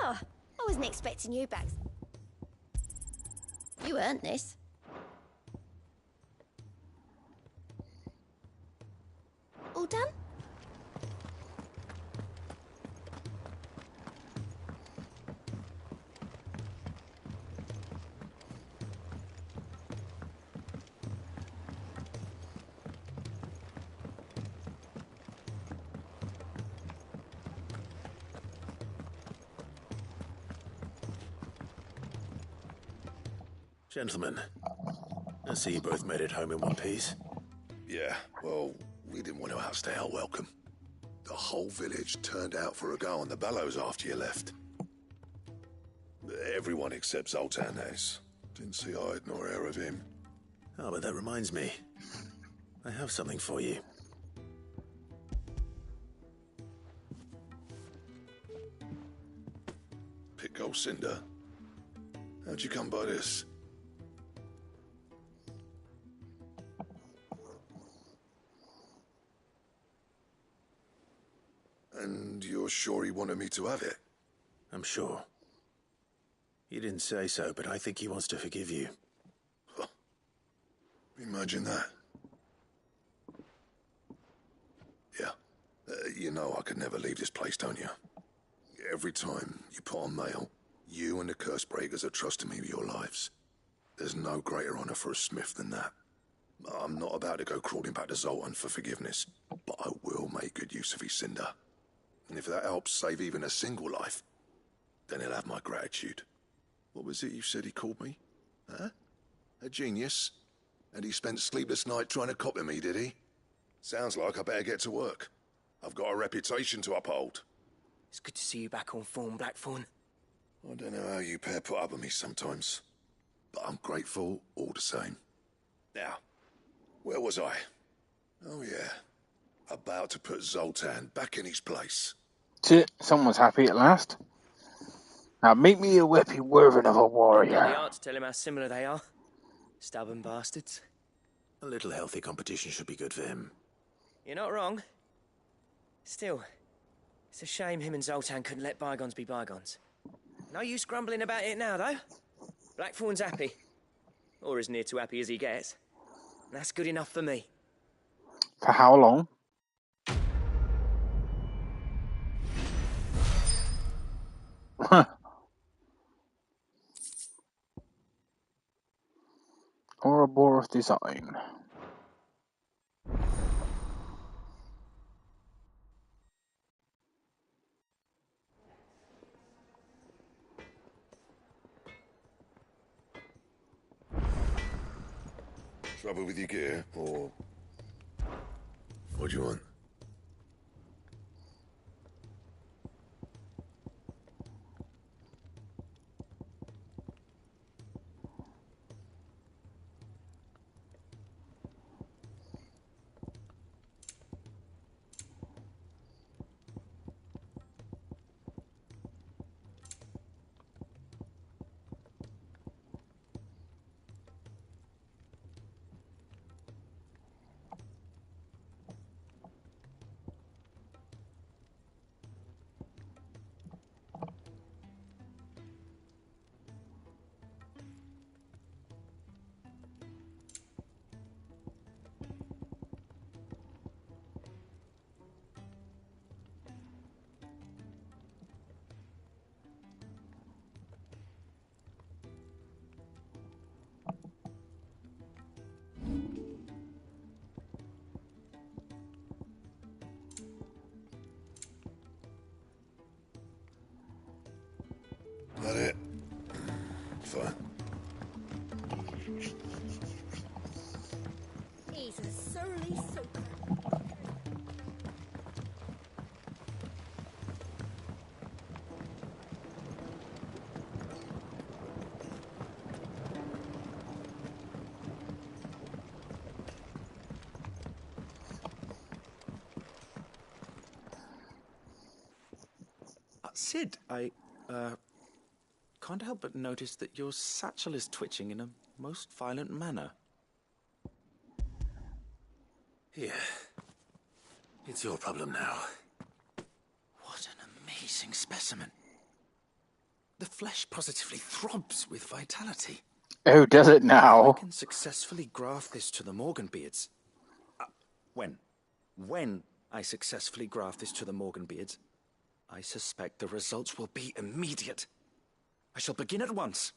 Ah, wasn't expecting you back. You earned this. All done? Gentlemen, I see you both made it home in one piece. Yeah, well, we didn't want to outstay our welcome. The whole village turned out for a go on the bellows after you left. Everyone except Zoltan has. Didn't see hide nor hair of him. Oh, but that reminds me. I have something for you. Pit gold cinder. How'd you come by this? And you're sure he wanted me to have it? I'm sure. He didn't say so, but I think he wants to forgive you. Huh. Imagine that. Yeah. You know I could never leave this place, don't you? Every time you put on mail, you and the curse breakers are trusting me with your lives. There's no greater honor for a smith than that. I'm not about to go crawling back to Zoltan for forgiveness, but I will make good use of his cinder. And if that helps save even a single life, then he'll have my gratitude. What was it you said he called me? Huh? A genius? And he spent sleepless night trying to copy me, did he? Sounds like I better get to work. I've got a reputation to uphold. It's good to see you back on form, Blackthorn. I don't know how you pair put up with me sometimes, but I'm grateful all the same. Now, where was I? Oh yeah, about to put Zoltan back in his place. Someone's happy at last. Now make me a weapon worthy of a warrior. Got the art to tell him how similar they are. Stubborn bastards. A little healthy competition should be good for him. You're not wrong. Still, it's a shame him and Zoltan couldn't let bygones be bygones. No use grumbling about it now, though. Blackthorn's happy. Or as near to happy as he gets. And that's good enough for me. For how long? Ouroboros design. Trouble with your gear, or what do you want? That it? Fine. He's a surly soaker. Sid, I can't help but notice that your satchel is twitching in a most violent manner. Here. It's your problem now. What an amazing specimen. The flesh positively throbs with vitality. Oh, does it now? I can successfully graft this to the Morganbeards. When I successfully graft this to the Morganbeards, I suspect the results will be immediate. I shall begin at once.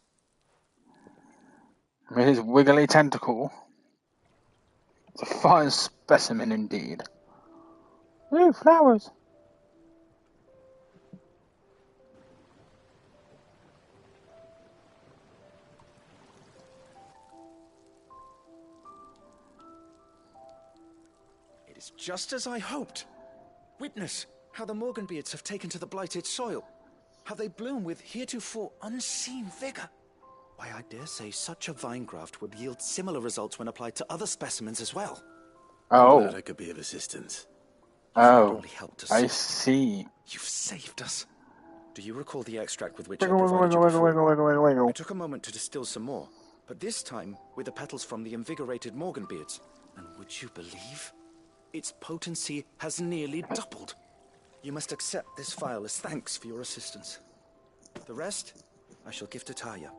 With his wiggly tentacle. It's a fine specimen indeed. Ooh, flowers. It is just as I hoped. Witness how the Morganbeards have taken to the blighted soil. How they bloom with heretofore unseen vigor. Why, I dare say such a vine graft would yield similar results when applied to other specimens as well. Oh. I'm glad I could be of assistance. Oh, helped us. I see. You've saved us. Do you recall the extract with which Wiggle, I wiggle, provided wiggle, you before? wiggle, wiggle, wiggle, wiggle. I took a moment to distill some more, but this time with the petals from the invigorated Morganbeards. And would you believe? Its potency has nearly doubled. You must accept this phial as thanks for your assistance. The rest, I shall give to Taya.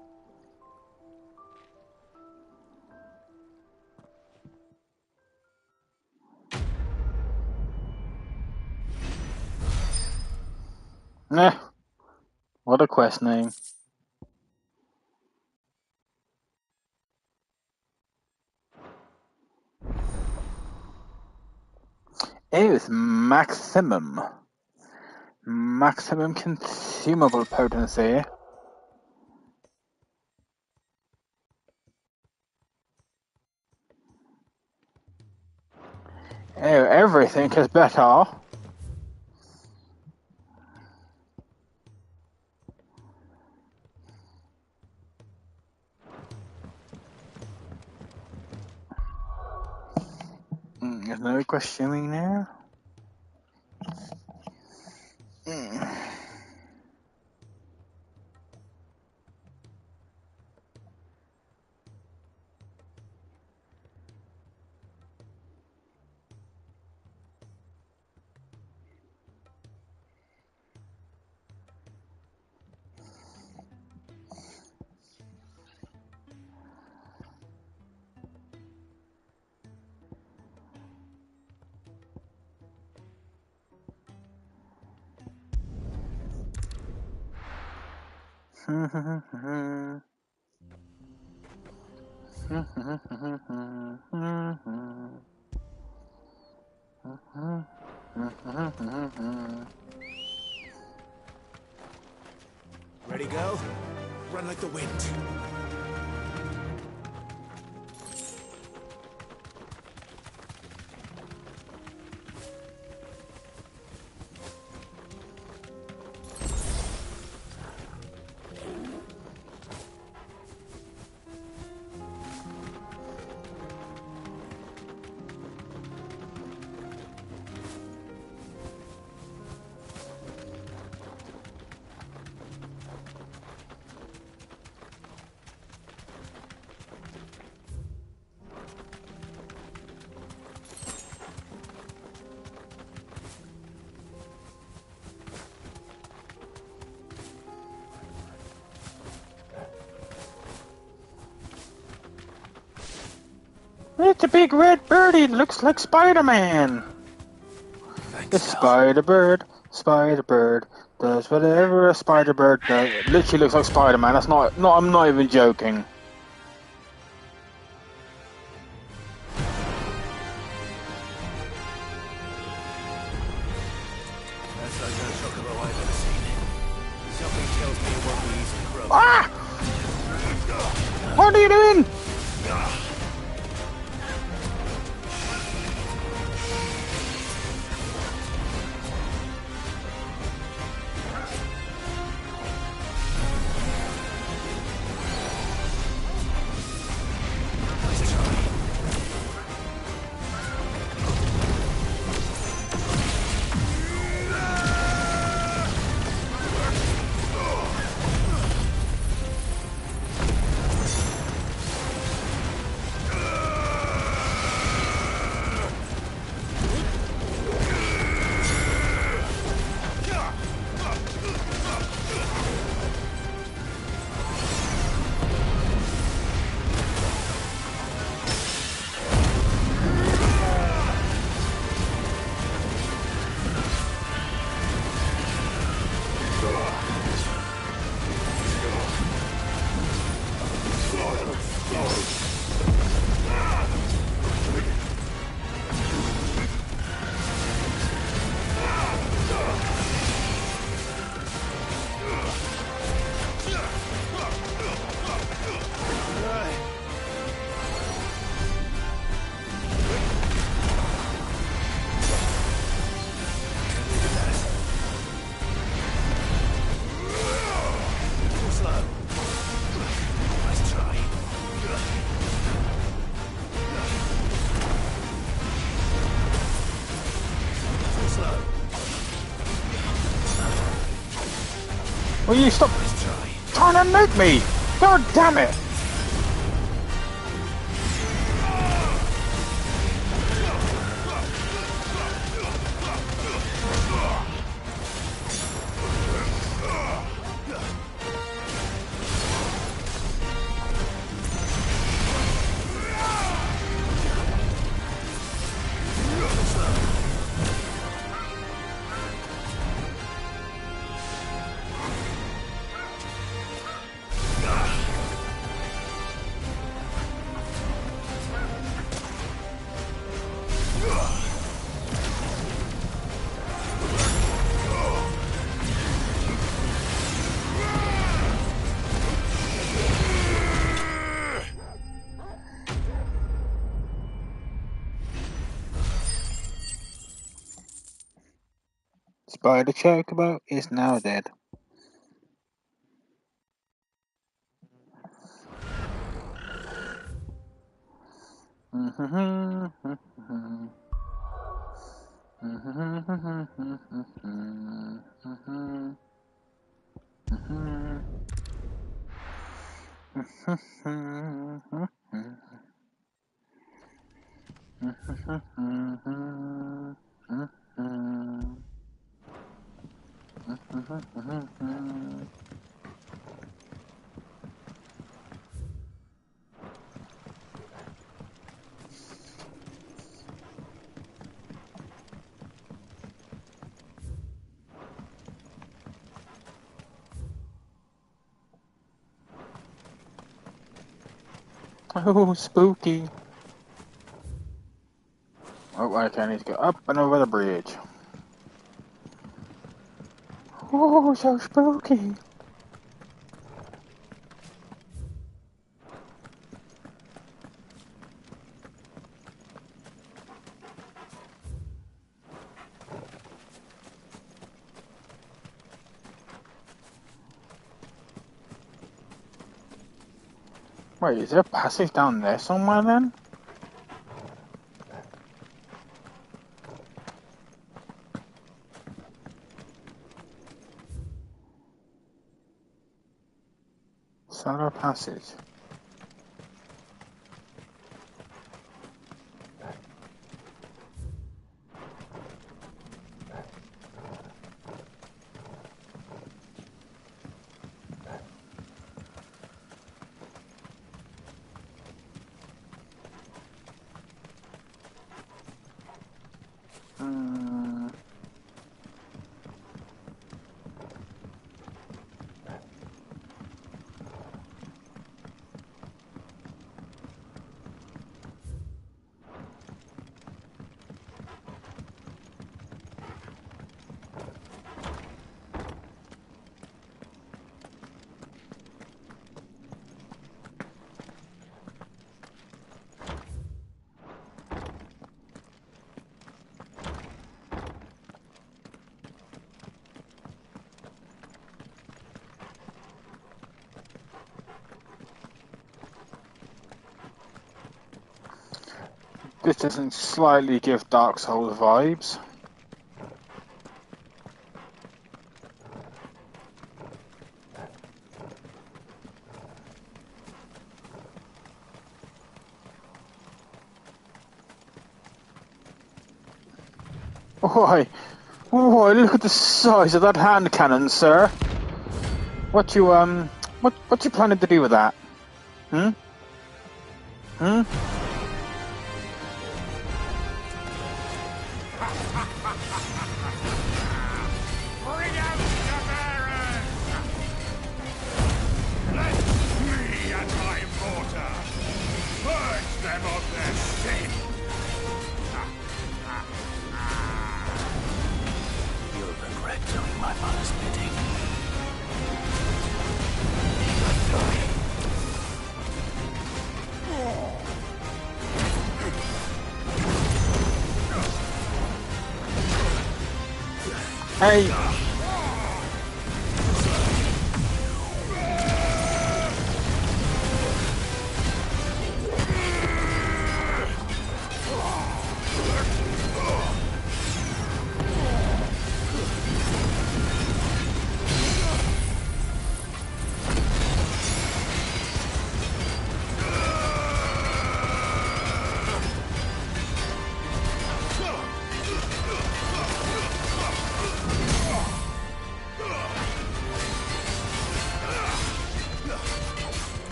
Nah. What a quest name. It is maximum. Maximum consumable potency. Oh, everything is better. There's no questioning there. Ready, go? Run like the wind. It's a big red birdie. It looks like Spider-Man. The Spider-Bird does whatever a Spider-Bird does. It literally looks like Spider-Man. That's not. I'm not even joking. That's like no chocobo I've ever seen. Something tells me it won't be easy to grow. Ah! What are you doing? Will you stop trying to nuke me? God damn it! Spider Chocobo is now dead. Oh, spooky. Oh, okay, I need to go up and over the bridge. Oh, so spooky. Wait, is there a passage down there somewhere then? Cellar passage. This doesn't slightly give Dark Souls vibes. Why? Why, look at the size of that hand cannon, sir. What you planning to do with that? Hmm? Hmm? Bring out the bearers! Let me and my mortar purge them of their sin! You'll regret doing my mother's bidding. Hey!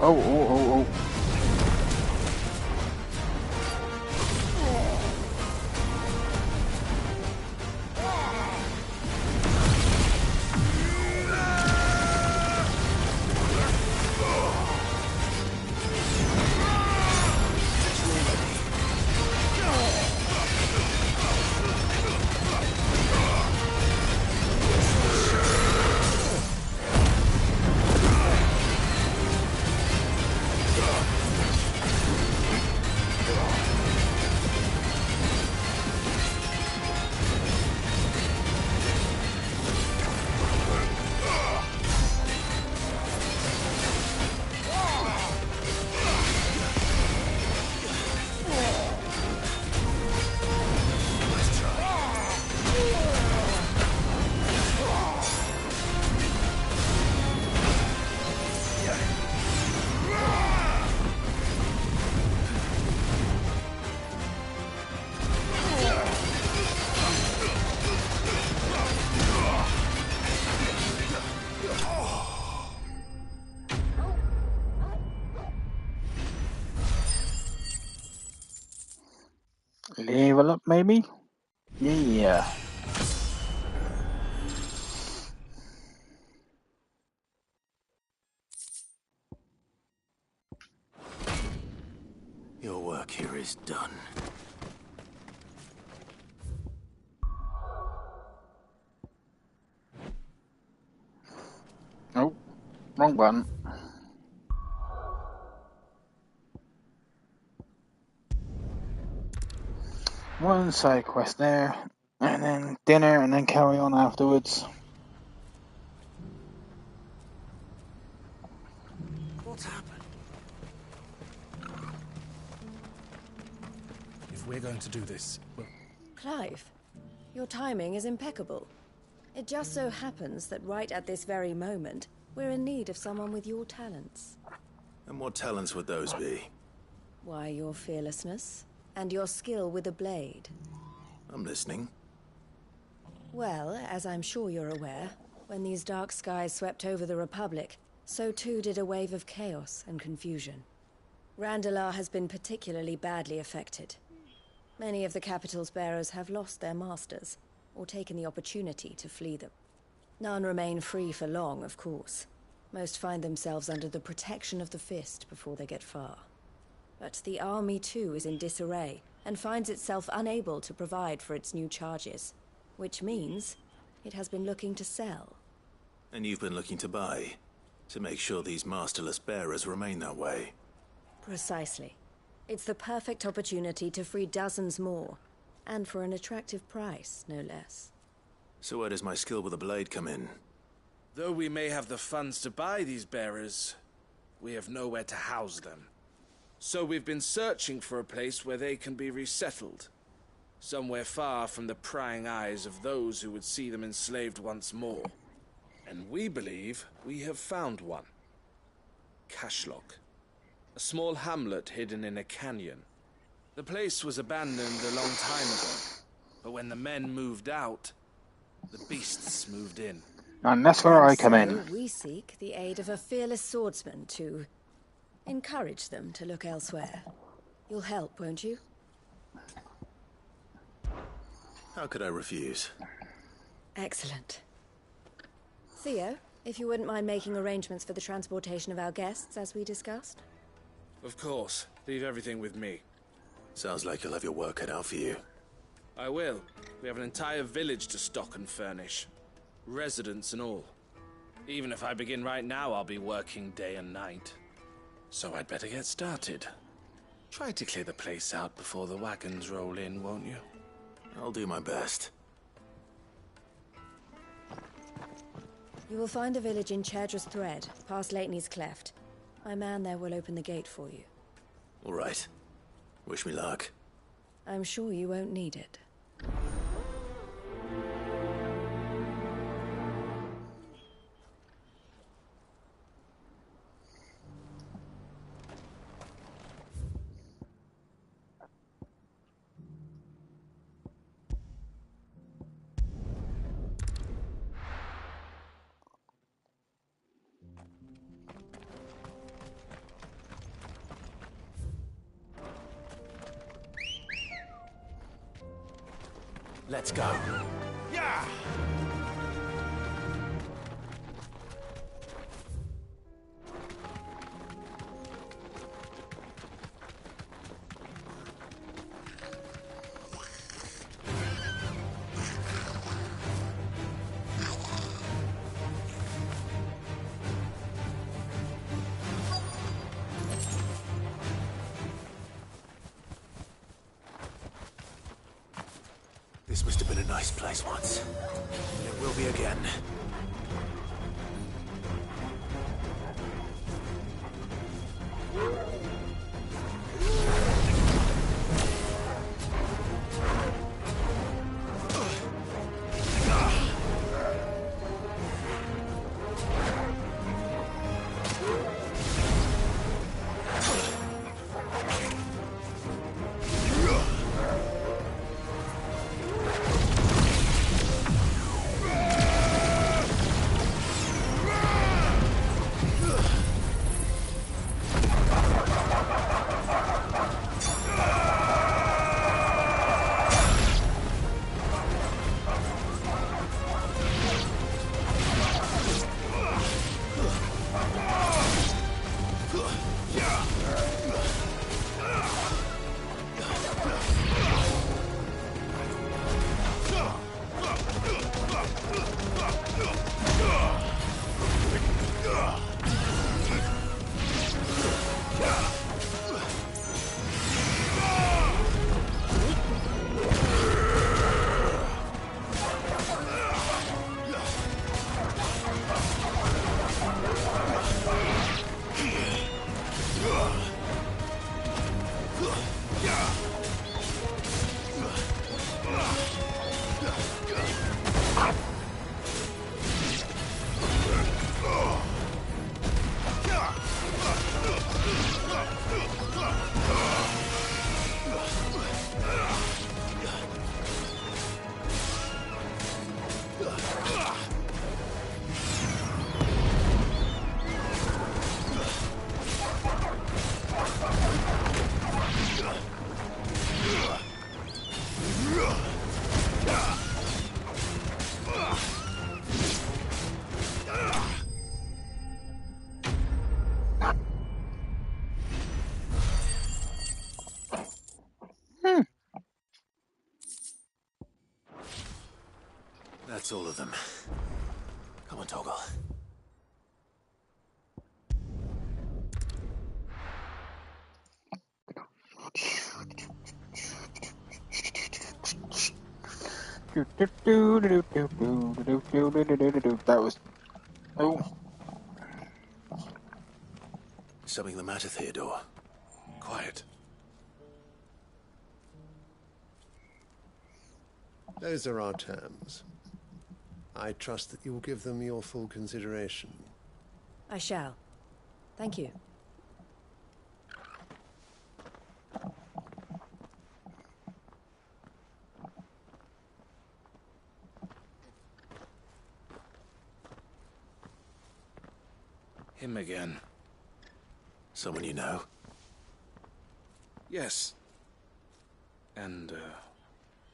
Oh. Level up, maybe? Yeah. Your work here is done. Oh, wrong button. One side quest there, and then dinner, and then carry on afterwards. What's happened? If we're going to do this, well... Clive, your timing is impeccable. It just so happens that right at this very moment, we're in need of someone with your talents. And what talents would those be? Why, your fearlessness, and your skill with a blade. I'm listening. Well, as I'm sure you're aware, when these dark skies swept over the Republic, so too did a wave of chaos and confusion. Randalar has been particularly badly affected. Many of the capital's bearers have lost their masters, or taken the opportunity to flee them. None remain free for long, of course. Most find themselves under the protection of the Fist before they get far. But the army too is in disarray, and finds itself unable to provide for its new charges. Which means it has been looking to sell. And you've been looking to buy, to make sure these masterless bearers remain that way. Precisely. It's the perfect opportunity to free dozens more, and for an attractive price, no less. So where does my skill with a blade come in? Though we may have the funds to buy these bearers, we have nowhere to house them. So we've been searching for a place where they can be resettled. Somewhere far from the prying eyes of those who would see them enslaved once more. And we believe we have found one. Cashlock. A small hamlet hidden in a canyon. The place was abandoned a long time ago. But when the men moved out, the beasts moved in. And that's where I come in. So we seek the aid of a fearless swordsman to encourage them to look elsewhere. You'll help, won't you? How could I refuse? Excellent. Theo, if you wouldn't mind making arrangements for the transportation of our guests, as we discussed. Of course. Leave everything with me. Sounds like you'll have your work cut out for you. I will. We have an entire village to stock and furnish. Residents and all. Even if I begin right now, I'll be working day and night. So I'd better get started. Try to clear the place out before the wagons roll in, won't you? I'll do my best. You will find a village in Chedra's Thread, past Lateney's Cleft. My man there will open the gate for you. All right. Wish me luck. I'm sure you won't need it. Let's go. Yeah! This must have been a nice place once. It will be again. That's all of them. Come on, Toggle. That was... Oh. Something the matter, Theodore? Quiet. Those are our terms. I trust that you will give them your full consideration. I shall. Thank you. Him again. Someone you know? Yes. And,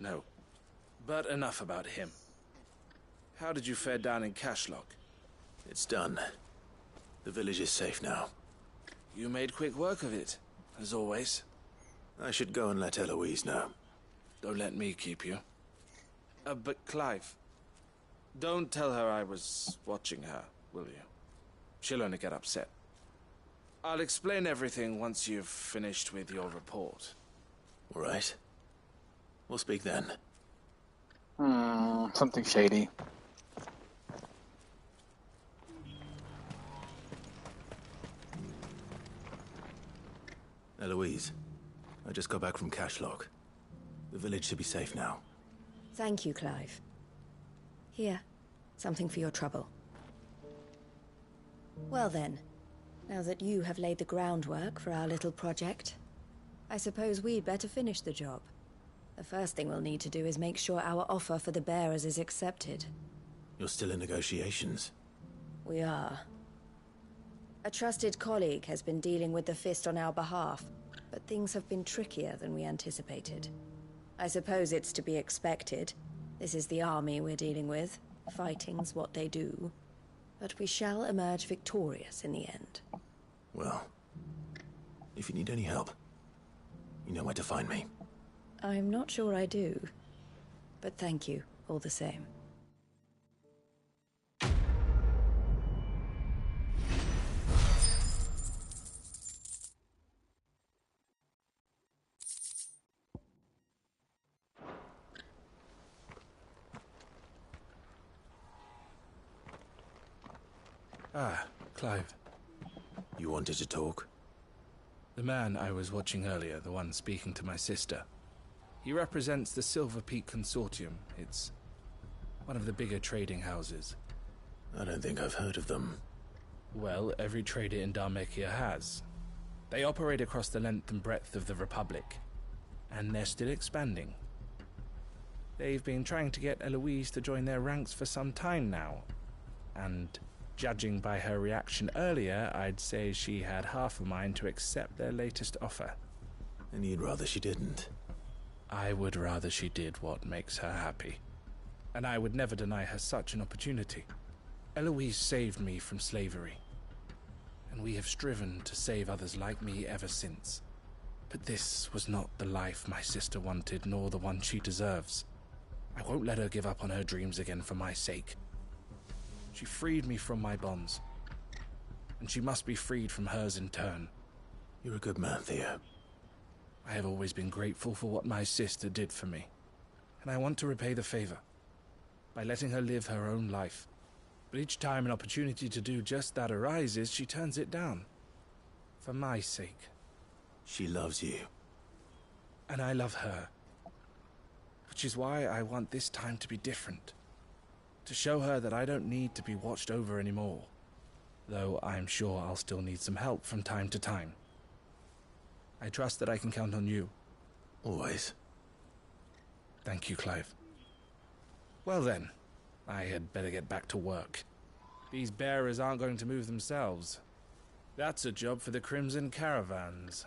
no. But enough about him. How did you fare down in Cashlock? It's done. The village is safe now. You made quick work of it, as always. I should go and let Eloise know. Don't let me keep you. But Clive, don't tell her I was watching her, will you? She'll only get upset. I'll explain everything once you've finished with your report. All right. We'll speak then. Something shady. Eloise, I just got back from Cashlock. The village should be safe now. Thank you, Clive. Here, something for your trouble. Well then, now that you have laid the groundwork for our little project, I suppose we'd better finish the job. The first thing we'll need to do is make sure our offer for the bearers is accepted. You're still in negotiations? We are. A trusted colleague has been dealing with the Fist on our behalf, but things have been trickier than we anticipated. I suppose it's to be expected. This is the army we're dealing with. Fighting's what they do. But we shall emerge victorious in the end. Well, if you need any help, you know where to find me. I'm not sure I do. But thank you, all the same. Ah, Clive. You wanted to talk? The man I was watching earlier, the one speaking to my sister. He represents the Silver Peak Consortium. It's one of the bigger trading houses. I don't think I've heard of them. Well, every trader in Dharmekia has. They operate across the length and breadth of the Republic, and they're still expanding. They've been trying to get Eloise to join their ranks for some time now, and judging by her reaction earlier, I'd say she had half a mind to accept their latest offer. And you'd rather she didn't? I would rather she did what makes her happy. And I would never deny her such an opportunity. Eloise saved me from slavery, and we have striven to save others like me ever since. But this was not the life my sister wanted, nor the one she deserves. I won't let her give up on her dreams again for my sake. She freed me from my bonds, and she must be freed from hers in turn. You're a good man, Theo. I have always been grateful for what my sister did for me, and I want to repay the favor by letting her live her own life. But each time an opportunity to do just that arises, she turns it down. For my sake. She loves you. And I love her. Which is why I want this time to be different. To show her that I don't need to be watched over anymore. Though I'm sure I'll still need some help from time to time. I trust that I can count on you. Always. Thank you, Clive. Well then, I had better get back to work. These bearers aren't going to move themselves. That's a job for the Crimson Caravans.